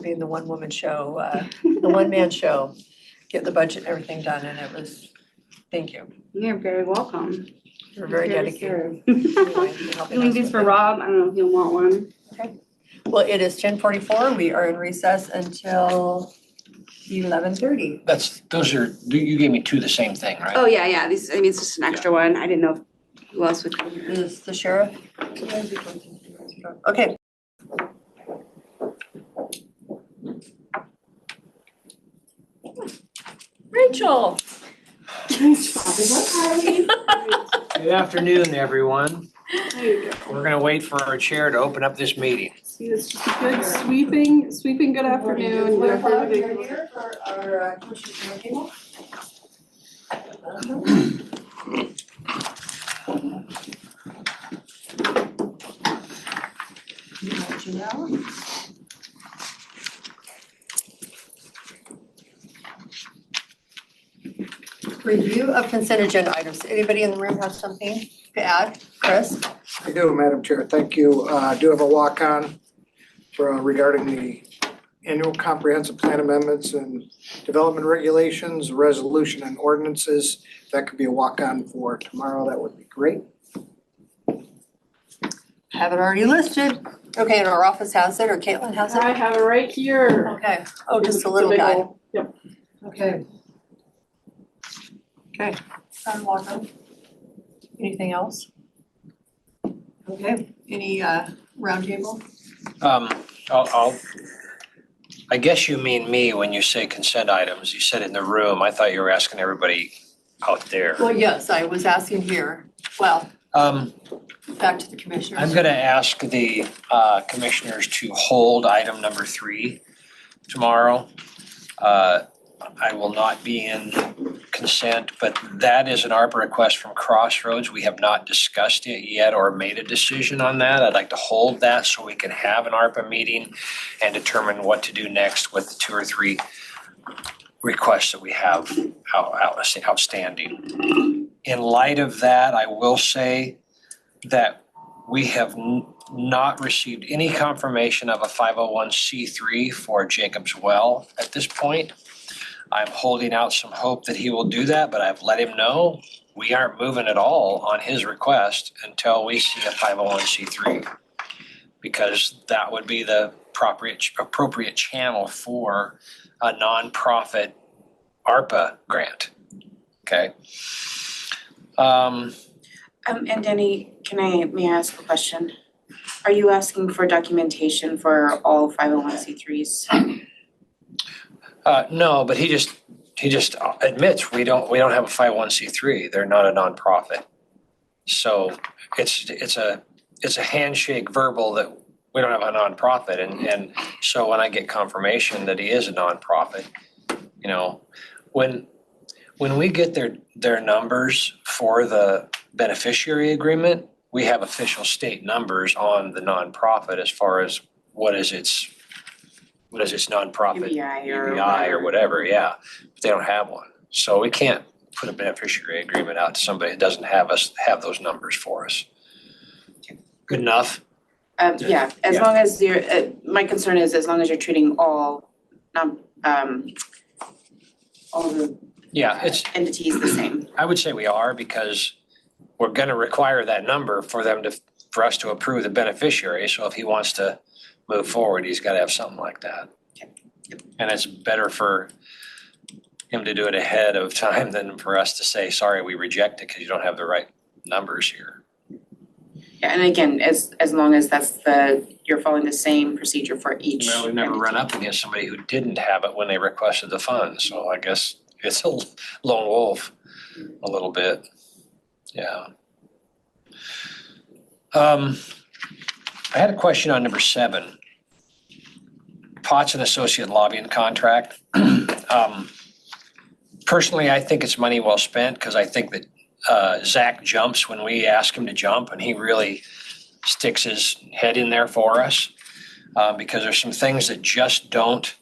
being the one-woman show, the one-man show, get the budget and everything done, and thank you. You're very welcome. You're very dedicated. Leave these for Rob, I don't know if he'll want one. Okay. Well, it is 10:44. We are in recess until 11:30. You gave me two the same thing, right? Oh, yeah, it's just an extra one. I didn't know who else would come. Is the sheriff? Okay. Rachel. Good afternoon, everyone. We're gonna wait for our chair to open up this meeting. See, it's just a good sweeping good afternoon. What o'clock are you here for our commissioners table? Review of consent agenda items. Anybody in the room have something to add? Chris? I do, Madam Chair, thank you. I do have a walk-on regarding the annual comprehensive plan amendments and development regulations, resolution and ordinances. That could be a walk-on for tomorrow, that would be great. Have it already listed. Okay, and our office has it, or Caitlin has it? I have it right here. Okay. Oh, just a little big guy. ol'- Yep. Okay. Okay, walk-on. Anything else? Okay, any roundtable? I guess you mean me when you say consent items. You said in the room. I thought you were asking everybody out there. Well, yes, I was asking here. Well, back to the commissioners. I'm gonna ask the commissioners to hold item number 3 tomorrow. I will not be in consent, but that is an ARPA request from Crossroads. We have not discussed it yet or made a decision on that. I'd like to hold that so we can have an ARPA meeting and determine what to do next with the 2 or 3 requests that we have outstanding. In light of that, I will say that we have not received any confirmation of a 501c3 for Jacob's Well at this point. I'm holding out some hope that he will do that, but I've let him know we aren't moving at all on his request until we see a 501c3, because that would be the appropriate channel for a nonprofit ARPA grant. Okay. And Danny, may I ask a question? Are you asking for documentation for all 501c3s? No, but he just admits we don't have a 501c3. They're not a nonprofit. So it's a handshake verbal that we don't have a nonprofit. And so when I get confirmation that he is a nonprofit, you know, when we get their numbers for the beneficiary agreement, we have official state numbers on the nonprofit as far as what is its nonprofit, UBI or whatever, yeah. But they don't have one. So we can't put a beneficiary agreement out to somebody that doesn't have those numbers for us. Good enough? Yeah, as long as you're, my concern is as long as you're treating all the entities the same. I would say we are, because we're gonna require that number for us to approve the beneficiary. So if he wants to move forward, he's gotta have something like that. And it's better for him to do it ahead of time than for us to say, sorry, we reject it because you don't have the right numbers here. Yeah, and again, as long as you're following the same procedure for each. Well, we've never run up against somebody who didn't have it when they requested the funds, so I guess it's a lone wolf a little bit, yeah. I had a question on number 7. Potts and Associate lobbying contract. Personally, I think it's money well spent, because I think that Zach jumps when we ask him to jump, and he really sticks his head in there for us, because there's some things that just aren't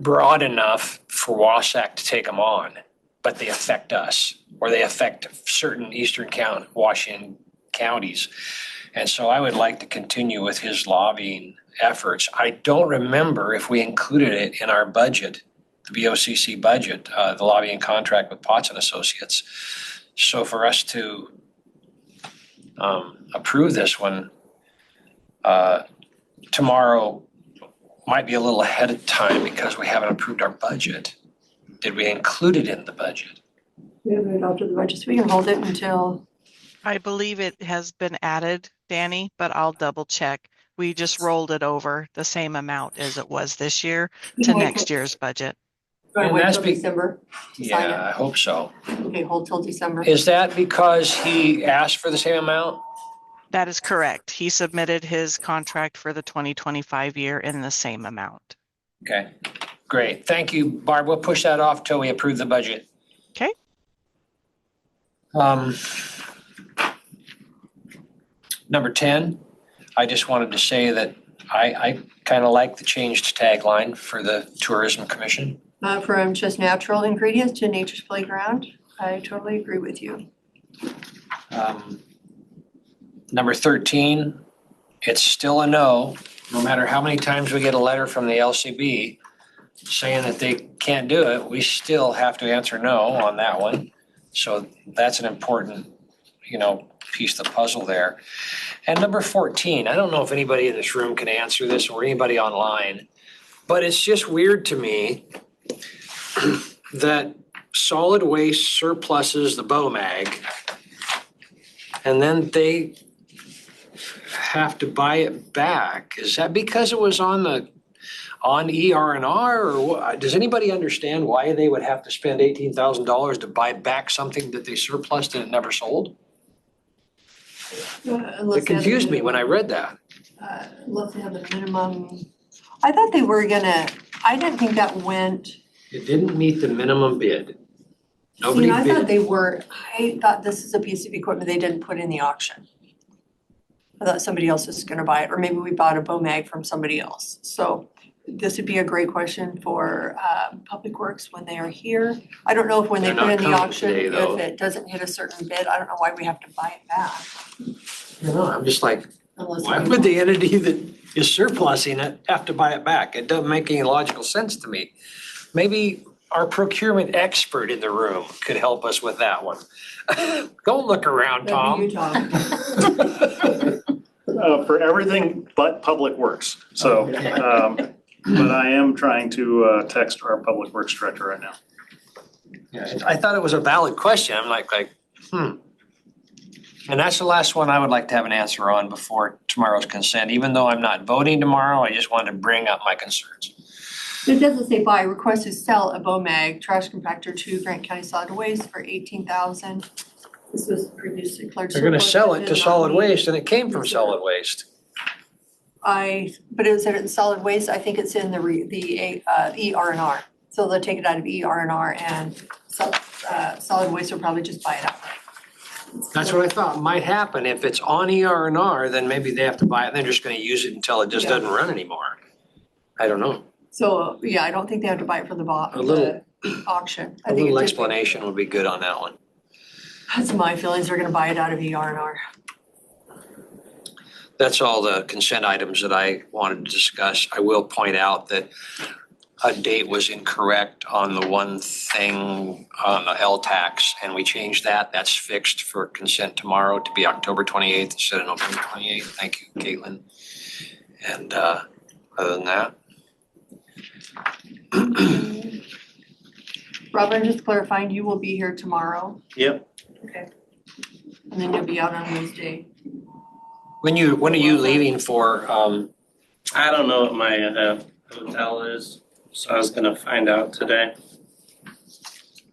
broad enough for Wasac to take them on, but they affect us, or they affect certain eastern Washington counties. And so I would like to continue with his lobbying efforts. I don't remember if we included it in our budget, the BOCC budget, the lobbying contract with Potts and Associates. So for us to approve this one tomorrow might be a little ahead of time, because we haven't approved our budget. Did we include it in the budget? We haven't adopted the budget, so we can hold it until. I believe it has been added, Danny, but I'll double check. We just rolled it over the same amount as it was this year to next year's budget. Going to wait till December? Yeah, I hope so. Okay, hold till December. Is that because he asked for the same amount? That is correct. He submitted his contract for the 2025 year in the same amount. Okay, great. Thank you, Barb. We'll push that off till we approve the budget. Okay. Number 10, I just wanted to say that I kind of like the changed tagline for the Tourism Commission. From just natural ingredients to nature's playground. I totally agree with you. Number 13, it's still a no matter how many times we get a letter from the LCB saying that they can't do it, we still have to answer no on that one. So that's an important, piece of the puzzle there. And number 14, I don't know if anybody in this room can answer this or anybody online, but it's just weird to me that solid waste surpluses the BOMAG and then they have to buy it back. Is that because it was on ER&R or what? Does anybody understand why they would have to spend $18,000 to buy back something that they surplused and it never sold? It confused me when I read that. Unless they have the minimum, I thought they were I didn't think that went. It didn't meet the minimum bid. Nobody I bid. I thought this is a piece of equipment they didn't put in the auction. I thought somebody else was gonna buy it, or maybe we bought a BOMAG from somebody else. So this would be a great question for Public Works when they are here. I don't know if when they They're put not in the coming auction, today, though. if it doesn't hit a certain bid, I don't know why we have to buy it back. I'm just like, Unless why would the entity that is surplusing it have to buy it back? It doesn't make any logical sense to me. Maybe our procurement expert in the room could help us with that one. Don't look around, Tom. For everything but Public Works, so, but I am trying to text our Public Works Director right now. Yeah, I thought it was a valid question. I'm like, And that's the last one I would like to have an answer on before tomorrow's consent. Even though I'm not voting tomorrow, I just wanted to bring up my concerns. It doesn't say buy, request to sell a BOMAG trash compactor to Grant County Solid Waste for $18,000. This was previously declared. They're gonna surplus sell and it to did not solid meet waste and it came from reserve. solid waste. But it was in solid waste, I think it's in the ER&R. So they'll take it out of ER&R and solid waste will probably just buy it outright. That's what I thought might happen. If it's on ER&R, then maybe they have to buy it and they're just gonna use it until it just doesn't run anymore. I don't know. So, yeah, I don't think they have to buy it from the auction. I A think little it just- explanation would be good on that one. That's my feelings, they're gonna buy it out of ER&R. That's all the consent items that I wanted to discuss. I will point out that a date was incorrect on the one thing on the L-tax, and we changed that. That's fixed for consent tomorrow to be October 28th instead of November 28th. Thank you, Caitlin. And other than that. Robert, just clarifying, you will be here tomorrow, Yep. okay? And then you'll be out on Wednesday. When are you leaving for, I don't know what my hotel is, so I was gonna find out today.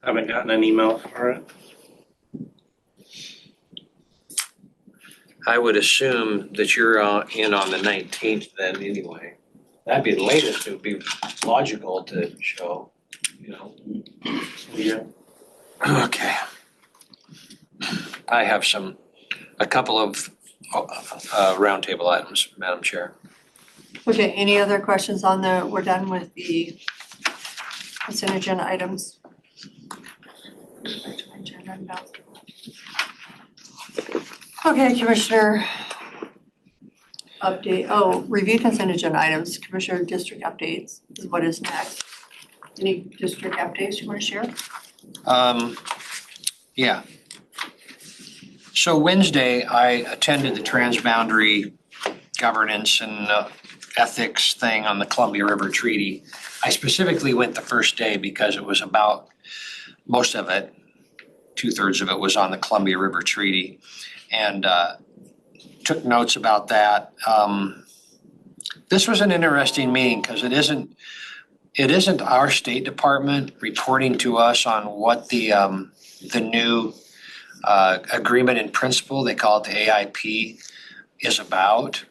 Haven't gotten an email for it. I would assume that you're in on the 19th then anyway. That'd be the latest. It would be logical to show, Yeah. Okay. I have a couple of roundtable items, Madam Chair. Okay, any other questions we're done with the consent agenda items? Okay, Commissioner update, review consent agenda items, Commissioner district updates is what is next. Any district updates you want to share? Yeah. So Wednesday, I attended the transboundary governance and ethics thing on the Columbia River Treaty. I specifically went the first day because it was about, most of it, 2/3 of it was on the Columbia River Treaty. And took notes about that. This was an interesting meeting because it isn't our State Department reporting to us on what the new agreement in principle, they call it the AIP, is about.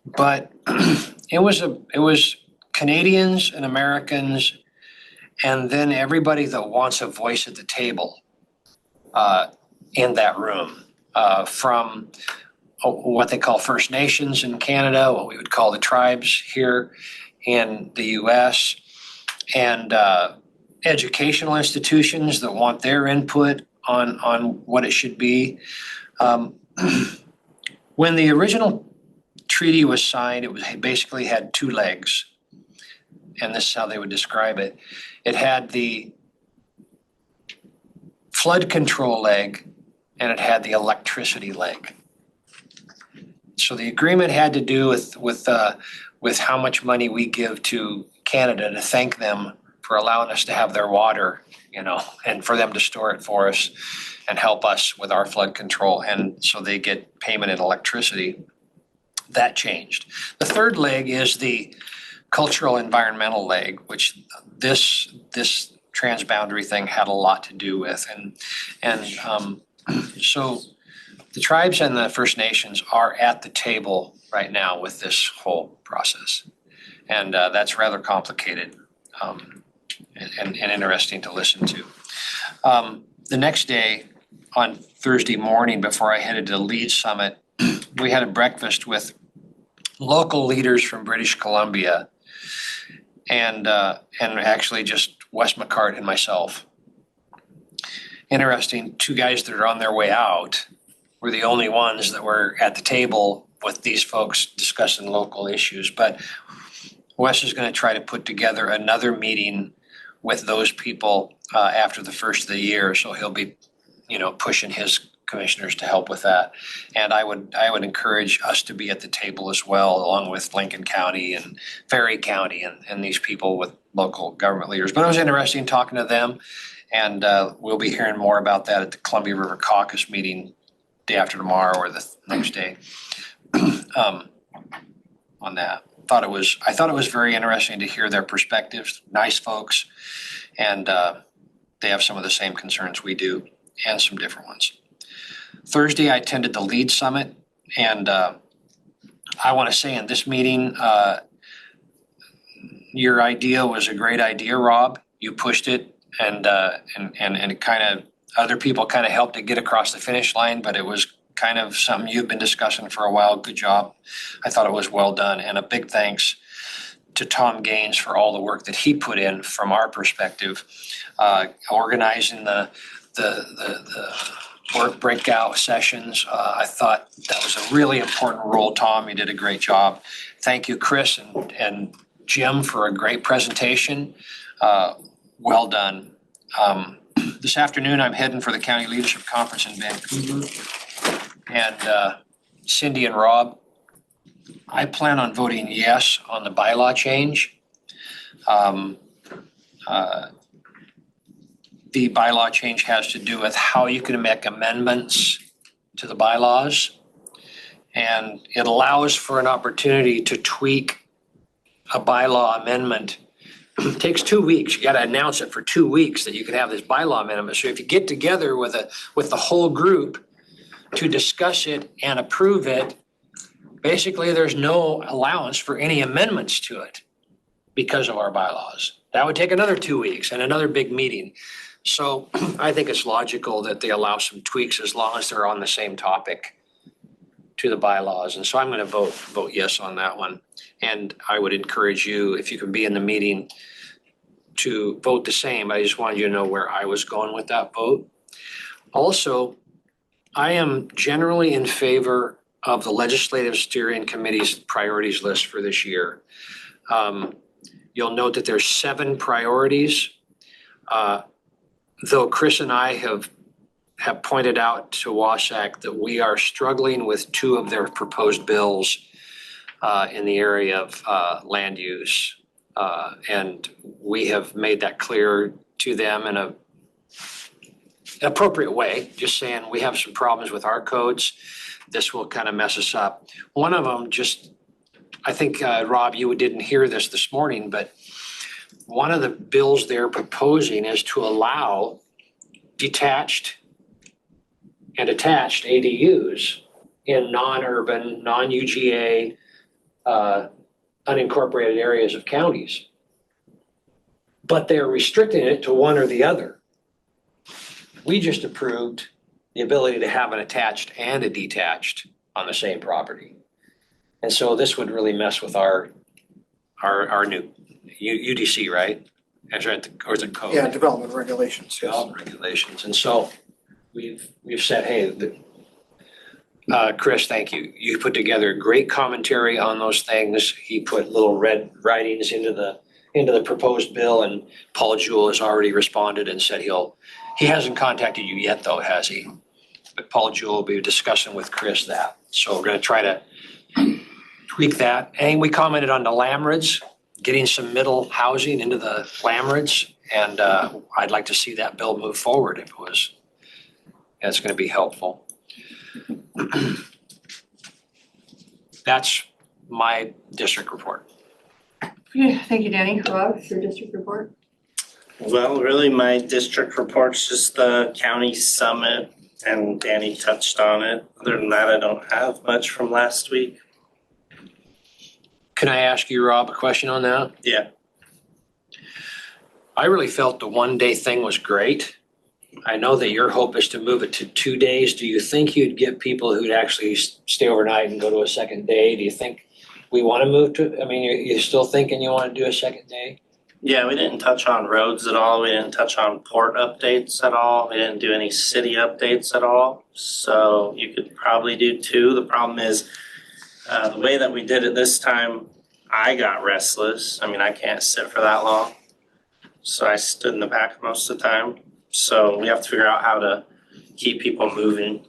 But it was Canadians and Americans, and then everybody that wants a voice at the table in that room, from what they call First Nations in Canada, what we would call the tribes here in the US, and educational institutions that want their input on what it should be. When the original treaty was signed, it basically had two legs, and this is how they would describe it. It had the flood control leg, and it had the electricity leg. So the agreement had to do with how much money we give to Canada to thank them for allowing us to have their water, and for them to store it for us and help us with our flood control. And so they get payment in electricity. That changed. The third leg is the cultural environmental leg, which this transboundary thing had a lot to do with. So the tribes and the First Nations are at the table right now with this whole process. And that's rather complicated and interesting to listen to. The next day, on Thursday morning, before I headed to the LEAD Summit, we had a breakfast with local leaders from British Columbia and actually just Wes McCart and myself. Interesting, two guys that are on their way out were the only ones that were at the table with these folks discussing local issues. But Wes is going to try to put together another meeting with those people after the first of the year. So he'll be, pushing his commissioners to help with that. And I would encourage us to be at the table as well, along with Lincoln County and Ferry County and these people with local government leaders. But it was interesting talking to them, and we'll be hearing more about that at the Columbia River Caucus meeting day after tomorrow or the next day on that. I thought it was very interesting to hear their perspectives. Nice folks, and they have some of the same concerns we do and some different ones. Thursday, I attended the LEAD Summit, and I want to say in this meeting, your idea was a great idea, Rob. You pushed it, and it kind of, other people kind of helped it get across the finish line, but it was kind of something you've been discussing for a while. Good job. I thought it was well done, and a big thanks to Tom Gaines for all the work that he put in from our perspective, organizing the work breakout sessions. I thought that was a really important role, Tom. You did a great job. Thank you, Chris and Jim, for a great presentation. Well done. This afternoon, I'm heading for the County Leadership Conference in Vancouver. And Cindy and Rob, I plan on voting yes on the bylaw change. The bylaw change has to do with how you can make amendments to the bylaws. And it allows for an opportunity to tweak a bylaw amendment. It takes 2 weeks. You got to announce it for 2 weeks that you can have this bylaw amendment. So if you get together with the whole group to discuss it and approve it, basically there's no allowance for any amendments to it because of our bylaws. That would take another 2 weeks and another big meeting. So I think it's logical that they allow some tweaks as long as they're on the same topic to the bylaws. And so I'm going to vote yes on that one. And I would encourage you, if you can be in the meeting, to vote the same. I just wanted you to know where I was going with that vote. Also, I am generally in favor of the Legislative Steering Committee's priorities list for this year. You'll note that there's 7 priorities. Though Chris and I have pointed out to WASAC that we are struggling with 2 of their proposed bills in the area of land use. And we have made that clear to them in an appropriate way, just saying we have some problems with our codes. This will kind of mess us up. One of them I think, Rob, you didn't hear this morning, but one of the bills they're proposing is to allow detached and attached ADUs in non-urban, non-UGA, unincorporated areas of counties. But they're restricting it to one or the other. We just approved the ability to have an attached and a detached on the same property. And so this would really mess with our new UDC, right? Or is it code? Yeah, development regulations, yes. Development regulations. And so we've said, hey, Chris, thank you. You put together great commentary on those things. He put little red writings into the proposed bill, and Paul Jewell has already responded and said he hasn't contacted you yet though, has he? But Paul Jewell will be discussing with Chris that. So we're gonna try to tweak that. And we commented on the Lamrids, getting some middle housing into the Lamrids. And I'd like to see that bill move forward if it was, that's gonna be helpful. That's my district report. Yeah, thank you, Danny. Rob, your district report? Well, really, my district report's just the county summit, and Danny touched on it. Other than that, I don't have much from last week. Can I ask you, Rob, a question on that? Yeah. I really felt the 1 day thing was great. I know that your hope is to move it to 2 days. Do you think you'd get people who'd actually stay overnight and go to a second day? Do you think we want to move to, I mean, you're still thinking you want to do a second day? Yeah, we didn't touch on roads at all. We didn't touch on port updates at all. We didn't do any city updates at all. So you could probably do 2. The problem is the way that we did it this time, I got restless. I mean, I can't sit for that long. So I stood in the back most of the time. So we have to figure out how to keep people moving.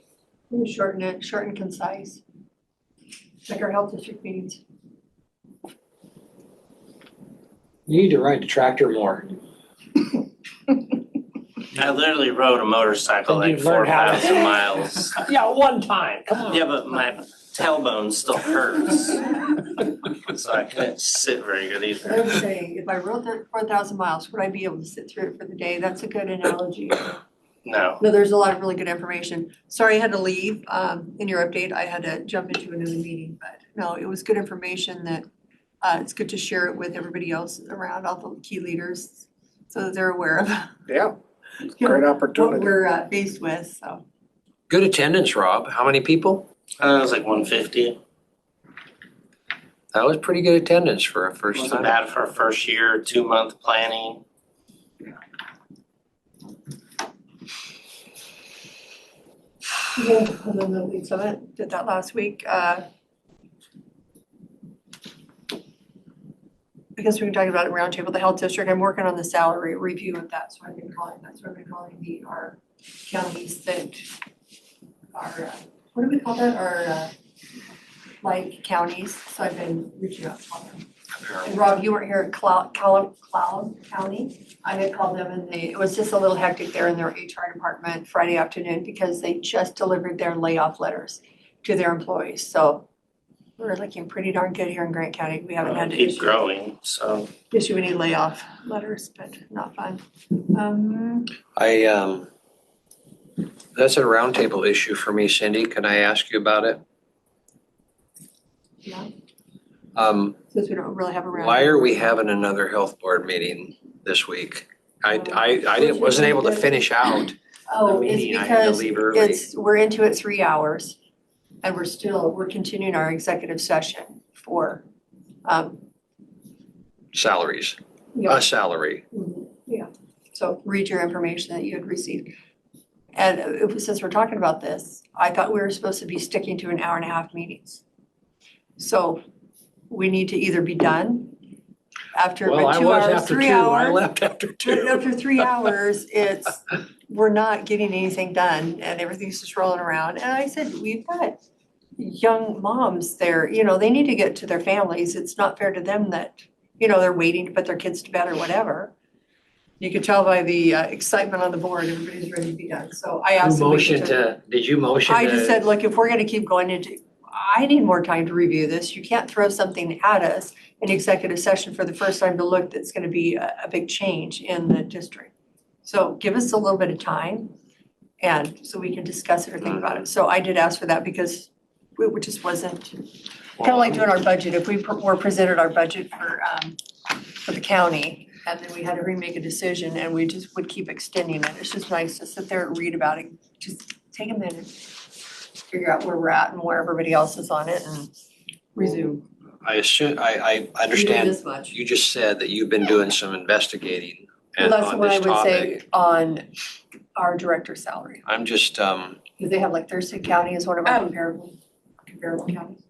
Shorten it, short and concise. Like our health district meetings. You need to ride the tractor more. I literally rode a motorcycle Then like you've learned how to- 4,000 miles. Yeah, one time, come on. Yeah, but my tailbone still hurts. So I couldn't sit very good I either. would say, if I rode that 4,000 miles, would I be able to sit through it for the day? That's a good analogy. No. No, there's a lot of really good information. Sorry I had to leave in your update. I had to jump into another meeting, but no, it was good information that it's good to share it with everybody else around, all the key leaders, so that they're aware of Yeah, great what opportunity. we're faced with, so. Good attendance, Rob. How many people? It was like 150. That was pretty good attendance for a first Wasn't time. bad for a first year, 2-month planning. Yeah, and then the lead summit, did that last week. I guess we can talk about it roundtable, the health district. I'm working on the salary review of that, so I've been calling, that's what I've been calling our counties that are, what do we call that? Our like counties, so I've been reaching out to them. And Rob, you weren't here at Cloud County. I had called them and it was just a little hectic there in their HR department Friday afternoon because they just delivered their layoff letters to their employees. So we're looking pretty darn good here in Grant County. We haven't had to Keep growing, so. issue any layoff letters, but not fun. That's a roundtable issue for me, Cindy. Can I ask you about it? Yeah, Since we don't really have a round. Why are we having another health board meeting this week? I wasn't able to finish out the Oh, it's meeting. I had to because leave early. we're into it 3 hours and we're continuing our executive session for, Salaries, yeah. a salary. Yeah, so read your information that you had received. And since we're talking about this, I thought we were supposed to be sticking to an hour and a half meetings. So we need to either be done after Well, I 2 was hours, after 3 2. hours. I left after 2. But after 3 hours, we're not getting anything done and everything's just rolling around. And I said, we've got young moms there, they need to get to their families. It's not fair to them that, they're waiting to put their kids to bed or whatever. You can tell by the excitement on the board, everybody's ready to be done. So I asked them. Did you motion I just to- said, look, if we're gonna keep going into, I need more time to review this. You can't throw something at us in executive session for the first time to look that's gonna be a big change in the district. So give us a little bit of time and so we can discuss it or think about it. So I did ask for that because we just wasn't, kind of like doing our budget, if we were presented our budget for the county, and then we had to remake a decision, and we just would keep extending it. It's just nice to sit there and read about it, just take a minute, figure out where we're at and where everybody else is on it, and resume. I assume, I You're understand, doing this much. you just said that you've been doing some investigating Well, and that's on what I this would topic. say on our director's salary, I'm just, because they have like Thurston County is one of our comparable counties.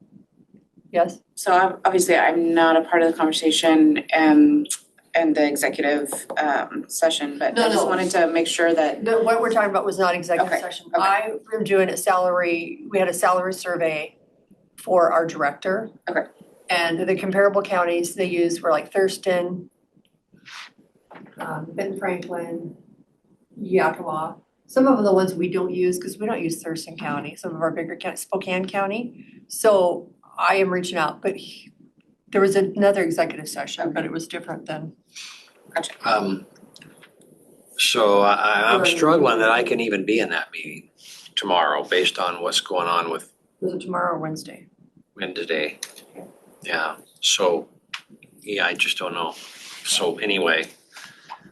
Yes? So obviously, I'm not a part of the conversation and the executive session, but I just No. wanted to make sure that. No, what we're talking about was not executive Okay, session. okay. I am doing we had a salary survey for our director. Okay. And the comparable counties they used were like Thurston, Benton Franklin, Yakima. Some of the ones we don't use, because we don't use Thurston County, some of our bigger counties, Spokane County. So I am reaching out, but there was another executive session, but it was different than. so I'm struggling that I can even be in that meeting tomorrow based on what's going on with Was it tomorrow or Wednesday? Wednesday. Yeah, so, yeah, I just don't know. So anyway,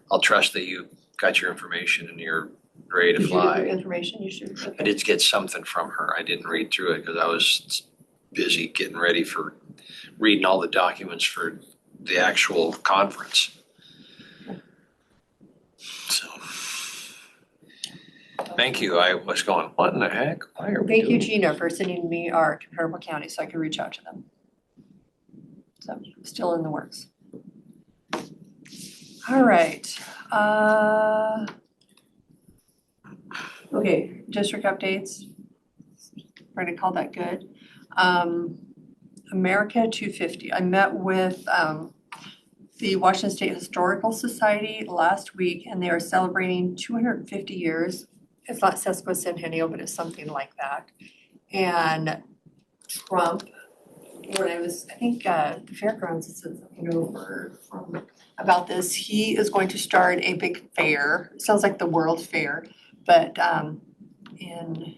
I'll trust that you got your information and you're ready to Did you get fly. the information? You should. I did get something from her. I didn't read through it because I was busy getting ready for reading all the documents for the actual conference. So, thank you. I was going, what in the heck? Why are we Thank you, doing? Gina, for sending me our comparable counties so I could reach out to them. So, still in the works. All right. Okay, district updates. We're gonna call that good. America 250. I met with the Washington State Historical Society last week, and they are celebrating 250 years. It's not sesquicentennial, but it's something like that. And Trump, I think the fairgrounds said something over about this. He is going to start a big fair. It sounds like the World Fair, but in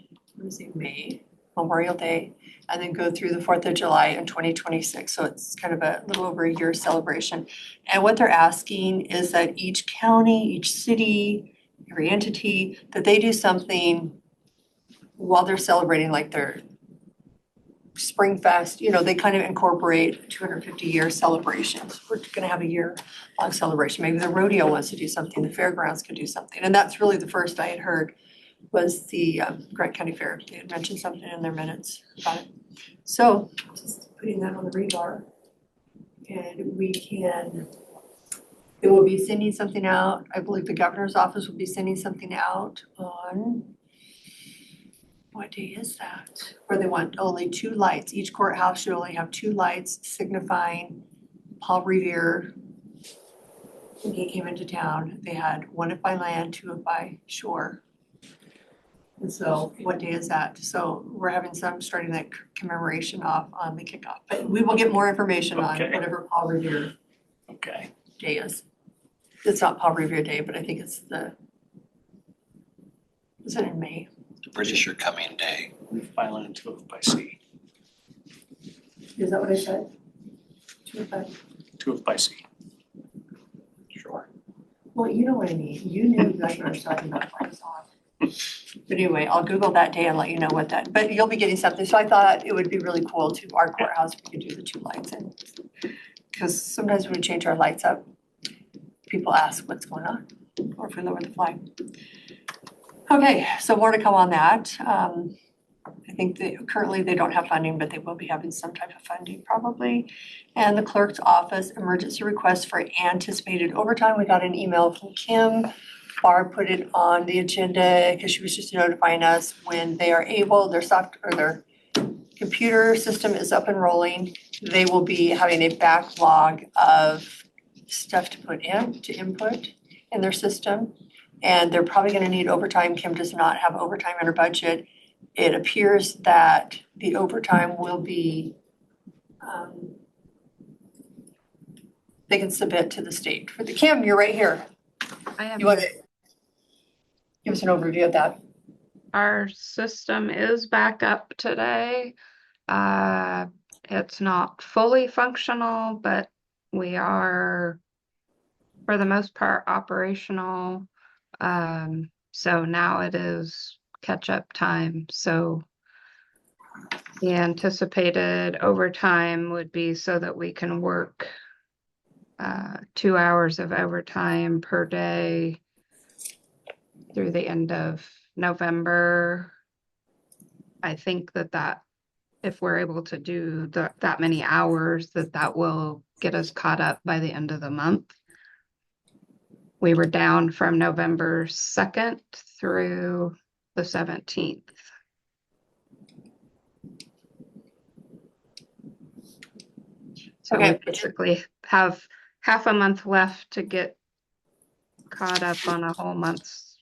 May, Memorial Day, and then go through the 4th of July in 2026. So it's kind of a little over a year celebration. And what they're asking is that each county, each city, every entity, that they do something while they're celebrating, like their Spring Fest, they kind of incorporate 250-year celebrations. We're gonna have a year-long celebration. Maybe the rodeo wants to do something, the fairgrounds could do something. And that's really the first I had heard was the Grant County Fair. They had mentioned something in their minutes about it. So just putting that on the radar. And they will be sending something out. I believe the governor's office will be sending something out on, what day is that? Where they want only 2 lights. Each courthouse should only have 2 lights signifying Paul Revere. When he came into town, they had 1 by land, 2 by shore. And so what day is that? So we're having starting that commemoration off on the kickoff. But we will get more information on Okay. whatever Paul Revere Okay. day is. It's not Paul Revere Day, but I think it's is it in May? The British are coming day. By land, 2 by sea. Is that what I said? 2 by. 2 by sea. Sure. Well, you know what I mean. You knew exactly what I was talking about. I was off. But anyway, I'll Google that day and let you know but you'll be getting something. So I thought it would be really cool to our courthouse, we could do the 2 lights in. Because sometimes when we change our lights up, people ask what's going on, or if we lower the flag. Okay, so more to come on that. I think currently they don't have funding, but they will be having some type of funding probably. And the clerk's office emergency request for anticipated overtime. We got an email from Kim. Barb put it on the agenda because she was just notifying us when they are able, their computer system is up and rolling. They will be having a backlog of stuff to input in their system. And they're probably gonna need overtime. Kim does not have overtime in her budget. It appears that the overtime will be, they can submit to the state. Kim, you're right here. I am. You wanna give us an overview of that? Our system is back up today. It's not fully functional, but we are, for the most part, operational. So now it is catch-up time. So the anticipated overtime would be so that we can work 2 hours of overtime per day through the end of November. I think that if we're able to do that many hours, that will get us caught up by the end of the month. We were down from November 2nd through the 17th. So we basically have half a month left to get caught up on a whole month's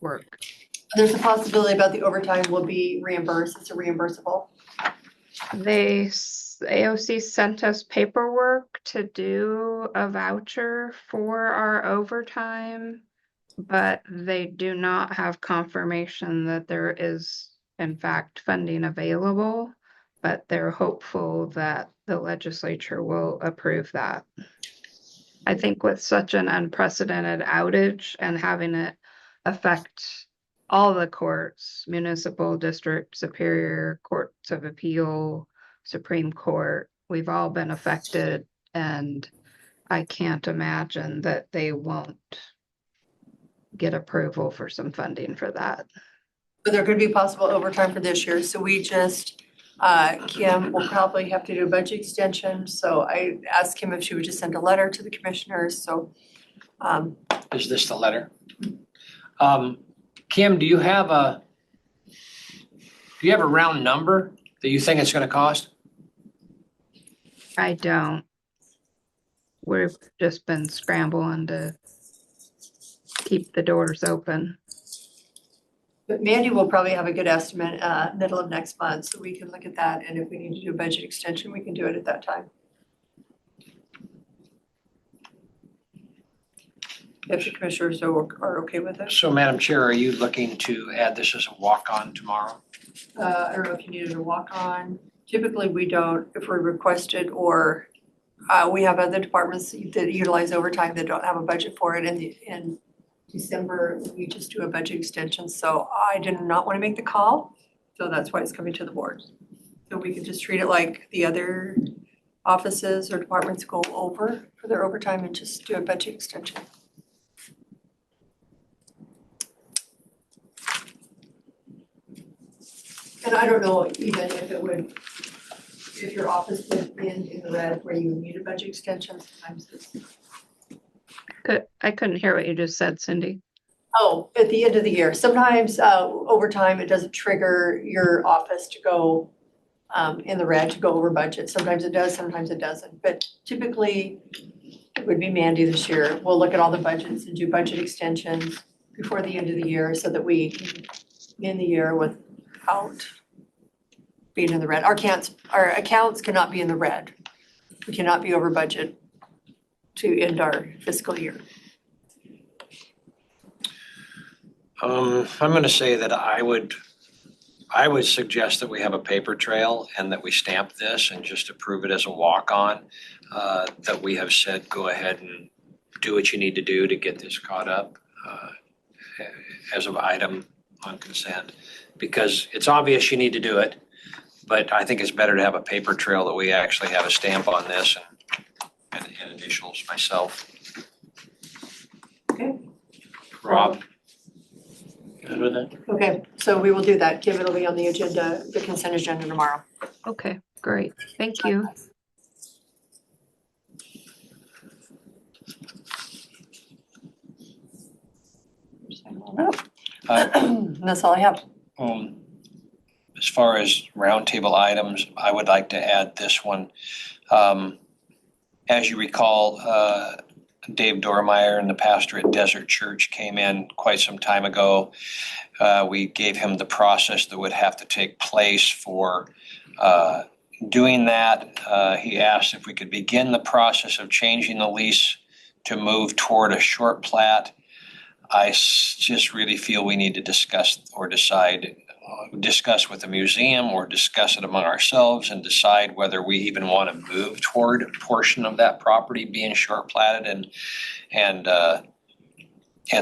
work. There's a possibility about the overtime will be reimbursed. It's a reimbursable. AOC sent us paperwork to do a voucher for our overtime, but they do not have confirmation that there is, in fact, funding available, but they're hopeful that the legislature will approve that. I think with such an unprecedented outage and having it affect all the courts, municipal, district, superior, courts of appeal, Supreme Court, we've all been affected, and I can't imagine that they won't get approval for some funding for that. But there could be possible overtime for this year, so we just, Kim will probably have to do a budget extension, so I asked Kim if she would just send a letter to the commissioners, so. Is this the letter? Kim, do you have a round number that you think it's gonna cost? I don't. We've just been scrambling to keep the doors open. But Mandy will probably have a good estimate, middle of next month, so we can look at that, and if we need to do a budget extension, we can do it at that time. If the commissioners are okay with it. So Madam Chair, are you looking to add this as a walk-on tomorrow? I don't know if you needed a walk-on. Typically, we don't, if we're requested, or we have other departments that utilize overtime that don't have a budget for it in December, we just do a budget extension. So I did not want to make the call, so that's why it's coming to the board. So we can just treat it like the other offices or departments go over for their overtime and just do a budget extension. And I don't know even if it would, if your office would end in the red where you need a budget extension, sometimes it's. I couldn't hear what you just said, Cindy. Oh, at the end of the year, sometimes over time, it doesn't trigger your office to go in the red, to go over budget. Sometimes it does, sometimes it doesn't. But typically, it would be Mandy this year. We'll look at all the budgets and do budget extensions before the end of the year so that we can end the year without being in the red. Our accounts cannot be in the red. We cannot be over budget to end our fiscal year. I'm gonna say that I would suggest that we have a paper trail and that we stamp this and just approve it as a walk-on. That we have said, go ahead and do what you need to do to get this caught up as an item on consent. Because it's obvious you need to do it, but I think it's better to have a paper trail that we actually have a stamp on this and initials myself. Okay. Rob? Good with it? Okay, so we will do that. Kim, it'll be on the agenda, the consent agenda tomorrow. Okay, great. Thank you. That's all I have. As far as roundtable items, I would like to add this one. As you recall, Dave Dormeyer and the pastor at Desert Church came in quite some time ago. We gave him the process that would have to take place for doing that. He asked if we could begin the process of changing the lease to move toward a short plat. just really feel we need to discuss or discuss with the museum or discuss it among ourselves and decide whether we even want to move toward a portion of that property being short platted and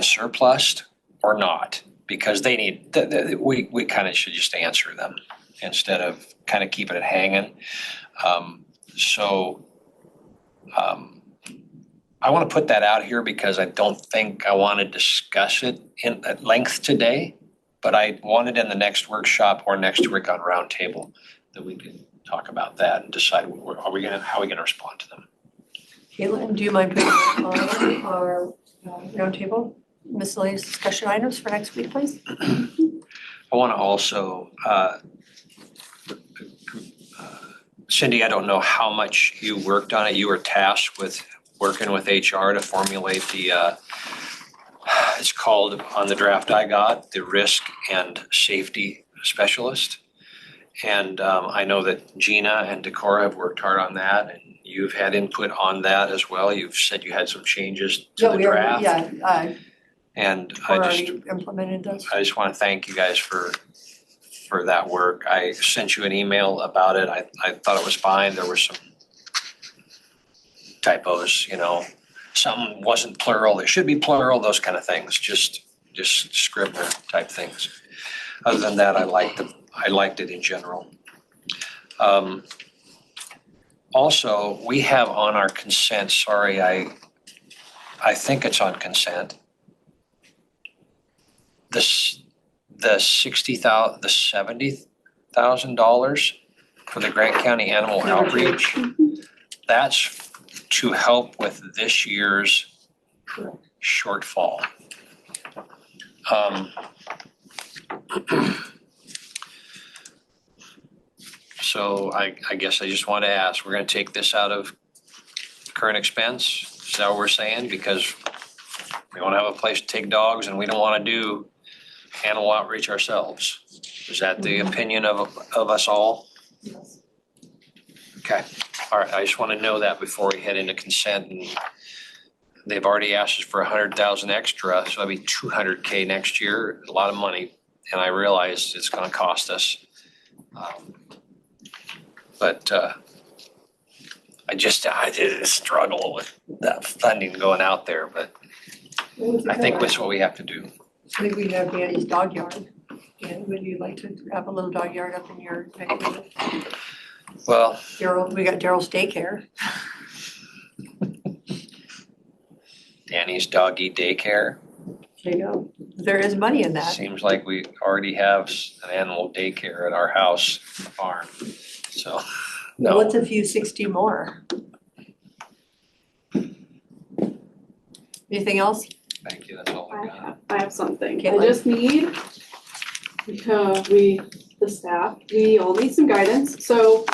surplused or not, because they need, we kind of should just answer them instead of kind of keeping it hanging. I want to put that out here because I don't think I want to discuss it at length today, but I wanted in the next workshop or next week on roundtable that we could talk about that and decide how are we gonna respond to them. Caitlin, do you mind putting on our roundtable miscellaneous discussion items for next week, please? I want to also, Cindy, I don't know how much you worked on it. You were tasked with working with HR to formulate the, it's called on the draft I got, the risk and safety specialist. And I know that Gina and Decorah have worked hard on that, and you've had input on that as well. You've said you had some changes to the draft. And I already implemented those. just want to thank you guys for that work. I sent you an email about it. I thought it was fine. There were some typos, something wasn't plural, it should be plural, those kind of things, just Scrivener type things. Other than that, I liked it in general. Also, we have on our consent, sorry, I think it's on consent, the $70,000 for the Grant County Animal Outreach. That's to help with this year's shortfall. So I guess I just want to ask, we're going to take this out of current expense? Is that what we're saying? Because we want to have a place to take dogs and we don't want to do animal outreach ourselves. Is that the opinion of us all? Yes. Okay. All right, I just want to know that before we head into consent. And they've already asked us for 100,000 extra, so that'll be 200K next year, a lot of money. And I realize it's going to cost us. But I did struggle with that funding going out there, but I think that's what we have to do. I think we have Danny's dog yard. And would you like to have a little dog yard up in your neighborhood? Well, we got Daryl's daycare. Danny's doggy daycare. There you go. There is money in that. Seems like we already have an animal daycare at our house farm. So, no. What's a few 60 more? Anything else? Thank you, that's all I got. I have something. Caitlin? I just need, the staff, we all need some guidance. So,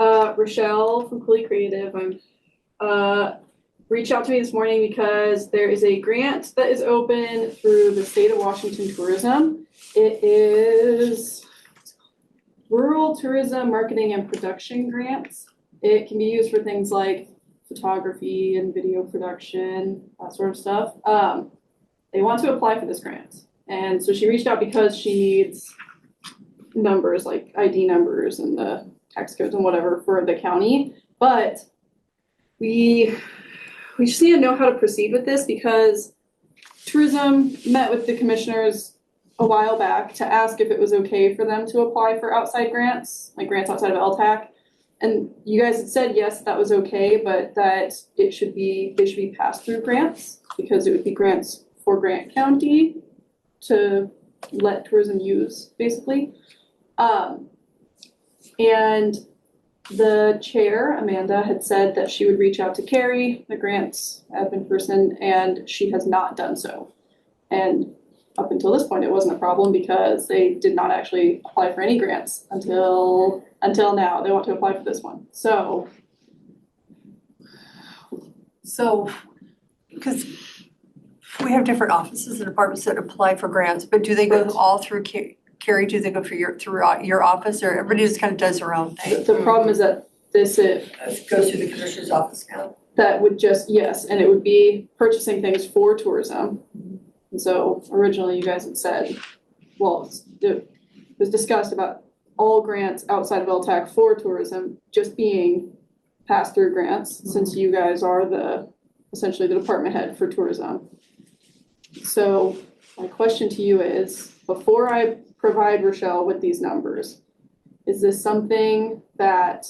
Rochelle from Cooley Creative, reached out to me this morning because there is a grant that is open through the state of Washington Tourism. It is Rural Tourism Marketing and Production Grants. It can be used for things like photography and video production, that sort of stuff. They want to apply for this grant. And so she reached out because she needs numbers like ID numbers and the tax codes and whatever for the county. But we just need to know how to proceed with this because tourism met with the commissioners a while back to ask if it was okay for them to apply for outside grants, like grants outside of LTAC. And you guys had said, yes, that was okay, but that they should be pass-through grants because it would be grants for Grant County to let tourism use, basically. And the chair, Amanda, had said that she would reach out to Carrie, the grants admin person, and she has not done so. And up until this point, it wasn't a problem because they did not actually apply for any grants until now. They want to apply for this one. So, because we have different offices and departments that apply for grants, but do they go all through Carrie? Do they go through your office, or everybody just kind of does their own thing? the problem is that this goes through the commissioner's office now. That would just, yes, and it would be purchasing things for tourism. And so originally you guys had said, well, it was discussed about all grants outside of LTAC for tourism just being pass-through grants, since you guys are essentially the department head for tourism. So my question to you is, before I provide Rochelle with these numbers, is this something that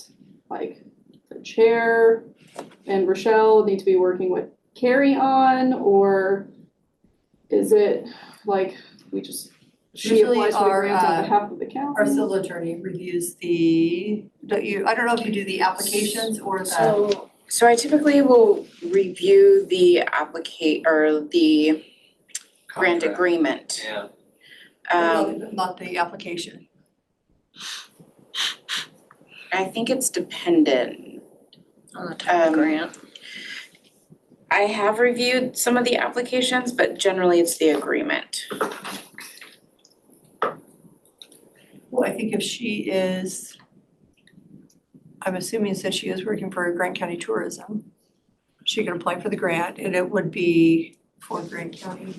like the chair and Rochelle need to be working with Carrie on, or is it like she Usually applies for the our, grants on behalf of the county? Our civil attorney reviews I don't know if you do the applications or So I typically will review the the grant Contract. agreement. Yeah. not the application. I think it's dependent On the type of grant. I have reviewed some of the applications, but generally it's the agreement. Well, I think if she is, I'm assuming since she is working for Grant County Tourism, she can apply for the grant and it would be for Grant County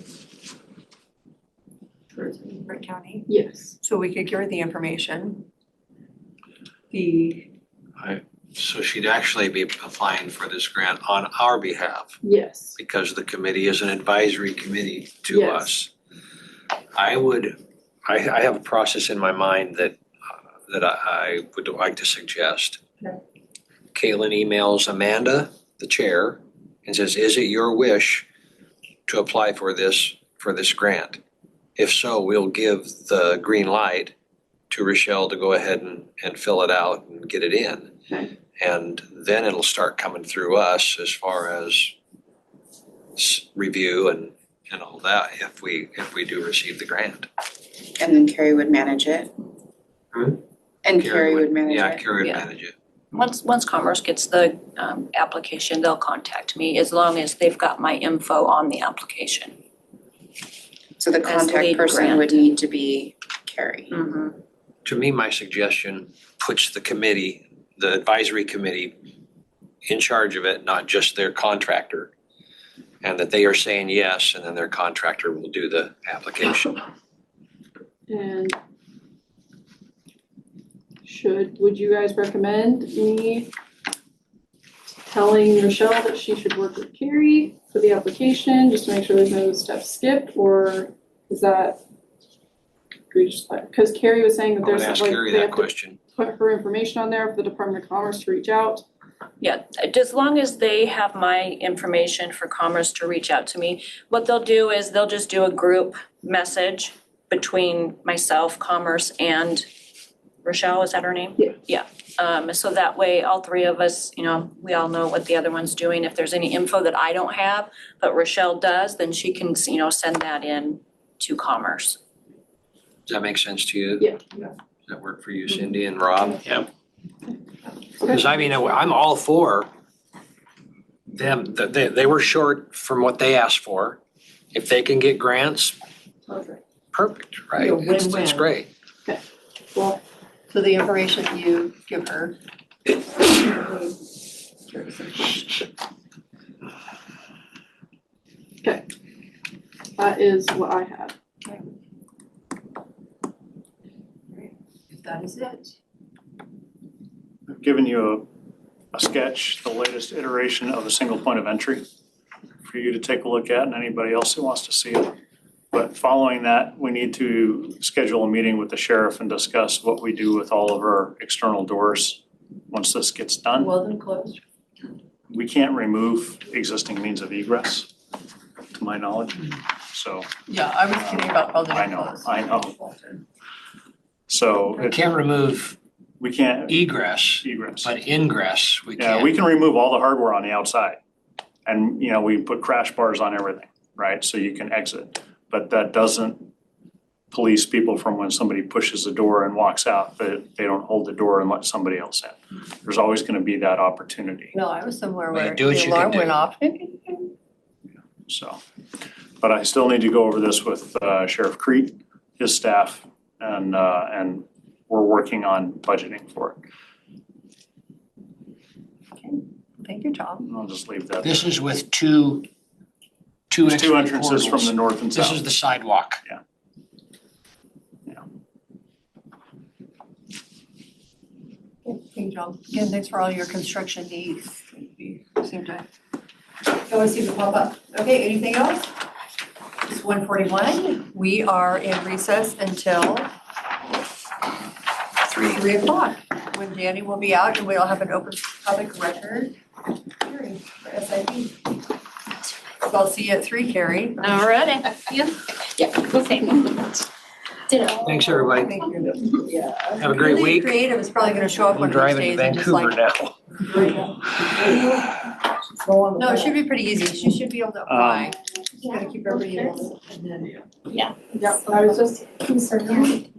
Tourism, Grant County. Yes. So we could give her the information. So she'd actually be applying for this grant on our behalf Yes. because the committee is an advisory committee to Yes. us. I have a process in my mind that I would like to suggest. Okay. Caitlin emails Amanda, the chair, and says, is it your wish to apply for this grant? If so, we'll give the green light to Rochelle to go ahead and fill it out and get it in. Okay. And then it'll start coming through us as far as review and all that if we do receive the grant. And then Carrie would manage it. Hmm? And Carrie would manage it. Yeah, Carrie would Yeah. manage it. Once Commerce gets the application, they'll contact me as long as they've got my info on the application. So the As contact lead person would grant. need to be Carrie. Mm-hmm. To me, my suggestion puts the committee, the advisory committee, in charge of it, not just their contractor. And that they are saying yes, and then their contractor will do the application. And would you guys recommend me telling Rochelle that she should work with Carrie for the application, just to make sure there's no steps skipped, or is that? Because Carrie was saying that I'm there's gonna ask like, Carrie they that have to question. put her information on there for the Department of Commerce to reach out. Yeah, as long as they have my information for Commerce to reach out to me, what they'll do is they'll just do a group message between myself, Commerce, and Rochelle, is that her name? Yeah. Yeah, so that way, all three of us, we all know what the other one's doing. If there's any info that I don't have, but Rochelle does, then she can, send that in to Commerce. Does that make sense to you? Yeah. Does that work for you, Cindy and Rob? Yep. Because I'm all for them, they were short from what they asked for. If they can get grants, perfect, right? Yeah, It's win-win. great. Well, so the information you give her. Okay. That is what I had. If that is it. I've given you a sketch, the latest iteration of a single point of entry for you to take a look at and anybody else who wants to see it. But following that, we need to schedule a meeting with the sheriff and discuss what we do with all of our external doors once this gets done. Well, then closed. We can't remove existing means of egress, to my knowledge, so. Yeah, I was kidding about building I it know, closed. I know. So. We can't remove We can't. egress, Egress. but ingress, we Yeah, can. we can remove all the hardware on the outside. And, we put crash bars on everything, right? So you can exit. But that doesn't police people from when somebody pushes the door and walks out, that they don't hold the door and let somebody else in. There's always gonna be that opportunity, No, I was somewhere Well, you where do what the you can alarm do. went off. so. But I still need to go over this with Sheriff Crete, his staff, and we're working on budgeting for it. Thank you, Tom. I'll just leave that. This is with two two There's two extra entrances from the corridors. north and south. This is the sidewalk. Thank you, John. Again, thanks for all your construction needs. Same time. Always seem to pop up. Okay, anything else? It's 1:41. We are in recess until 3 o'clock, when Danny will be out and we'll have an open public record hearing for SIP. So I'll see you at 3, Carrie. All right. Yeah, okay. Ditto. Thanks, everybody. Thank you. Yeah. Have a great Really week. creative is probably gonna show up I'm one of these driving to days and just Vancouver like. now. No, it should be pretty easy. She should be able to apply. You gotta keep everybody else and then. Yeah. Yeah, I was just concerned.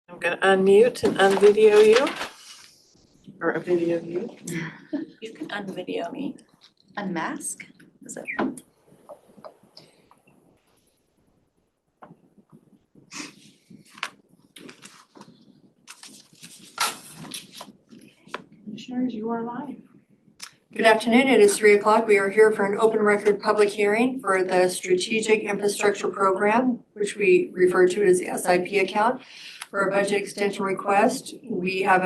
I'm gonna unmute and unvideo you. Or video you. You can unvideo me. Unmask? Is it? Commissioners, you are live. Good afternoon. It is 3 o'clock. We are here for an open record public hearing for the Strategic Infrastructure Program, which we refer to as the SIP account, for a budget extension request. We have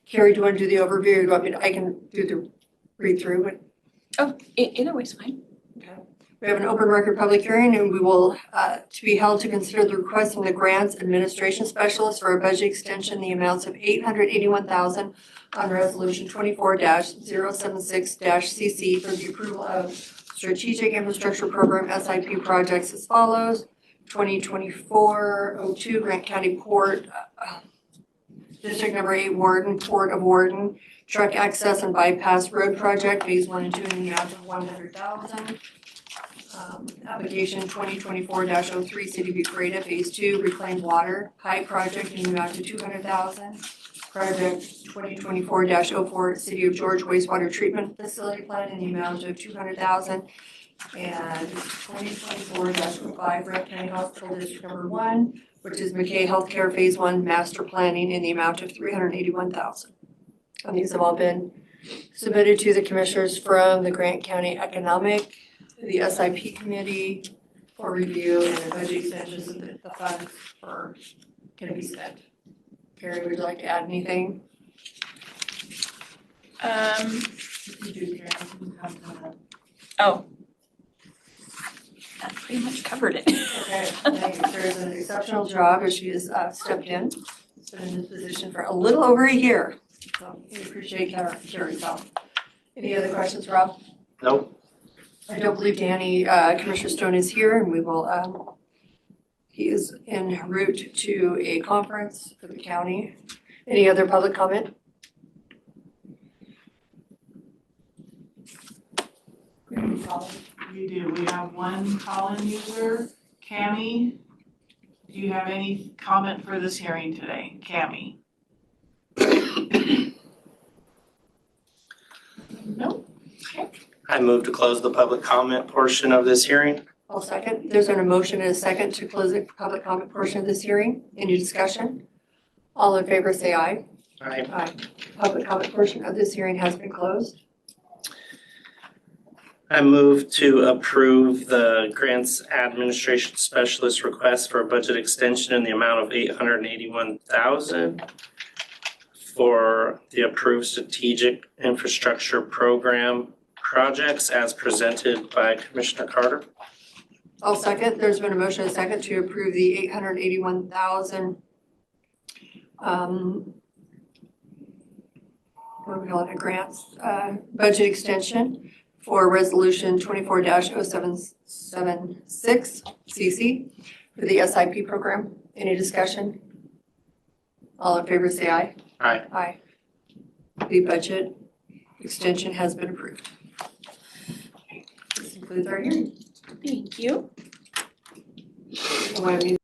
Carrie, do you want to do the overview? Or do you want me to, I can do the read through, but. Oh, either way's fine. We have an open record public hearing and we will, to be held to consider the request from the Grants Administration Specialist for a budget extension in the amounts of $881,000 on resolution 24-076-CC for the approval of Strategic Infrastructure Program SIP projects as follows. 2024-02 Grant County Port, District Number 8 Warden, Port of Warden, Truck Access and Bypass Road Project, Phase 1 and 2 in the amount of $100,000. Application 2024-03 City of Uprata, Phase 2 Reclaimed Water Pipe Project in the amount of $200,000. Project 2024-04 City of George Wastewater Treatment Facility Plan in the amount of $200,000. And 2024-05 Grant County Hospital District Number 1, which is McKay Healthcare Phase 1 Master Planning in the amount of $381,000. And these have all been submitted to the commissioners from the Grant County Economic, the SIP Committee for review, and the budget extensions of the funds can be spent. Carrie, would you like to add anything? Oh. That pretty much covered it. Okay, Carrie's done an exceptional job as she has stepped in. She's been in this position for a little over a year. So we appreciate Carrie's help. Any other questions, Rob? Nope. I don't believe Danny, Commissioner Stone is here and we will, he is en route to a conference for the county. Any other public comment? We do. We have one call-in user, Cami. Do you have any comment for this hearing today, Cami? No? Okay. I move to close the public comment portion of this hearing. I'll second. There's been a motion and a second to close the public comment portion of this hearing. Any discussion? All in favor say aye. Aye. Aye. Public comment portion of this hearing has been closed. I move to approve the Grants Administration Specialist request for a budget extension in the amount of $881,000 for the approved Strategic Infrastructure Program projects as presented by Commissioner Carter. I'll second. There's been a motion and a second to approve the $881,000 what do we call it, a grants, budget extension for resolution 24-0776 CC for the SIP program. Any discussion? All in favor say aye. Aye. Aye. The budget extension has been approved. This concludes our hearing. Thank you. Want me